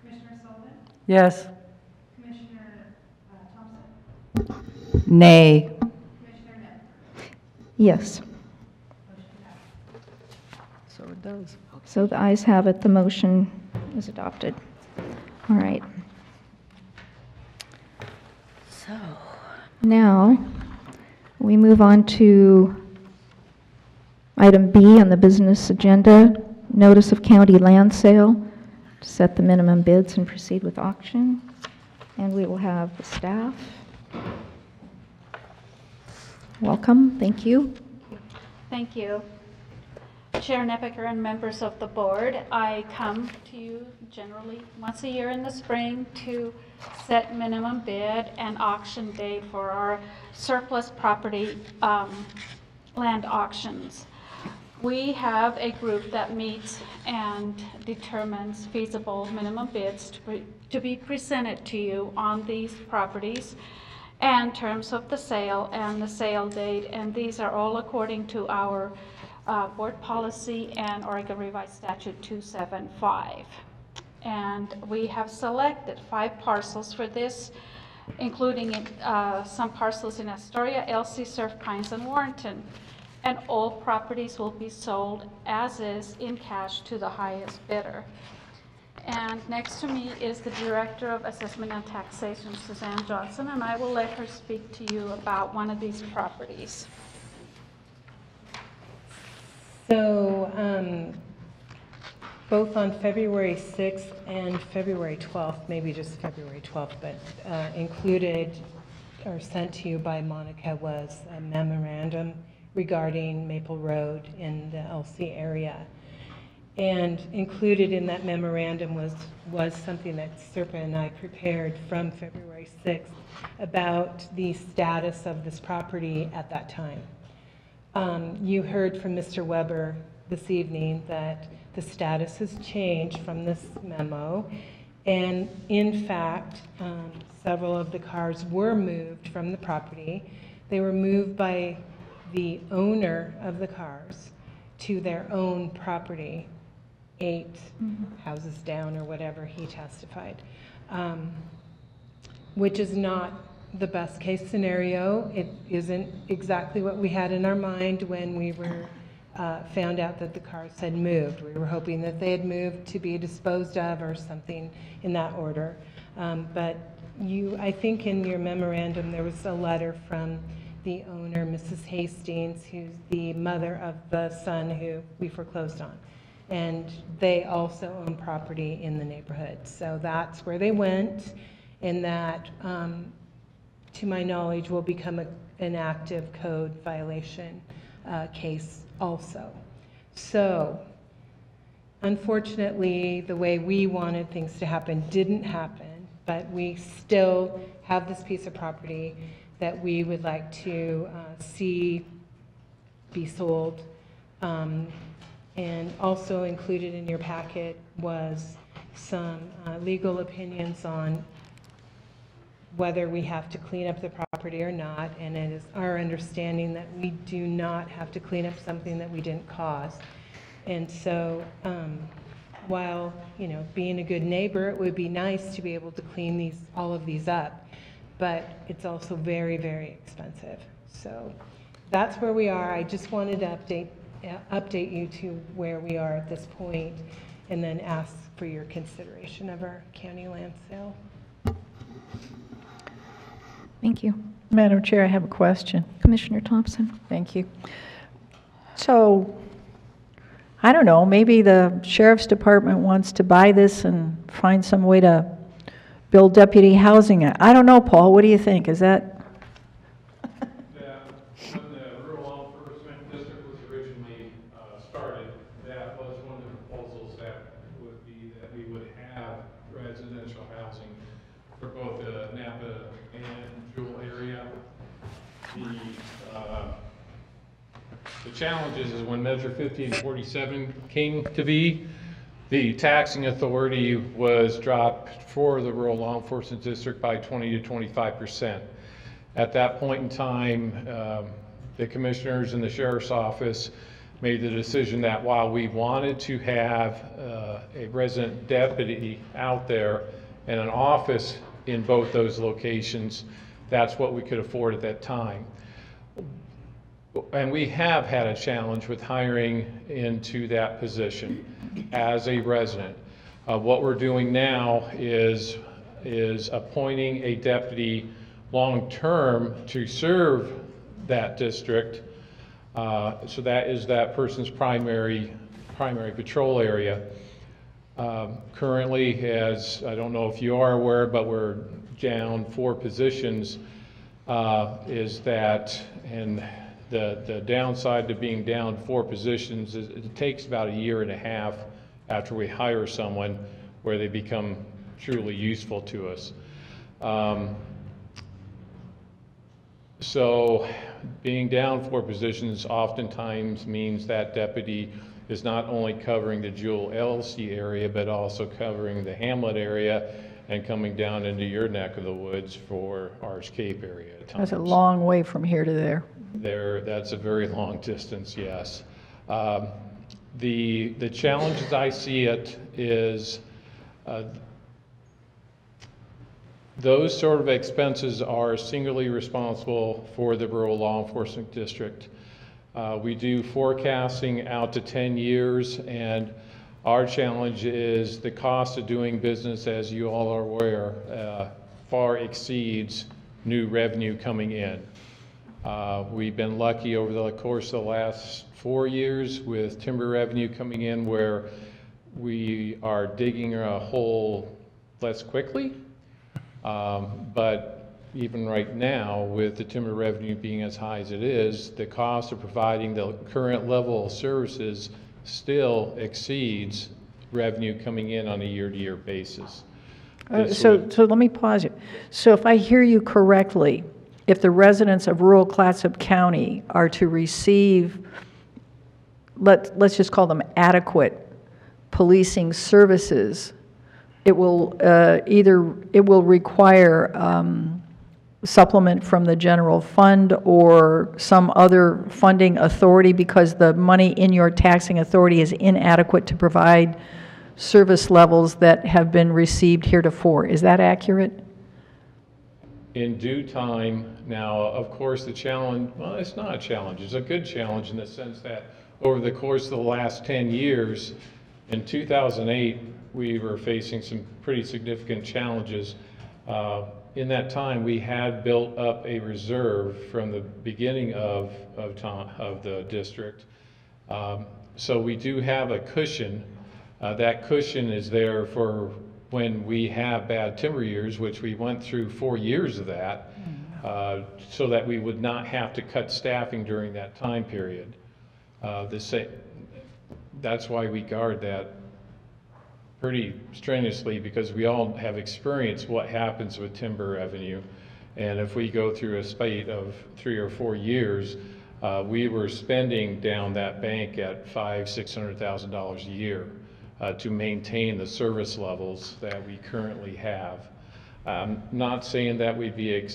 Commissioner Sullivan? Yes. Commissioner Thompson? Nay. Commissioner Nett? Yes. So it does. So the ayes have it, the motion is adopted. All right. So. Now, we move on to item B on the business agenda, notice of county land sale, to set the minimum bids and proceed with auction. And we will have the staff. Welcome, thank you. Thank you. Chair Neppiker and members of the board, I come to you generally once a year in the spring to set minimum bid and auction date for our surplus property land auctions. We have a group that meets and determines feasible minimum bids to be presented to you on these properties and terms of the sale and the sale date, and these are all according to our board policy and Oregon Revised Statute 275. And we have selected 5 parcels for this, including some parcels in Astoria, Elsie, Surf Pines, and Warrenton. And all properties will be sold as is in cash to the highest bidder. And next to me is the Director of Assessment and Taxation, Suzanne Johnson, and I will let her speak to you about one of these properties. So both on February 6th and February 12th, maybe just February 12th, but included or sent to you by Monica was a memorandum regarding Maple Road in the LC area. And included in that memorandum was something that Serpa and I prepared from February 6th about the status of this property at that time. You heard from Mr. Weber this evening that the status has changed from this memo, and in fact, several of the cars were moved from the property. They were moved by the owner of the cars to their own property, 8 houses down or whatever he testified. which is not the best case scenario. It isn't exactly what we had in our mind when we were found out that the cars had moved. We were hoping that they had moved to be disposed of or something in that order. But I think in your memorandum there was a letter from the owner, Mrs. Hastings, who's the mother of the son who we foreclosed on. And they also own property in the neighborhood. So that's where they went, and that, to my knowledge, will become an active code violation case also. So, unfortunately, the way we wanted things to happen didn't happen, but we still have this piece of property that we would like to see be sold. And also included in your packet was some legal opinions on whether we have to clean up the property or not. And it is our understanding that we do not have to clean up something that we didn't cause. And so while, you know, being a good neighbor, it would be nice to be able to clean all of these up. But it's also very, very expensive. So that's where we are. I just wanted to update you to where we are at this point, and then ask for your consideration of our county land sale. Thank you. Madam Chair, I have a question. Commissioner Thompson. Thank you. So, I don't know, maybe the Sheriff's Department wants to buy this and find some way to build deputy housing. I don't know, Paul, what do you think? Is that? When the rural law enforcement district was originally started, that was one of the proposals that would be that we would have residential housing for both the Napa and Jewel area. The challenges is when Measure 50 and 47 came to be, the taxing authority was dropped for the rural law enforcement district by 20 to 25%. At that point in time, the commissioners in the sheriff's office made the decision that while we wanted to have a resident deputy out there and an office in both those locations, that's what we could afford at that time. And we have had a challenge with hiring into that position as a resident. What we're doing now is appointing a deputy long-term to serve that district. So that is that person's primary patrol area. Currently, as I don't know if you are aware, but we're down 4 positions, is that, and the downside to being down 4 positions is it takes about 1.5 years after we hire someone where they become truly useful to us. So being down 4 positions oftentimes means that deputy is not only covering the Jewel LC area, but also covering the Hamlet area and coming down into your neck of the woods for Arch Cape area at times. That's a long way from here to there. That's a very long distance, yes. The challenge as I see it is those sort of expenses are singularly responsible for the rural law enforcement district. We do forecasting out to 10 years, and our challenge is the cost of doing business, as you all are aware, far exceeds new revenue coming in. We've been lucky over the course of the last 4 years with timber revenue coming in where we are digging a hole less quickly. But even right now, with the timber revenue being as high as it is, the cost of providing the current level of services still exceeds revenue coming in on a year-to-year basis. So let me pause you. So if I hear you correctly, if the residents of rural Clatsop County are to receive, let's just call them adequate policing services, it will require supplement from the general fund or some other funding authority because the money in your taxing authority is inadequate to provide service levels that have been received heretofore. Is that accurate? That's correct. Okay. So let me pause you. So if I hear you correctly, if the residents of rural Clatsop County are to receive, let's just call them adequate policing services, it will either require supplement from the general fund or some other funding authority because the money in your taxing authority is inadequate to provide service levels that have been received heretofore. Is that accurate? in due time. Now, of course, the challenge, well, it's not a challenge, it's a good challenge in the sense that over the course of the last 10 years, in 2008, we were facing some pretty significant challenges. In that time, we had built up a reserve from the beginning of the district. So we do have a cushion. That cushion is there for when we have bad timber years, which we went through 4 years of that, so that we would not have to cut staffing during that time period. That's why we guard that pretty strenuously, because we all have experienced what happens with timber revenue. And if we go through a spate of 3 or 4 years, we were spending down that bank at $500,000–600,000 a year to maintain the service levels that we currently have. I'm not saying that we'd be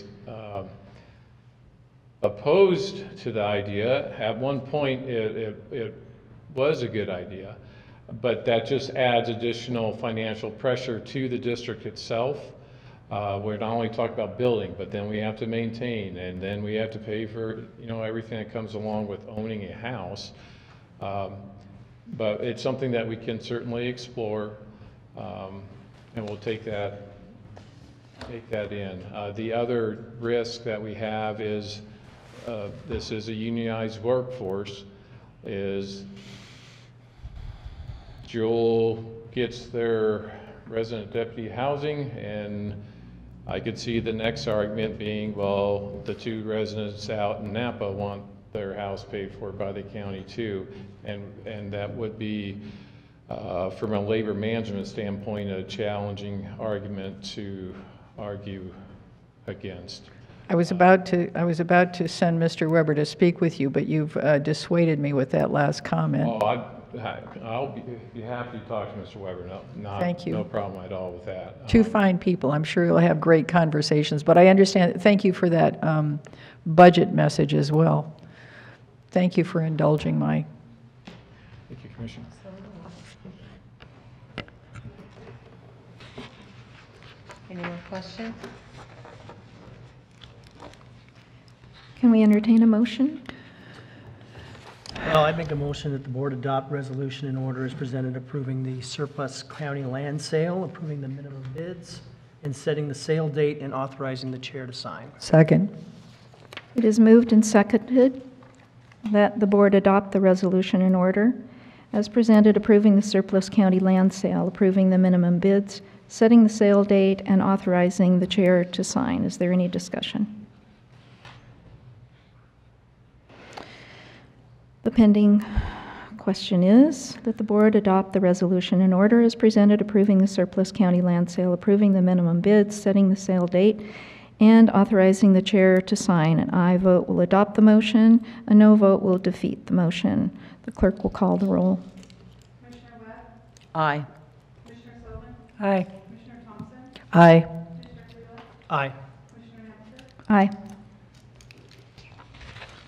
opposed to the idea. At one point, it was a good idea, but that just adds additional financial pressure to the district itself. We're not only talking about building, but then we have to maintain, and then we have to pay for, you know, everything that comes along with owning a house. But it's something that we can certainly explore, and we'll take that in. The other risk that we have is this is a unionized workforce. Is Jewel gets their resident deputy housing, and I could see the next argument being, well, the 2 residents out in Napa want their house paid for by the county too, and that would be, from a labor management standpoint, a challenging argument to argue against. I was about to send Mr. Weber to speak with you, but you've dissuaded me with that last comment. Oh, I'll be happy to talk to Mr. Weber. Thank you. No problem at all with that. 2 fine people. I'm sure you'll have great conversations, but I understand. Thank you for that budget message as well. Thank you for indulging my. Thank you, Commissioner. Any more questions? Can we entertain a motion? Well, I make a motion that the board adopt resolution in order as presented approving the surplus county land sale, approving the minimum bids, and setting the sale date and authorizing the chair to sign. Second. It is moved and seconded that the board adopt the resolution in order as presented approving the surplus county land sale, approving the minimum bids, setting the sale date, and authorizing the chair to sign. Is there any discussion? The pending question is that the board adopt the resolution in order as presented approving the surplus county land sale, approving the minimum bids, setting the sale date, and authorizing the chair to sign. An aye vote will adopt the motion. A no vote will defeat the motion. The clerk will call the roll. Commissioner Webb? Aye. Commissioner Sullivan? Aye. Commissioner Thompson? Aye. Commissioner Cleo? Aye. Commissioner Nester? Aye.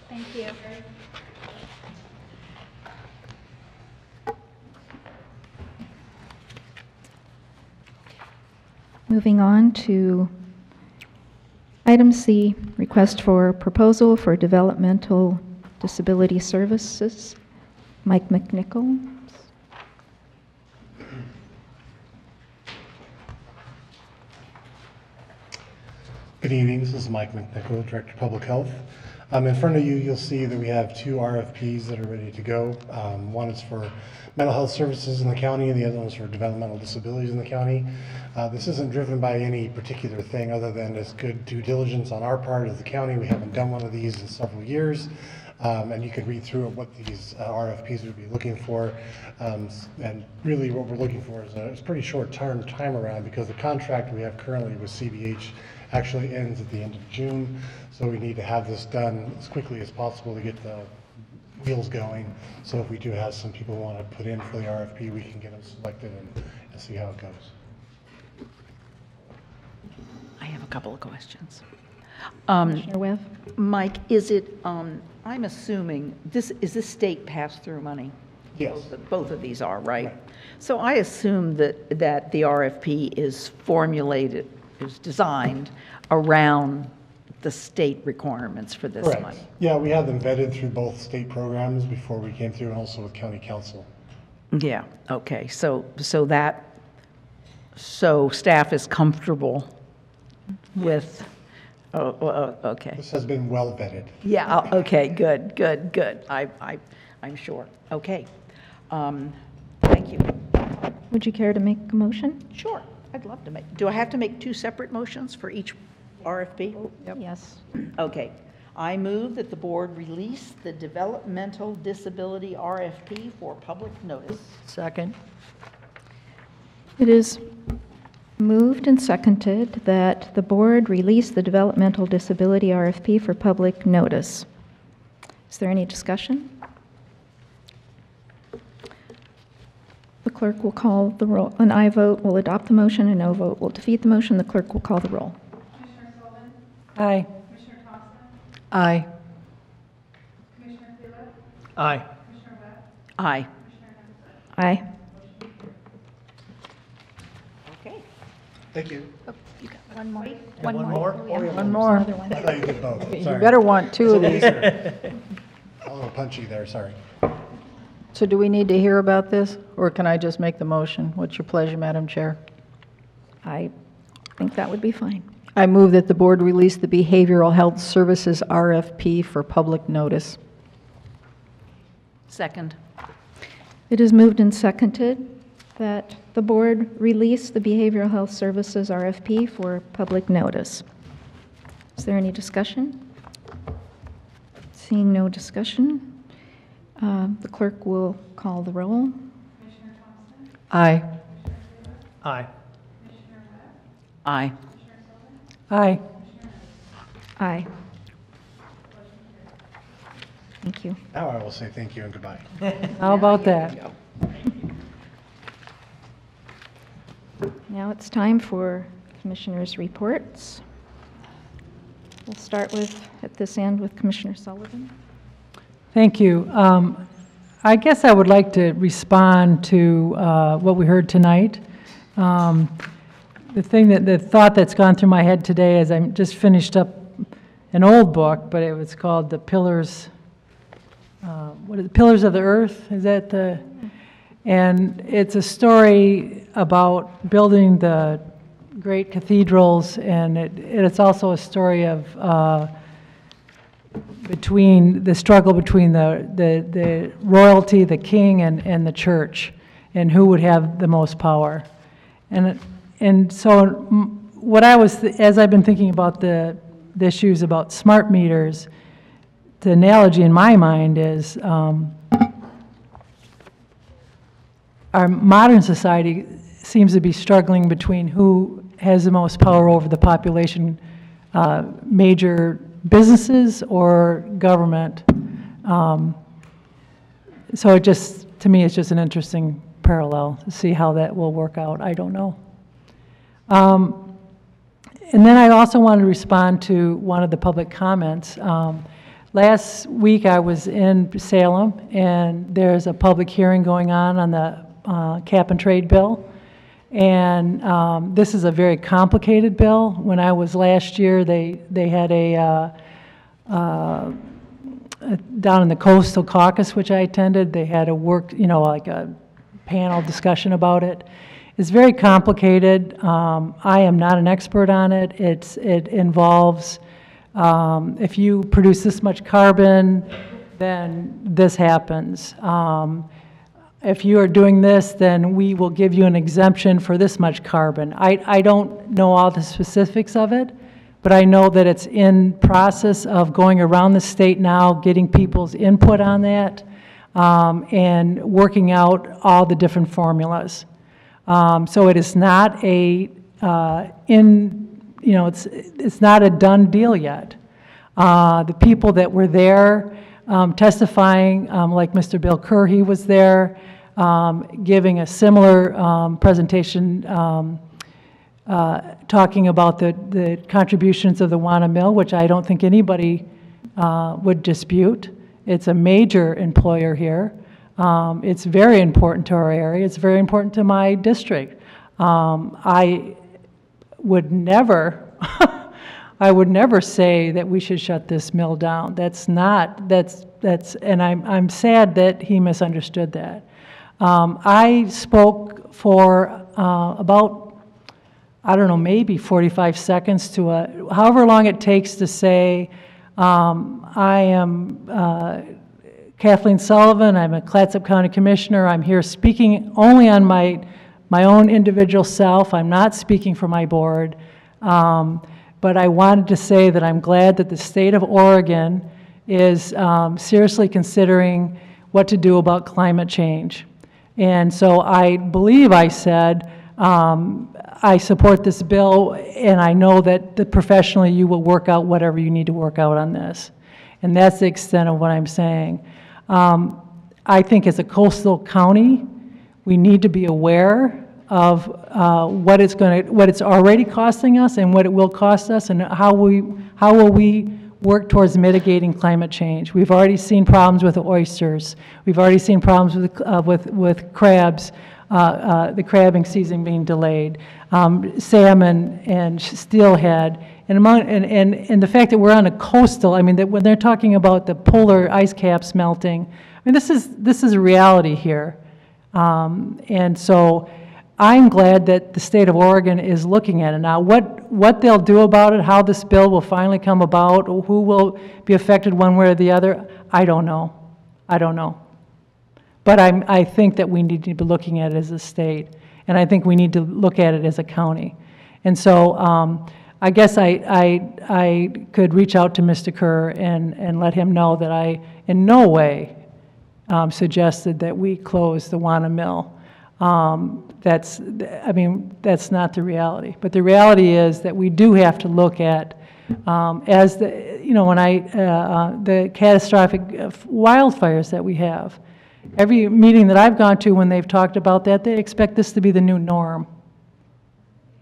Thank you. Moving on to item C, request for proposal for developmental disability services. Mike McNichol. Good evening, this is Mike McNichol, Director of Public Health. In front of you, you'll see that we have 2 RFPs that are ready to go. One is for mental health services in the county, and the other one is for developmental disabilities in the county. This isn't driven by any particular thing other than it's good due diligence on our part as the county. We haven't done one of these in several years. And you can read through what these RFPs would be looking for. And really what we're looking for is a pretty short time around, because the contract we have currently with CBH actually ends at the end of June. So we need to have this done as quickly as possible to get the wheels going. So if we do have some people who want to put in for the RFP, we can get them selected and see how it goes. I have a couple of questions. Commissioner Webb? Mike, is it, I'm assuming, is this state pass-through money? Yes. Both of these are, right? So I assume that the RFP is formulated is designed around the state requirements for this Correct. money. Yeah, we have them vetted through both state programs before we came through and also with county council. Yeah, okay, so staff is comfortable with, okay. This has been well vetted. Yeah, okay, good. I'm sure. Okay. Thank you. Would you care to make a motion? Sure, I'd love to make, do I have to make 2 separate motions for each RFP? Yes. Okay. I move that the board release the developmental disability RFP for public notice. Second. It is moved and seconded that the board release the developmental disability RFP for public notice. Is there any discussion? The clerk will call the roll. An aye vote will adopt the motion, a no vote will defeat the motion. The clerk will call the roll. Commissioner Sullivan? Aye. Commissioner Thompson? Aye. Commissioner Phillips? Aye. Commissioner West? Aye. Commissioner Hempstead? Aye. Okay. Thank you. You got one more. One more? One more. Another one. I thought you did both. You Sorry. better want 2 of these. A little punchy there, sorry. So do we need to hear about this, or can I just make the motion? What's your pleasure, Madam Chair? I think that would be fine. I move that the board release the Behavioral Health Services RFP for public notice. Second. It is moved and seconded that the board release the Behavioral Health Services RFP for public notice. Is there any discussion? Seeing no discussion, the clerk will call the roll. Commissioner Thompson? Aye. Aye. Commissioner West? Aye. Commissioner Sullivan? Aye. Aye. Thank you. Now I will say thank you and goodbye. How about that? Now it's time for commissioners' reports. We'll start with, at this end, with Commissioner Sullivan. Thank you. I guess I would like to respond to what we heard tonight. The thought that's gone through my head today is I just finished up an old book, but it was called The Pillars, Pillars of the Earth? Is that the? And it's a story about building the great cathedrals, and it's also a story of between the struggle between the royalty, the king, and the church, and who would have the most power. And so what I was, as I've been thinking about the issues about smart meters, the analogy in my mind is our modern society seems to be struggling between who has the most power over the population, major businesses or government. So it just, to me, it's just an interesting parallel to see how that will work out. I don't know. And then I also wanted to respond to one of the public comments. Last week I was in Salem, and there's a public hearing going on the cap and trade bill. And this is a very complicated bill. When I was last year, they had down in the Coastal Caucus, which I attended, they had a like a panel discussion about it. It's very complicated. I am not an expert on it. It involves, if you produce this much carbon, then this happens. If you are doing this, then we will give you an exemption for this much carbon. I don't know all the specifics of it, but I know that it's in process of going around the state now, getting people's input on that, and working out all the different formulas. So it is not it's not a done deal yet. The people that were there testifying, like Mr. Bill Kerr, he was there, giving a similar presentation, talking about the contributions of the Wana Mill, which I don't think anybody would dispute. It's a major employer here. It's very important to our area. It's very important to my district. would never, I would never say that we should shut this mill down. That's not, and I'm sad that he misunderstood that. I spoke for about, I don't know, maybe 45 seconds to however long it takes to say, I am Kathleen Sullivan, I'm a Clatsop County Commissioner, I'm here speaking only on my own individual self, I'm not speaking for my board, but I wanted to say that I'm glad that the state of Oregon is seriously considering what to do about climate change. And so I believe I said, I support this bill, and I know that professionally you will work out whatever you need to work out on this. And that's the extent of what I'm saying. I think as a coastal county, we need to be aware of what it's already costing us and what it will cost us, and how will we work towards mitigating climate change. We've already seen problems with oysters. We've already seen problems with crabs, the crabbing season being delayed, salmon and steelhead, and the fact that we're on a coastal. I mean, that when they're talking about the polar ice caps melting, I mean, this is a reality here, and so I'm glad that the state of Oregon is looking at it now. What they'll do about it, how this bill will finally come about, or who will be affected one way or the other, I don't know. I don't know. But I think that we need to be looking at it as a state, and I think we need to look at it as a county. And so I guess I could reach out to Mr. Kerr and let him know that I in no way suggested that we close the Wana Mill. That's not the reality. But the reality is that we do have to look at, as the catastrophic wildfires that we have. Every meeting that I've gone to when they've talked about that, they expect this to be the new norm.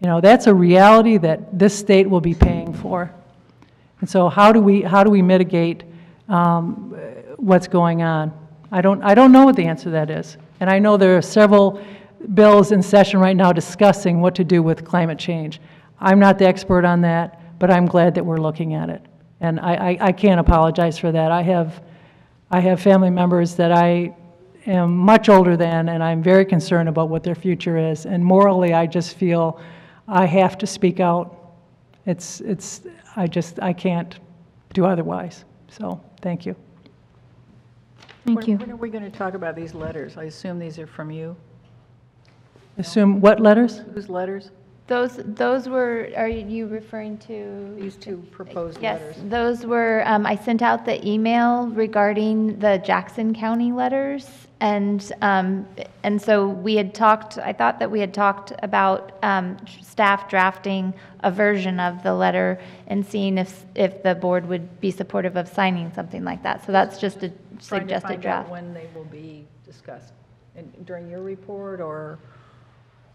You know, that's a reality that this state will be paying for. And so how do we mitigate what's going on? I don't know what the answer to that is. And I know there are several bills in session right now discussing what to do with climate change. I'm not the expert on that, but I'm glad that we're looking at it. And I can't apologize for that. I have family members that I am much older than, and I'm very concerned about what their future is. And morally, I just feel I have to speak out. I can't do otherwise. So, thank you. Thank you. When are we going to talk about these letters? I assume these are from you? Assume what letters? Whose letters? Those were, are you referring to? These two proposed yes, letters. Yes, those were, I sent out the email regarding the Jackson County letters. And so we had talked, I thought that we had talked about staff drafting a version of the letter and seeing if the board would be supportive of signing something like that. So that's just a suggested draft. When they will be discussed? During your report, or?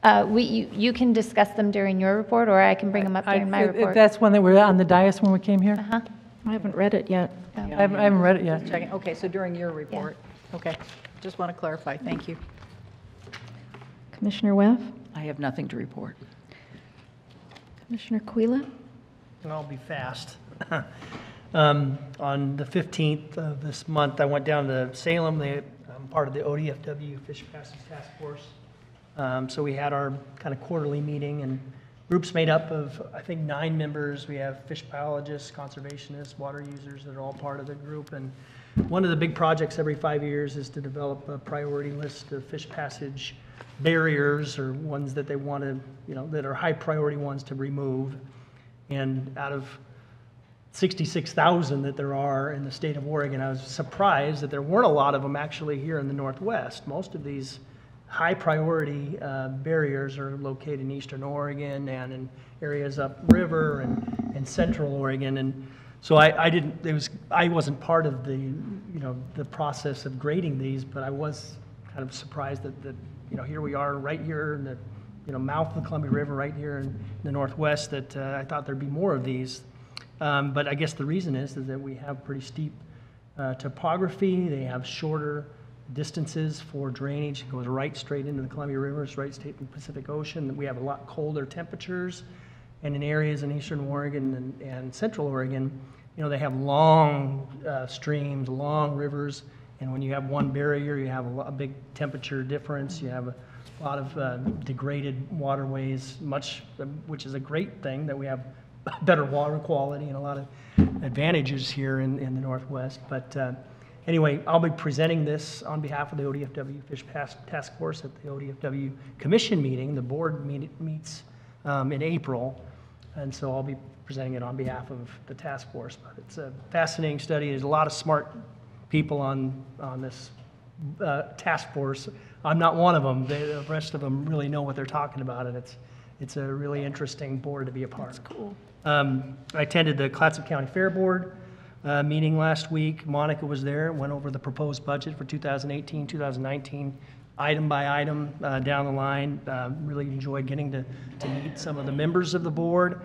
You can discuss them during your report, or I can bring them up during my report. That's when they were on the dais when we came here? Uh-huh. I haven't read it yet. I haven't read it yet. Checking. Okay, so during your report. Yeah. Okay, just want to clarify. Thank you. Commissioner Webb? I have nothing to report. Commissioner Quila? And I'll be fast. On the 15th of this month, I went down to Salem. I'm part of the ODFW Fish Passage Task Force. So we had our kind of quarterly meeting, and groups made up of, I think, 9 members. We have fish biologists, conservationists, water users that are all part of the group. And one of the big projects every 5 years is to develop a priority list of fish passage barriers, or ones that they want to, that are high priority ones to remove. And out of 66,000 that there are in the state of Oregon, I was surprised that there weren't a lot of them actually here in the Northwest. Most of these high priority barriers are located in eastern Oregon and in areas upriver and central Oregon. And so I wasn't part of the process of grading these, but I was kind of surprised that here we are right here in the mouth of the Columbia River, right here in the Northwest, that I thought there'd be more of these. But I guess the reason is that we have pretty steep topography. They have shorter distances for drainage. It goes right straight into the Columbia River, it's right straight in the Pacific Ocean. We have a lot colder temperatures, And in areas in eastern Oregon and central Oregon, you know, they have long streams, long rivers, and when you have one barrier, you have a big temperature difference. You have a lot of degraded waterways, which is a great thing that we have better water quality and a lot of advantages here in the Northwest. But anyway, I'll be presenting this on behalf of the ODFW Fish Task Force at the ODFW Commission meeting. The board meets in April, and so I'll be presenting it on behalf of the task force. But it's a fascinating study. There's a lot of smart people on this task force. I'm not one of them. The rest of them really know what they're talking about, and it's a really interesting board to be a part of. That's cool. I attended the Clatsop County Fair Board meeting last week. Monica was there, went over the proposed budget for 2018, 2019, item by item down the line. Really enjoyed getting to meet some of the members of the board.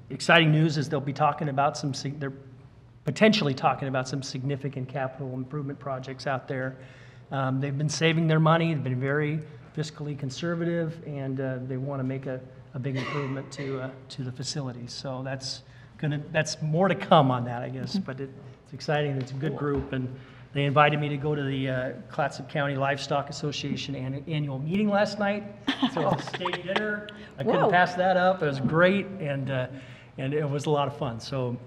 Exciting news is they'll be talking about they're potentially talking about some significant capital improvement projects out there. They've been saving their money, they've been very fiscally conservative, and they want to make a big improvement to the facilities. So that's more to come on that, I guess. But it's exciting. It's a good group, and they invited me to go to the Clatsop County Livestock Association annual meeting last night. So it was a steak dinner. I couldn't pass that up. It was great, and it was a lot of fun. So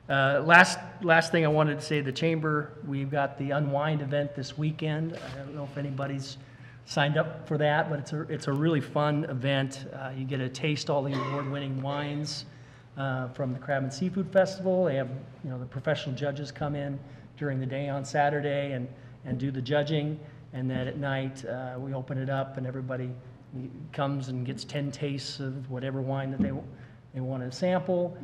last thing I wanted to say, the chamber, we've got the Unwind event this weekend. I don't know if anybody's signed up for that, but it's a really fun event. You get to taste all the award-winning wines from the Crab and Seafood Festival. They have, you know, the professional judges come in during the day on Saturday and do the judging, and then at night we open it up and everybody comes and gets 10 tastes of whatever wine that they want to sample,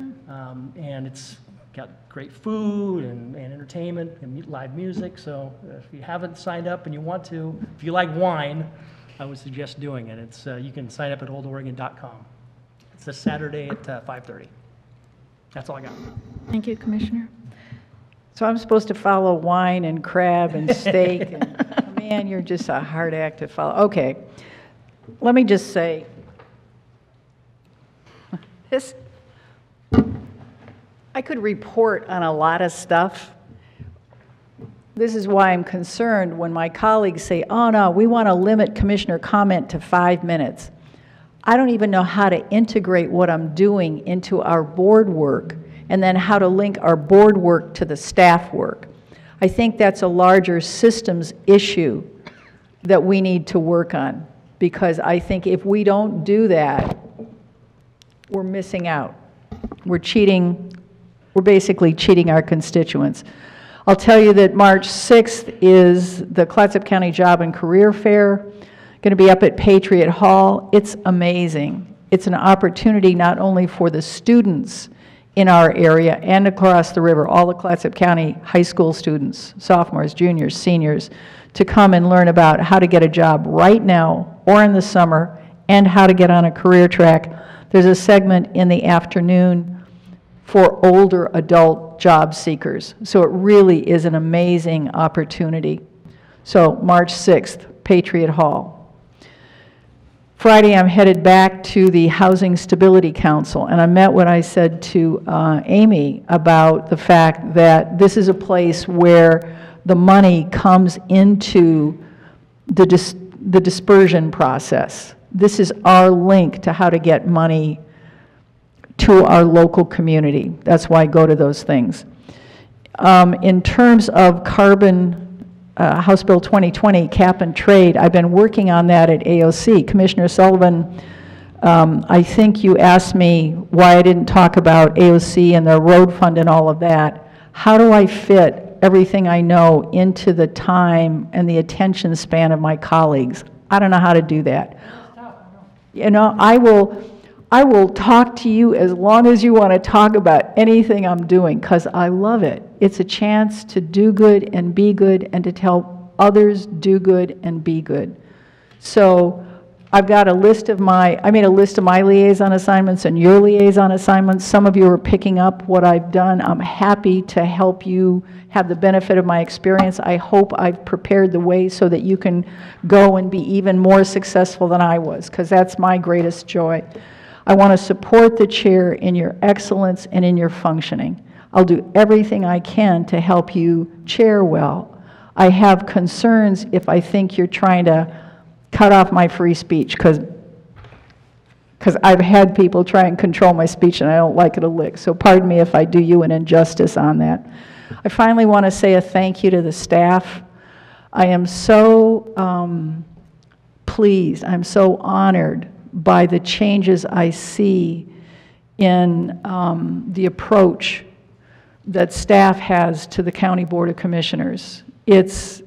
and it's got great food and entertainment and live music. So if you haven't signed up and you want to, if you like wine, I would suggest doing it. It's you can sign up at oldoregon.com. It's this Saturday at 5:30. That's all I got. Thank you, Commissioner. So I'm supposed to follow wine and crab and steak. And, man, you're just a hard act to follow. Okay, let me just say, I could report on a lot of stuff. This is why I'm concerned when my colleagues say, oh no, we want to limit commissioner comment to 5 minutes. I don't even know how to integrate what I'm doing into our board work and then how to link our board work to the staff work. I think that's a larger systems issue that we need to work on, because I think if we don't do that, we're missing out. We're cheating. We're basically cheating our constituents. I'll tell you that March 6th is the Clatsop County Job and Career Fair, going to be up at Patriot Hall. It's amazing. It's an opportunity not only for the students in our area and across the river, all the Clatsop County high school students, sophomores, juniors, seniors, to come and learn about how to get a job right now or in the summer and how to get on a career track. There's a segment in the afternoon for older adult job seekers. So it really is an amazing opportunity. So March 6th, Patriot Hall. Friday, I'm headed back to the Housing Stability Council, and I met what I said to Amy about the fact that this is a place where the money comes into the dispersion process. This is our link to how to get money to our local community. That's why I go to those things. In terms of carbon, House Bill 2020, cap and trade, I've been working on that at AOC. Commissioner Sullivan, I think you asked me why I didn't talk about AOC and the road fund and all of that. How do I fit everything I know into the time and the attention span of my colleagues? I don't know how to do that. You know, I will talk to you as long as you want to talk about anything I'm doing, because I love it. It's a chance to do good and be good and to tell others do good and be good. So I've got a list of I made a list of my liaison assignments and your liaison assignments. Some of you are picking up what I've done. I'm happy to help you have the benefit of my experience. I hope I've prepared the way so that you can go and be even more successful than I was, because that's my greatest joy. I want to support the chair in your excellence and in your functioning. I'll do everything I can to help you chair well. I have concerns if I think you're trying to cut off my free speech, because I've had people try and control my speech and I don't like it a lick. So pardon me if I do you an injustice on that. I finally want to say a thank you to the staff. I am so pleased, I'm so honored by the changes I see in the approach that staff has to the County Board of Commissioners. It's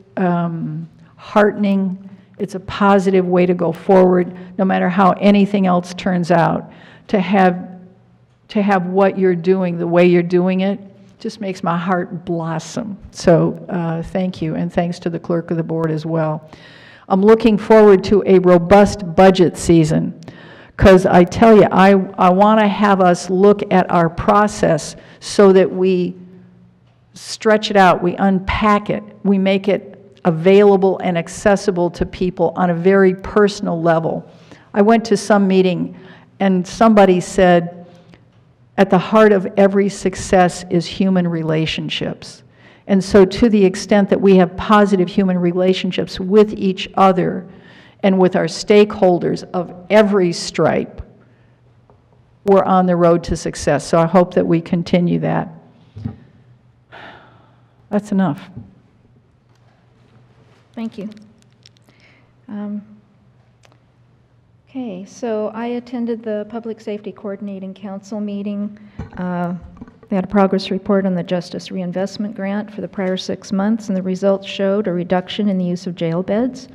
heartening. It's a positive way to go forward, no matter how anything else turns out. To have what you're doing, the way you're doing it, just makes my heart blossom. So thank you, and thanks to the clerk of the board as well. I'm looking forward to a robust budget season, because I tell you, I want to have us look at our process so that we stretch it out, we unpack it, we make it available and accessible to people on a very personal level. I went to some meeting and somebody said, at the heart of every success is human relationships. And so to the extent that we have positive human relationships with each other and with our stakeholders of every stripe, we're on the road to success. So I hope that we continue that. That's enough. Thank you. Okay, so I attended the Public Safety Coordinating Council meeting. They had a progress report on the Justice Reinvestment Grant for the prior 6 months, and the results showed a reduction in the use of jail beds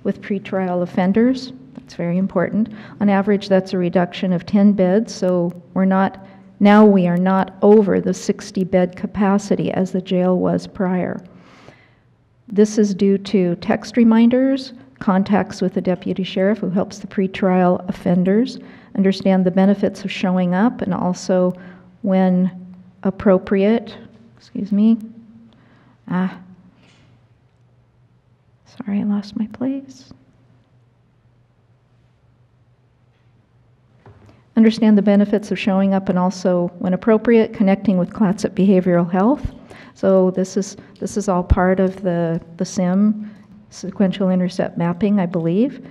with pretrial offenders. That's very important. On average, that's a reduction of 10 beds, so now we are not over the 60-bed capacity as the jail was prior. This is due to text reminders, contacts with the deputy sheriff who helps the pretrial offenders understand the benefits of showing up, and also when appropriate, sorry, I lost my place. Understand the benefits of showing up, and also, when appropriate, connecting with Clatsop Behavioral Health. So this is all part of the SIM, sequential intercept mapping, I believe.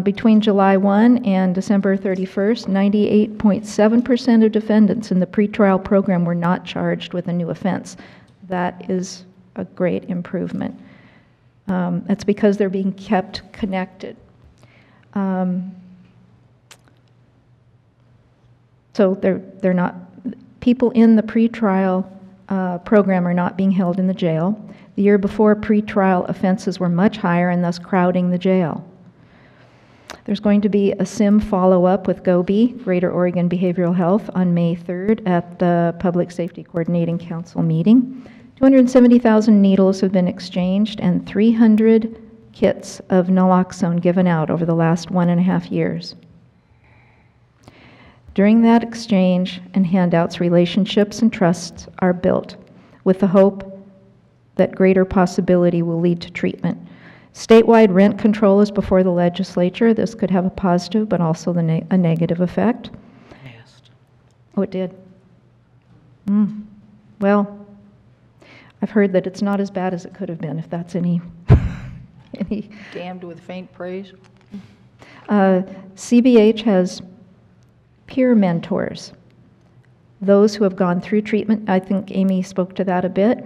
Between July 1 and December 31st, 98.7% of defendants in the pretrial program were not charged with a new offense. That is a great improvement. That's because they're being kept connected. So they're not, people in the pretrial program are not being held in the jail. The year before, pretrial offenses were much higher and thus crowding the jail. There's going to be a SIM follow-up with GOBI, Greater Oregon Behavioral Health, on May 3rd at the Public Safety Coordinating Council meeting. 270,000 needles have been exchanged and 300 kits of naloxone given out over the last 1.5 years. During that exchange and handouts, relationships and trusts are built with the hope that greater possibility will lead to treatment. Statewide rent control is before the legislature. This could have a positive but also a negative effect. Oh, it did? Well, I've heard that it's not as bad as it could have been, if that's any Damned with faint praise. CBH has peer mentors, those who have gone through treatment. I think Amy spoke to that a bit,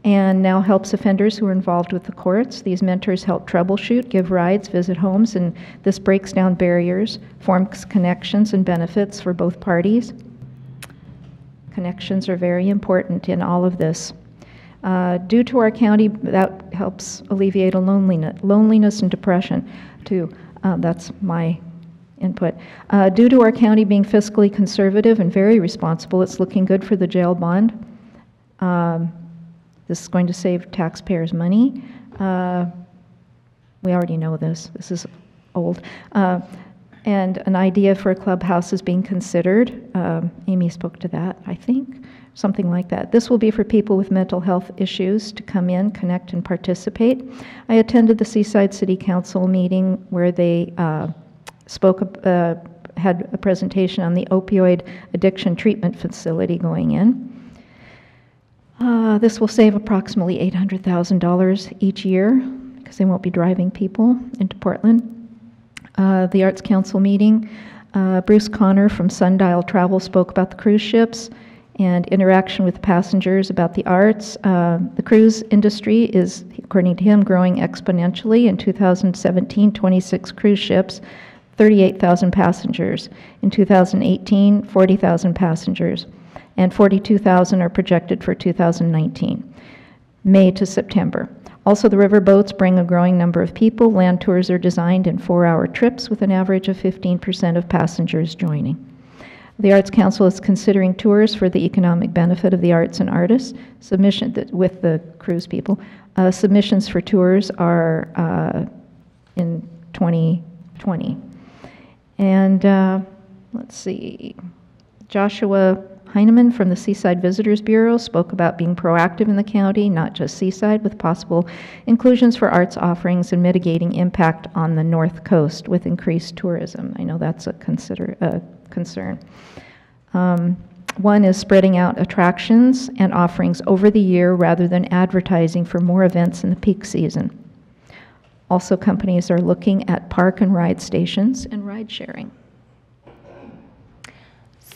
and now helps offenders who are involved with the courts. These mentors help troubleshoot, give rides, visit homes, and this breaks down barriers, forms connections and benefits for both parties. Connections are very important in all of this. Due to our county, that helps alleviate loneliness and depression too. That's my input. Due to our county being fiscally conservative and very responsible, it's looking good for the jail bond. This is going to save taxpayers money. We already know this. This is old. And an idea for a clubhouse is being considered. Amy spoke to that, I think. Something like that. This will be for people with mental health issues to come in, connect, and participate. I attended the Seaside City Council meeting where they spoke had a presentation on the opioid addiction treatment facility going in. This will save approximately $800,000 each year because they won't be driving people into Portland. The Arts Council meeting, Bruce Connor from Sundial Travel spoke about the cruise ships and interaction with passengers about the arts. The cruise industry is, according to him, growing exponentially. In 2017, 26 cruise ships, 38,000 passengers. In 2018, 40,000 passengers. And 42,000 are projected for 2019, May to September. Also, the river boats bring a growing number of people. Land tours are designed in 4-hour trips with an average of 15% of passengers joining. The Arts Council is considering tours for the economic benefit of the arts and artists. With the cruise people. Submissions for tours are in 2020. And let's see, Joshua Heineman from the Seaside Visitors Bureau spoke about being proactive in the county, not just Seaside, with possible inclusions for arts offerings and mitigating impact on the North Coast with increased tourism. I know that's a concern. One is spreading out attractions and offerings over the year rather than advertising for more events in the peak season. Also, companies are looking at park and ride stations and ride sharing.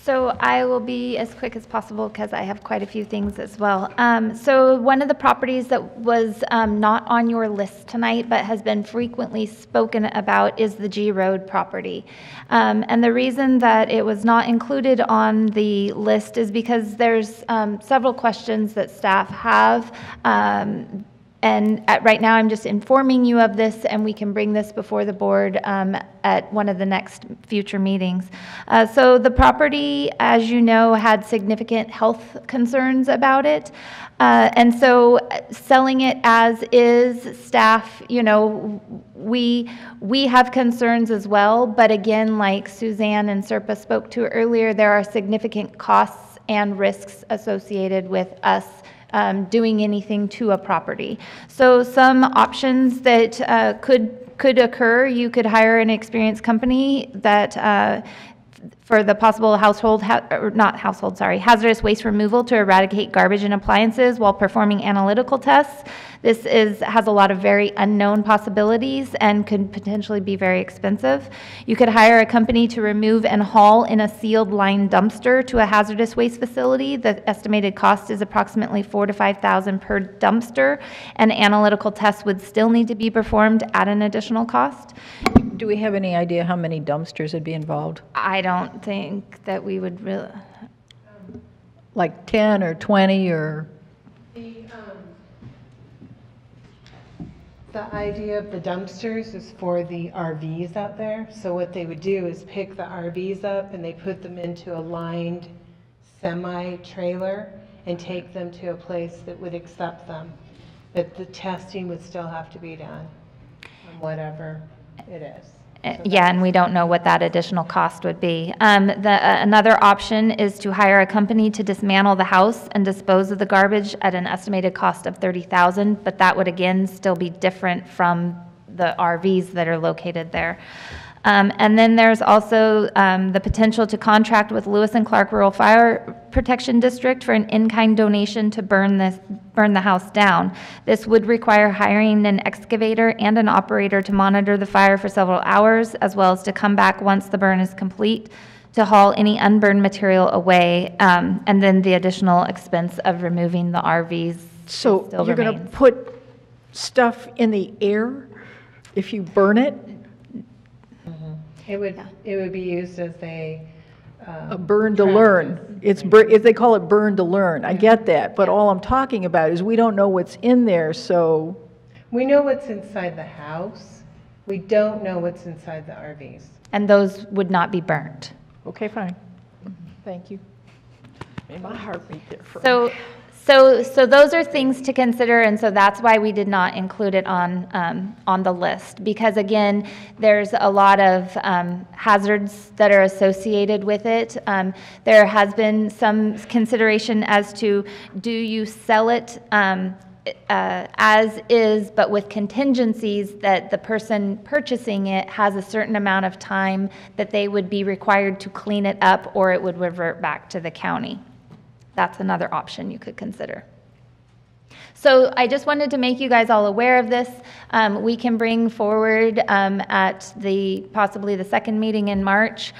So I will be as quick as possible because I have quite a few things as well. So one of the properties that was not on your list tonight but has been frequently spoken about is the G Road property. And the reason that it was not included on the list is because there's several questions that staff have. Right now, I'm just informing you of this, and we can bring this before the board at one of the next future meetings. So the property, as you know, had significant health concerns about it. And so selling it as is, staff, you know, we have concerns as well. But again, like Suzanne and Serpa spoke to earlier, there are significant costs and risks associated with us doing anything to a property. So some options that could occur, you could hire an experienced company that for the possible hazardous waste removal to eradicate garbage and appliances while performing analytical tests. This has a lot of very unknown possibilities and could potentially be very expensive. You could hire a company to remove and haul in a sealed line dumpster to a hazardous waste facility. The estimated cost is approximately $4,000 to $5,000 per dumpster, and analytical tests would still need to be performed at an additional cost. Do we have any idea how many dumpsters would be involved? I don't think that we would really. Like 10 or 20 or? The idea of the dumpsters is for the RVs out there. So what they would do is pick the RVs up and they put them into a lined semi-trailer and take them to a place that would accept them. But the testing would still have to be done on whatever it is. Yeah, and we don't know what that additional cost would be. Another option is to hire a company to dismantle the house and dispose of the garbage at an estimated cost of $30,000, but that would again still be different from the RVs that are located there. And then there's also the potential to contract with Lewis and Clark Rural Fire Protection District for an in-kind donation to burn the house down. This would require hiring an excavator and an operator to monitor the fire for several hours, as well as to come back once the burn is complete to haul any unburned material away, and then the additional expense of removing the RVs. So you're going to put stuff in the air if you burn it? It would be used as a burn to learn. If they call it burn to learn. I get that, but all I'm talking about is we don't know what's in there, so. We know what's inside the house. We don't know what's inside the RVs. And those would not be burnt. Okay, fine. Thank you. Made my heart beat there for So those are things to consider, and so that's why we did not include it on the list. Because again, there's a lot of hazards that are associated with it. There has been some consideration as to, do you sell it as is, but with contingencies that the person purchasing it has a certain amount of time that they would be required to clean it up, or it would revert back to the county. That's another option you could consider. So I just wanted to make you guys all aware of this. We can bring forward at possibly the second meeting in March,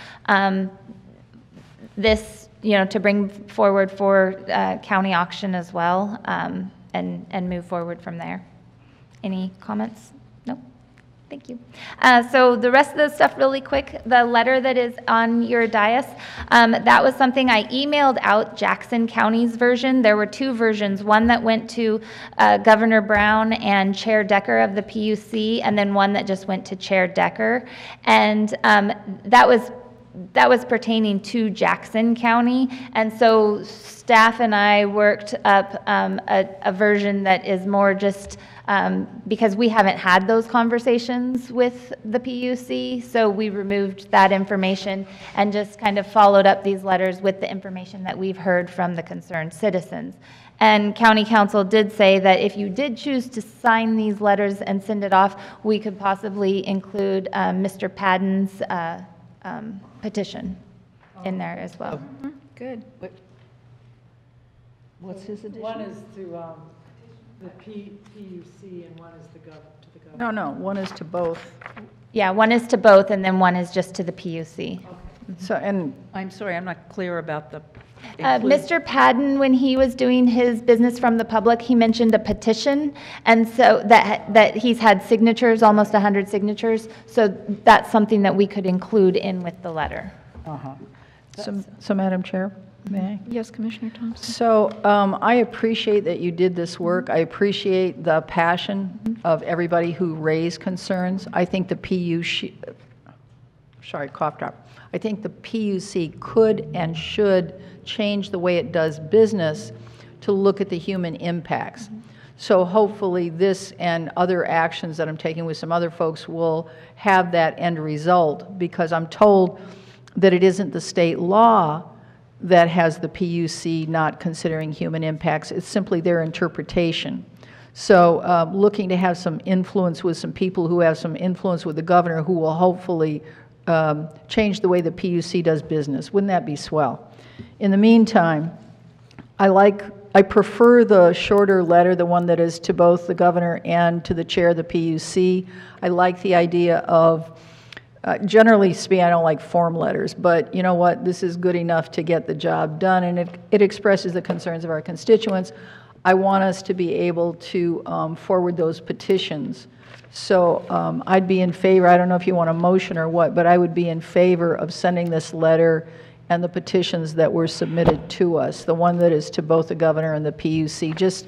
this, to bring forward for county auction as well, and move forward from there. Any comments? No? Thank you. So the rest of the stuff really quick, the letter that is on your dais, that was something I emailed out Jackson County's version. There were two versions, one that went to Governor Brown and Chair Decker of the PUC, and then one that just went to Chair Decker. And that was pertaining to Jackson County. And so staff and I worked up a version that is more just because we haven't had those conversations with the PUC, so we removed that information and just kind of followed up these letters with the information that we've heard from the concerned citizens. And County Council did say that if you did choose to sign these letters and send it off, we could possibly include Mr. Padden's petition in there as well. Mm-hmm. Good. What's his addition? One is to the PUC and one is to the governor. No, one is to both. Yeah, one is to both, and then one is just to the PUC. Okay. So, and I'm sorry, I'm not clear about the. Mr. Padden, when he was doing his business from the public, he mentioned a petition, and so that he's had signatures, almost 100 signatures, so that's something that we could include in with the letter. So Madam Chair, may I? Yes, Commissioner Thompson. So I appreciate that you did this work. I appreciate the passion of everybody who raised concerns. I think the PUC, sorry, cough drop. I think the PUC could and should change the way it does business to look at the human impacts. So hopefully this and other actions that I'm taking with some other folks will have that end result, because I'm told that it isn't the state law that has the PUC not considering human impacts. It's simply their interpretation. So looking to have some influence with some people who have some influence with the governor, who will hopefully change the way the PUC does business. Wouldn't that be swell? In the meantime, I prefer the shorter letter, the one that is to both the governor and to the chair of the PUC. I like the idea of, generally speaking, I don't like form letters, but you know what, this is good enough to get the job done, and it expresses the concerns of our constituents. I want us to be able to forward those petitions. So I'd be in favor, I don't know if you want a motion or what, but I would be in favor of sending this letter and the petitions that were submitted to us, the one that is to both the governor and the PUC, just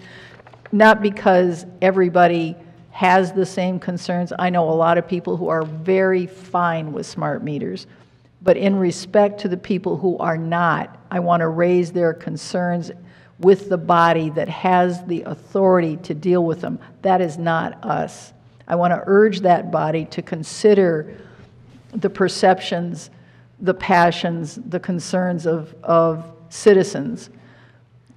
not because everybody has the same concerns. I know a lot of people who are very fine with smart meters, but in respect to the people who are not, I want to raise their concerns with the body that has the authority to deal with them. That is not us. I want to urge that body to consider the perceptions, the passions, the concerns of citizens,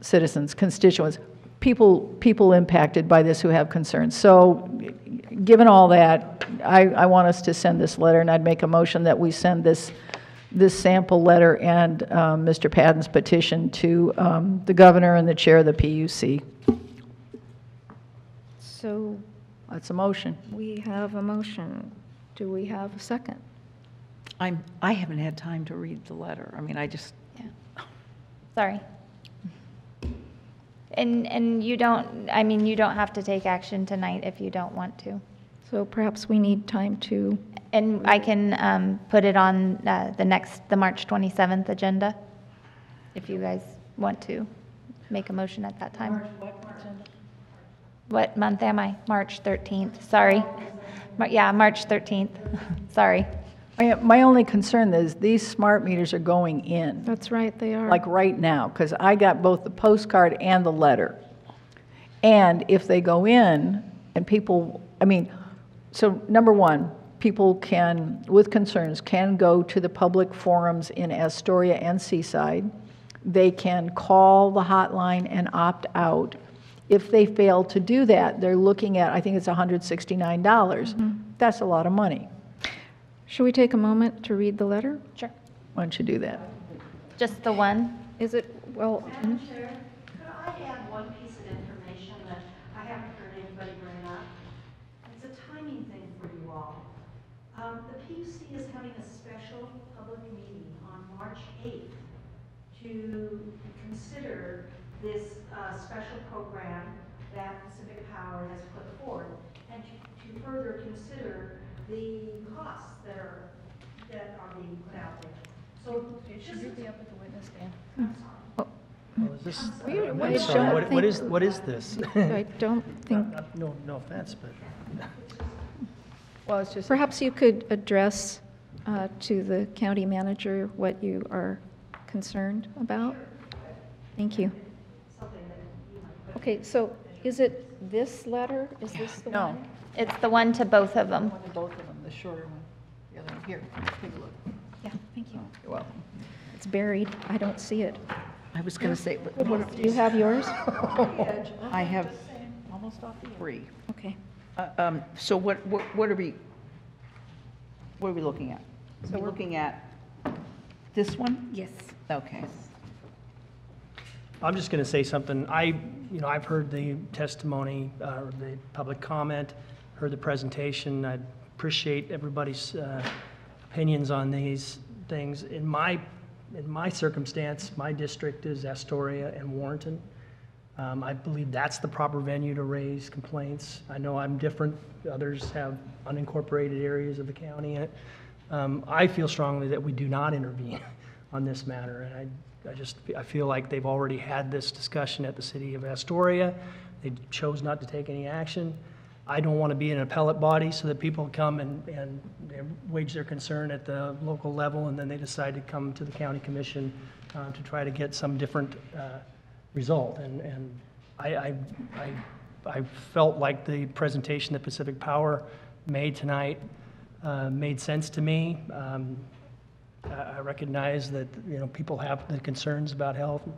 constituents, people impacted by this who have concerns. So given all that, I want us to send this letter, and I'd make a motion that we send this sample letter and Mr. Padden's petition to the governor and the chair of the PUC. So that's a motion. we have a motion. Do we have a second? I haven't had time to read the letter. I mean, Sorry. And you don't, I mean, you don't have to take action tonight if you don't want to. So perhaps we need time to. And I can put it on the March 27th agenda, if you guys want to make a motion at that time. What month am I? March 13th, sorry. Yeah, March 13th, sorry. My only concern is these smart meters are going in. That's right, they are. Like right now, because I got both the postcard and the letter. And if they go in, and people, I mean, so number one, people can, with concerns, can go to the public forums in Astoria and Seaside. They can call the hotline and opt out. If they fail to do that, they're looking at, I think it's $169. That's a lot of money. Should we take a moment to read the letter? Sure. Why don't you do that? Just the one? Is it, well, Madam Chair, could I add one piece of information that I haven't heard anybody bring up? It's a timing thing for you all. The PUC is having a special public meeting on March 8th to consider this special program that Pacific Power has put forth, and to further consider the costs that are being put out there. So should you be up at the witness stand? I'm sorry. Oh, is this, I I'm don't sorry, what think- is this? I don't think, No offense, but. Well, it's just. perhaps you could address to the county manager what you are concerned about? Thank you. Okay, so is it this letter? Is this the No. one? It's the one to both of them. Both of them, the shorter one. The other one. Here, take a look. Yeah, thank you. You're welcome. It's buried. I don't see it. I was going to say, Do you have yours? I have three. Okay. So what are we looking at? So we're looking at this one? Yes. Okay. I'm just going to say something. I've heard the testimony, the public comment, heard the presentation. I appreciate everybody's opinions on these things. In my circumstance, my district is Astoria and Warrenton. I believe that's the proper venue to raise complaints. I know I'm different. Others have unincorporated areas of the county in it. I feel strongly that we do not intervene on this matter, and I feel like they've already had this discussion at the city of Astoria. They chose not to take any action. I don't want to be an appellate body so that people come and wage their concern at the local level, and then they decide to come to the county commission to try to get some different result. And I felt like the presentation that Pacific Power made tonight made sense to me. I recognize that people have the concerns about health and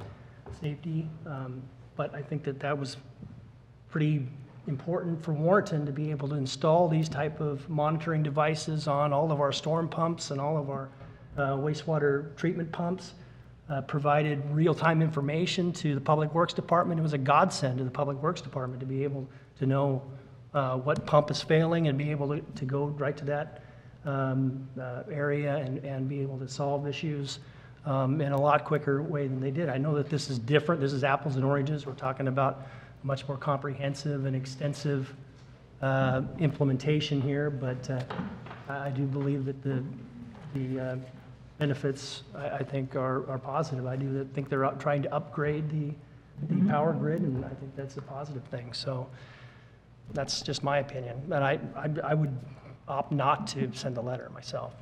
safety, but I think that was pretty important for Warrenton to be able to install these type of monitoring devices on all of our storm pumps and all of our wastewater treatment pumps. Provided real-time information to the Public Works Department. It was a godsend to the Public Works Department to be able to know what pump is failing and be able to go right to that area and be able to solve issues in a lot quicker way than they did. I know that this is different. This is apples and oranges. We're talking about much more comprehensive and extensive implementation here, but I do believe that the benefits, I think, are positive. I do think they're trying to upgrade the power grid, and I think that's a positive thing. So that's just my opinion. And I would opt not to send a letter myself.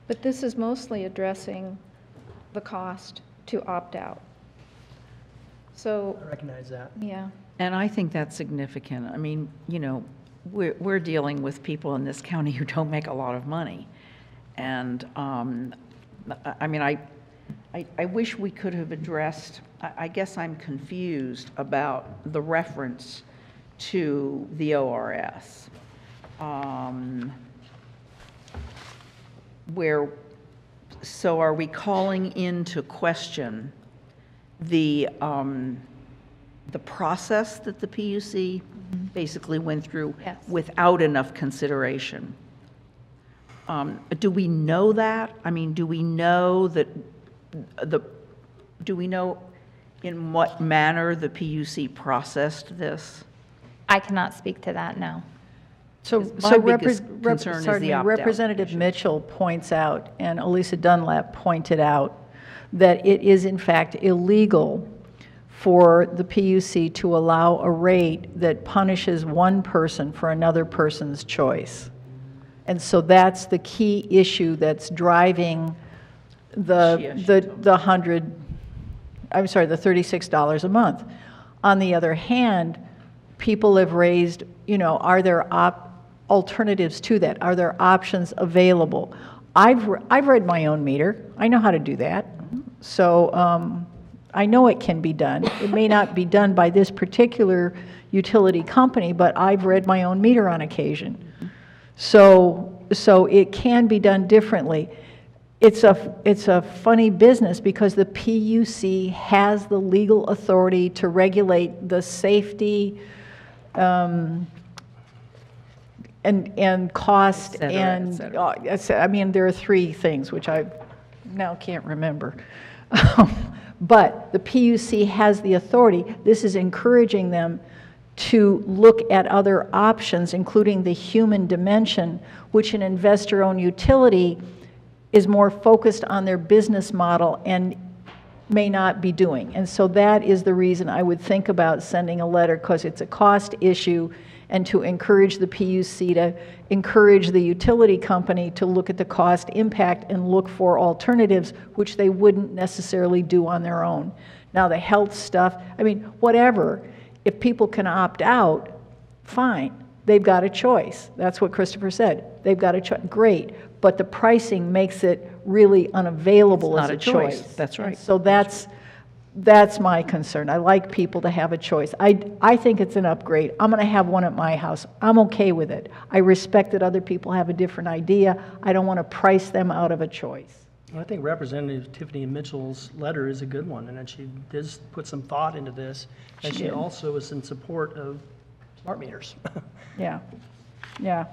But this is mostly addressing the cost to opt out. So, I recognize that. yeah. And I think that's significant. I mean, we're dealing with people in this county who don't make a lot of money. And, I mean, I wish we could have addressed, I guess I'm confused about the reference to the ORS. So are we calling into question the process that the PUC basically went through without enough consideration? Do we know that? I mean, do we know that do we know in what manner the PUC processed this? I cannot speak to that, no. My biggest concern is the opt-out Representative Mitchell points out, and Elisa Dunlap pointed out, that it is in fact illegal for the PUC to allow a rate that punishes one person for another person's choice. And so that's the key issue that's driving the $36 a month. On the other hand, people have raised, are there alternatives to that? Are there options available? I've read my own meter. I know how to do that. So I know it can be done. It may not be done by this particular utility company, but I've read my own meter on occasion. So it can be done differently. It's a funny business because the PUC has the legal authority to regulate the safety and cost Et cetera, et cetera. I mean, there are three things which I now can't remember. But the PUC has the authority. This is encouraging them to look at other options, including the human dimension, which an investor-owned utility is more focused on their business model and may not be doing. And so that is the reason I would think about sending a letter, because it's a cost issue, and to encourage the PUC to encourage the utility company to look at the cost impact and look for alternatives, which they wouldn't necessarily do on their own. Now, the health stuff, I mean, whatever. If people can opt out, fine. They've got a choice. That's what Christopher said. They've got a choice. Great. But the pricing makes it really unavailable as a choice. That's right. And so that's my concern. I like people to have a choice. I think it's an upgrade. I'm going to have one at my house. I'm okay with it. I respect that other people have a different idea. I don't want to price them out of a choice. I think Representative Tiffany Mitchell's letter is a good one, and that she does put some thought into this, and she also is in support of smart meters. Yeah, yeah.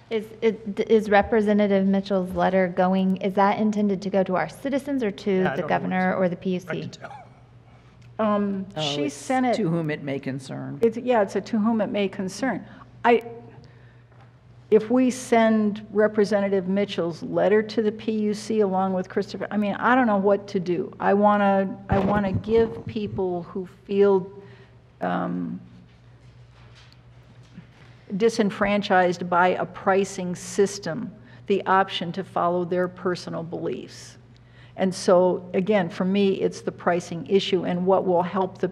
Is Representative Mitchell's letter going, is that intended to go to our citizens or to the governor or the PUC? She sent it. To whom it may concern. It's a to whom it may concern. If we send Representative Mitchell's letter to the PUC along with Christopher, I mean, I don't know what to do. I want to give people who feel disenfranchised by a pricing system the option to follow their personal beliefs. And so, again, for me, it's the pricing issue and what will help the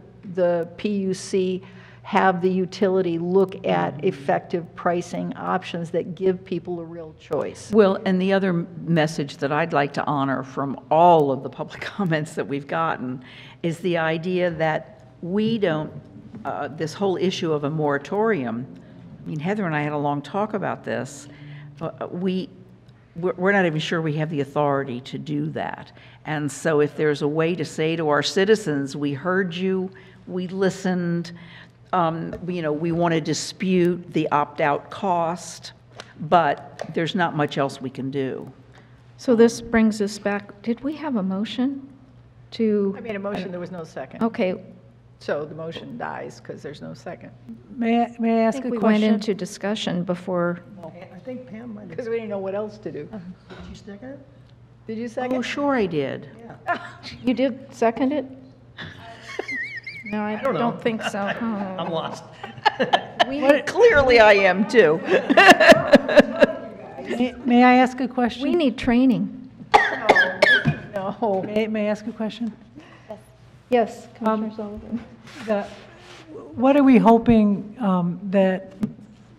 PUC have the utility look at effective pricing options that give people a real choice. Well, and the other message that I'd like to honor from all of the public comments that we've gotten is the idea that we don't, this whole issue of a moratorium, I mean, Heather and I had a long talk about this. We're not even sure we have the authority to do that. And so if there's a way to say to our citizens, we heard you, we listened, we want to dispute the opt-out cost, but there's not much else we can do. So this brings us back, did we have a motion to? I made a motion, there was no second. Okay. So the motion dies because there's no second. May I ask a question? We went into discussion before. I think Pam might have. Because we didn't know what else to do. Did you second it? Did you second? Oh, sure I did. Yeah. You did second it? No, I don't know. don't think so. I'm lost. Clearly I am too. May I ask a question? We need training. No. May I ask a question? Yes, Commissioner Sullivan. What are we hoping that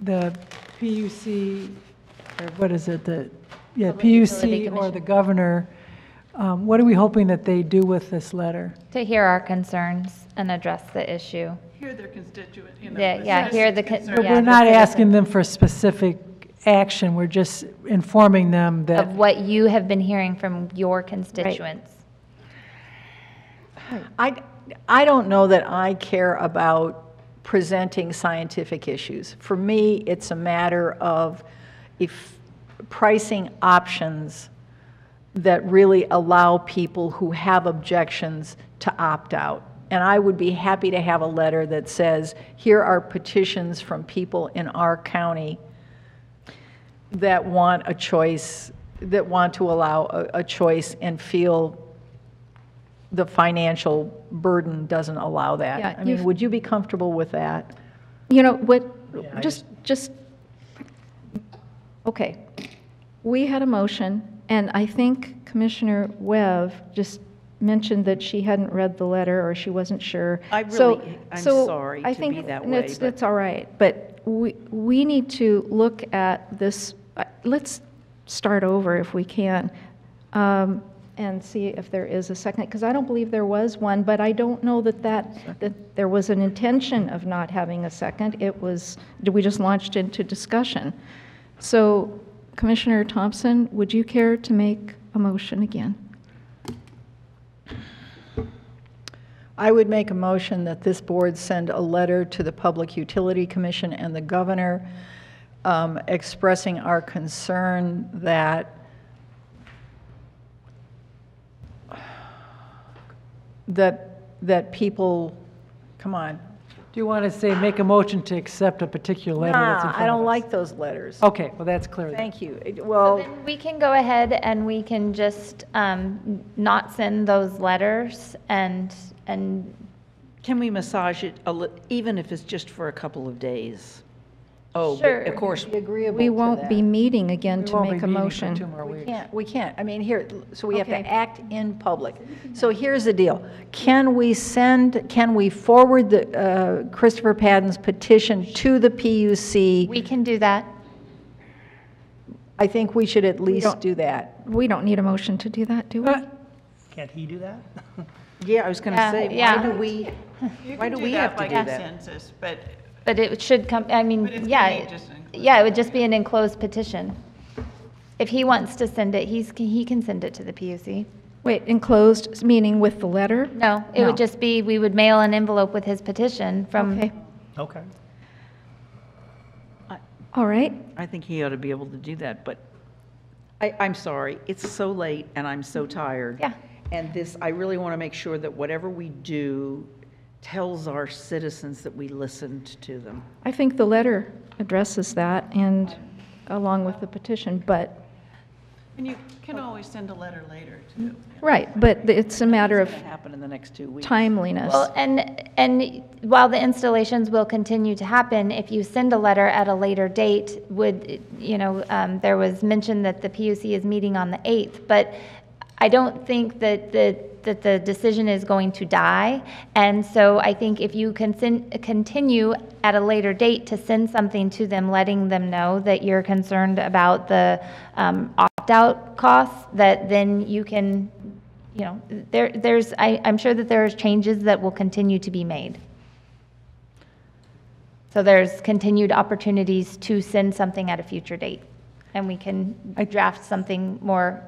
the PUC, or what is it, PUC or the governor, what are we hoping that they do with this letter? To hear our concerns and address the issue. Hear their constituent, hear the. But we're not asking them for specific action, we're just informing them that. Of what you have been hearing from your constituents. I don't know that I care about presenting scientific issues. For me, it's a matter of pricing options that really allow people who have objections to opt out. And I would be happy to have a letter that says, here are petitions from people in our county that want a choice, that want to allow a choice and feel the financial burden doesn't allow that. Yeah, I mean, would you be comfortable with that? You know, okay. We had a motion, and I think Commissioner Webb just mentioned that she hadn't read the letter or she wasn't sure. I'm sorry I to think be that way. it's all right, but we need to look at this. Let's start over if we can. and see if there is a second, because I don't believe there was one, but I don't know that there was an intention of not having a second. It was, we just launched into discussion. So Commissioner Thompson, would you care to make a motion again? I would make a motion that this board send a letter to the Public Utility Commission and the governor expressing our concern that people, come on. Do you want to say, make a motion to accept a particular letter that's in front of us? I don't like those letters. Okay, well, that's clear. Thank you. Well, So then we can go ahead and we can just not send those letters and Can we massage it, even if it's just for a couple of days? Oh, Sure. of course. We won't be meeting again to make a motion. We can't. I mean, here, so we have Okay. to act in public. So here's the deal. Can we forward the Christopher Padden's petition to the PUC? we can do that. I think we should at least do that. We don't need a motion to do that, do we? Can't he do that? Yeah, I was going to say, yeah. why do we have to do that? Consensus, but But it should come, I mean, it's yeah, gonna be just an yeah, it would just be an enclosed petition. If he wants to send it, he can send it to the PUC. Wait, enclosed, meaning with the letter? No, it No. would just be, we would mail an envelope with his petition from. Okay, Okay. all right. I think he ought to be able to do that, but I'm sorry, it's so late and I'm so tired. Yeah. And this, I really want to make sure that whatever we do tells our citizens that we listened to them. I think the letter addresses that, and along with the petition, but, And you can always send a letter later, too. right, but it's a matter of It's going to happen in the next 2 weeks. timeliness. Well, and while the installations will continue to happen, if you send a letter at a later date, there was mention that the PUC is meeting on the 8th, but I don't think that the decision is going to die. And so I think if you can continue at a later date to send something to them, letting them know that you're concerned about the opt-out costs, that then you can, I'm sure that there's changes that will continue to be made. So there's continued opportunities to send something at a future date. And we can draft something more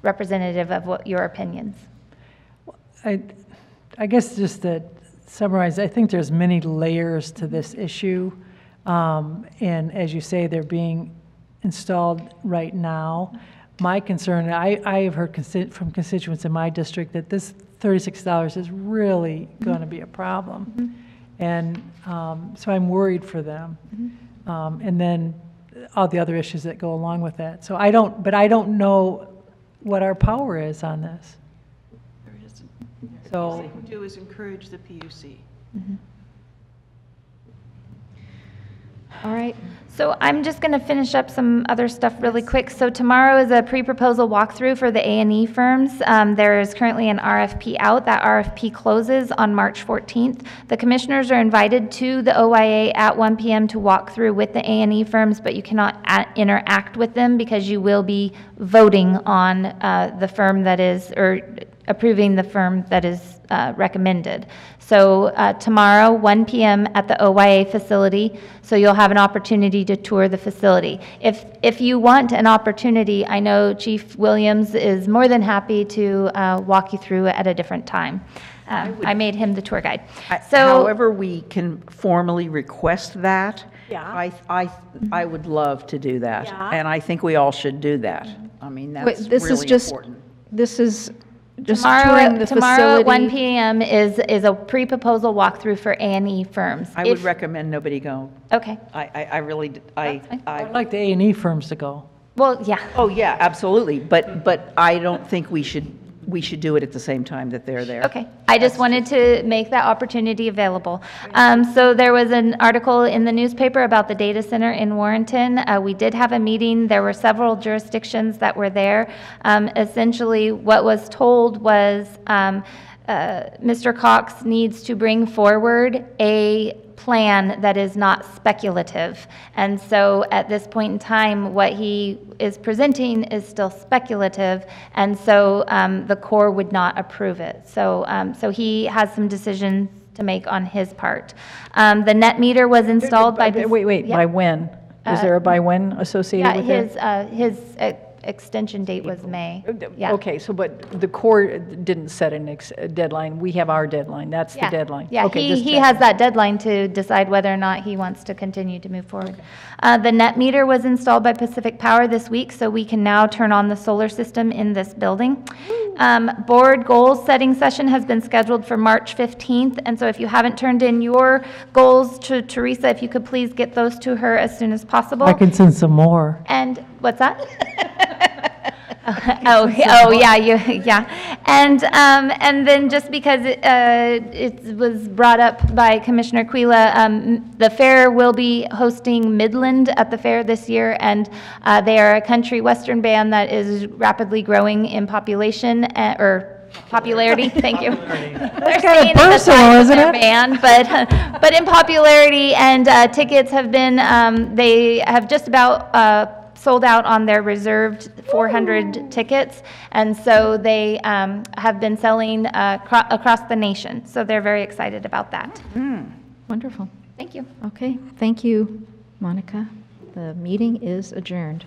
representative of what your opinions. I guess just to summarize, I think there's many layers to this issue. And as you say, they're being installed right now. My concern, I have heard from constituents in my district that this $36 is really going to be a problem. And so I'm worried for them. And then all the other issues that go along with that. So I don't know what our power is on this. There isn't. So All we can do is encourage the PUC. All right. So I'm just going to finish up some other stuff really quick. So tomorrow is a pre-proposal walkthrough for the A&E firms. There is currently an RFP out. That RFP closes on March 14th. The commissioners are invited to the OIA at 1 p.m. to walk through with the A&E firms, but you cannot interact with them because you will be voting on the firm that is, or approving the firm that is recommended. So tomorrow, 1 p.m. at the OYA facility, so you'll have an opportunity to tour the facility. If you want an opportunity, I know Chief Williams is more than happy to walk you through at a different time. I made him the tour guide. However we can formally request that, Yeah. I would love to do that. Yeah. And I think we all should do that. I mean, that's Wait, this is really just, important. this is just touring the Tomorrow at 1 facility. p.m. is a pre-proposal walkthrough for A&E firms. I would recommend nobody go. Okay. I really, I'd like the A&E firms to go. Well, yeah. Oh, yeah, absolutely. But I don't think we should do it at the same time that they're there. Okay, I just wanted to make that opportunity available. So there was an article in the newspaper about the data center in Warrenton. We did have a meeting. There were several jurisdictions that were there. Essentially, what was told was Mr. Cox needs to bring forward a plan that is not speculative. And so at this point in time, what he is presenting is still speculative, and so the Corps would not approve it. So, so he has some decisions to make on his part. The net meter was installed by... Wait, Yeah. by when? Is there a by when associated with it? Yeah, his extension date was May. Yeah. Okay, so but the Corps didn't set a deadline. We have our deadline. That's the deadline. Yeah, Okay, he has that deadline to decide whether or not he wants to continue to move forward. The net meter was installed by Pacific Power this week, so we can now turn on the solar system in this building. Board goals setting session has been scheduled for March 15th, and so if you haven't turned in your goals to Teresa, if you could please get those to her as soon as possible. I can send some more. And what's that? Yeah. And then just because it was brought up by Commissioner Quila, the fair will be hosting Midland at the fair this year, and they are a country western band that is rapidly growing in population, or popularity, thank you. They're kind of personal, isn't it? Band, but in popularity, and tickets have been, they have just about sold out on their reserved 400 tickets, and so they have been selling across the nation. So they're very excited about that. Wonderful. Thank you. Okay, thank you, Monica. The meeting is adjourned.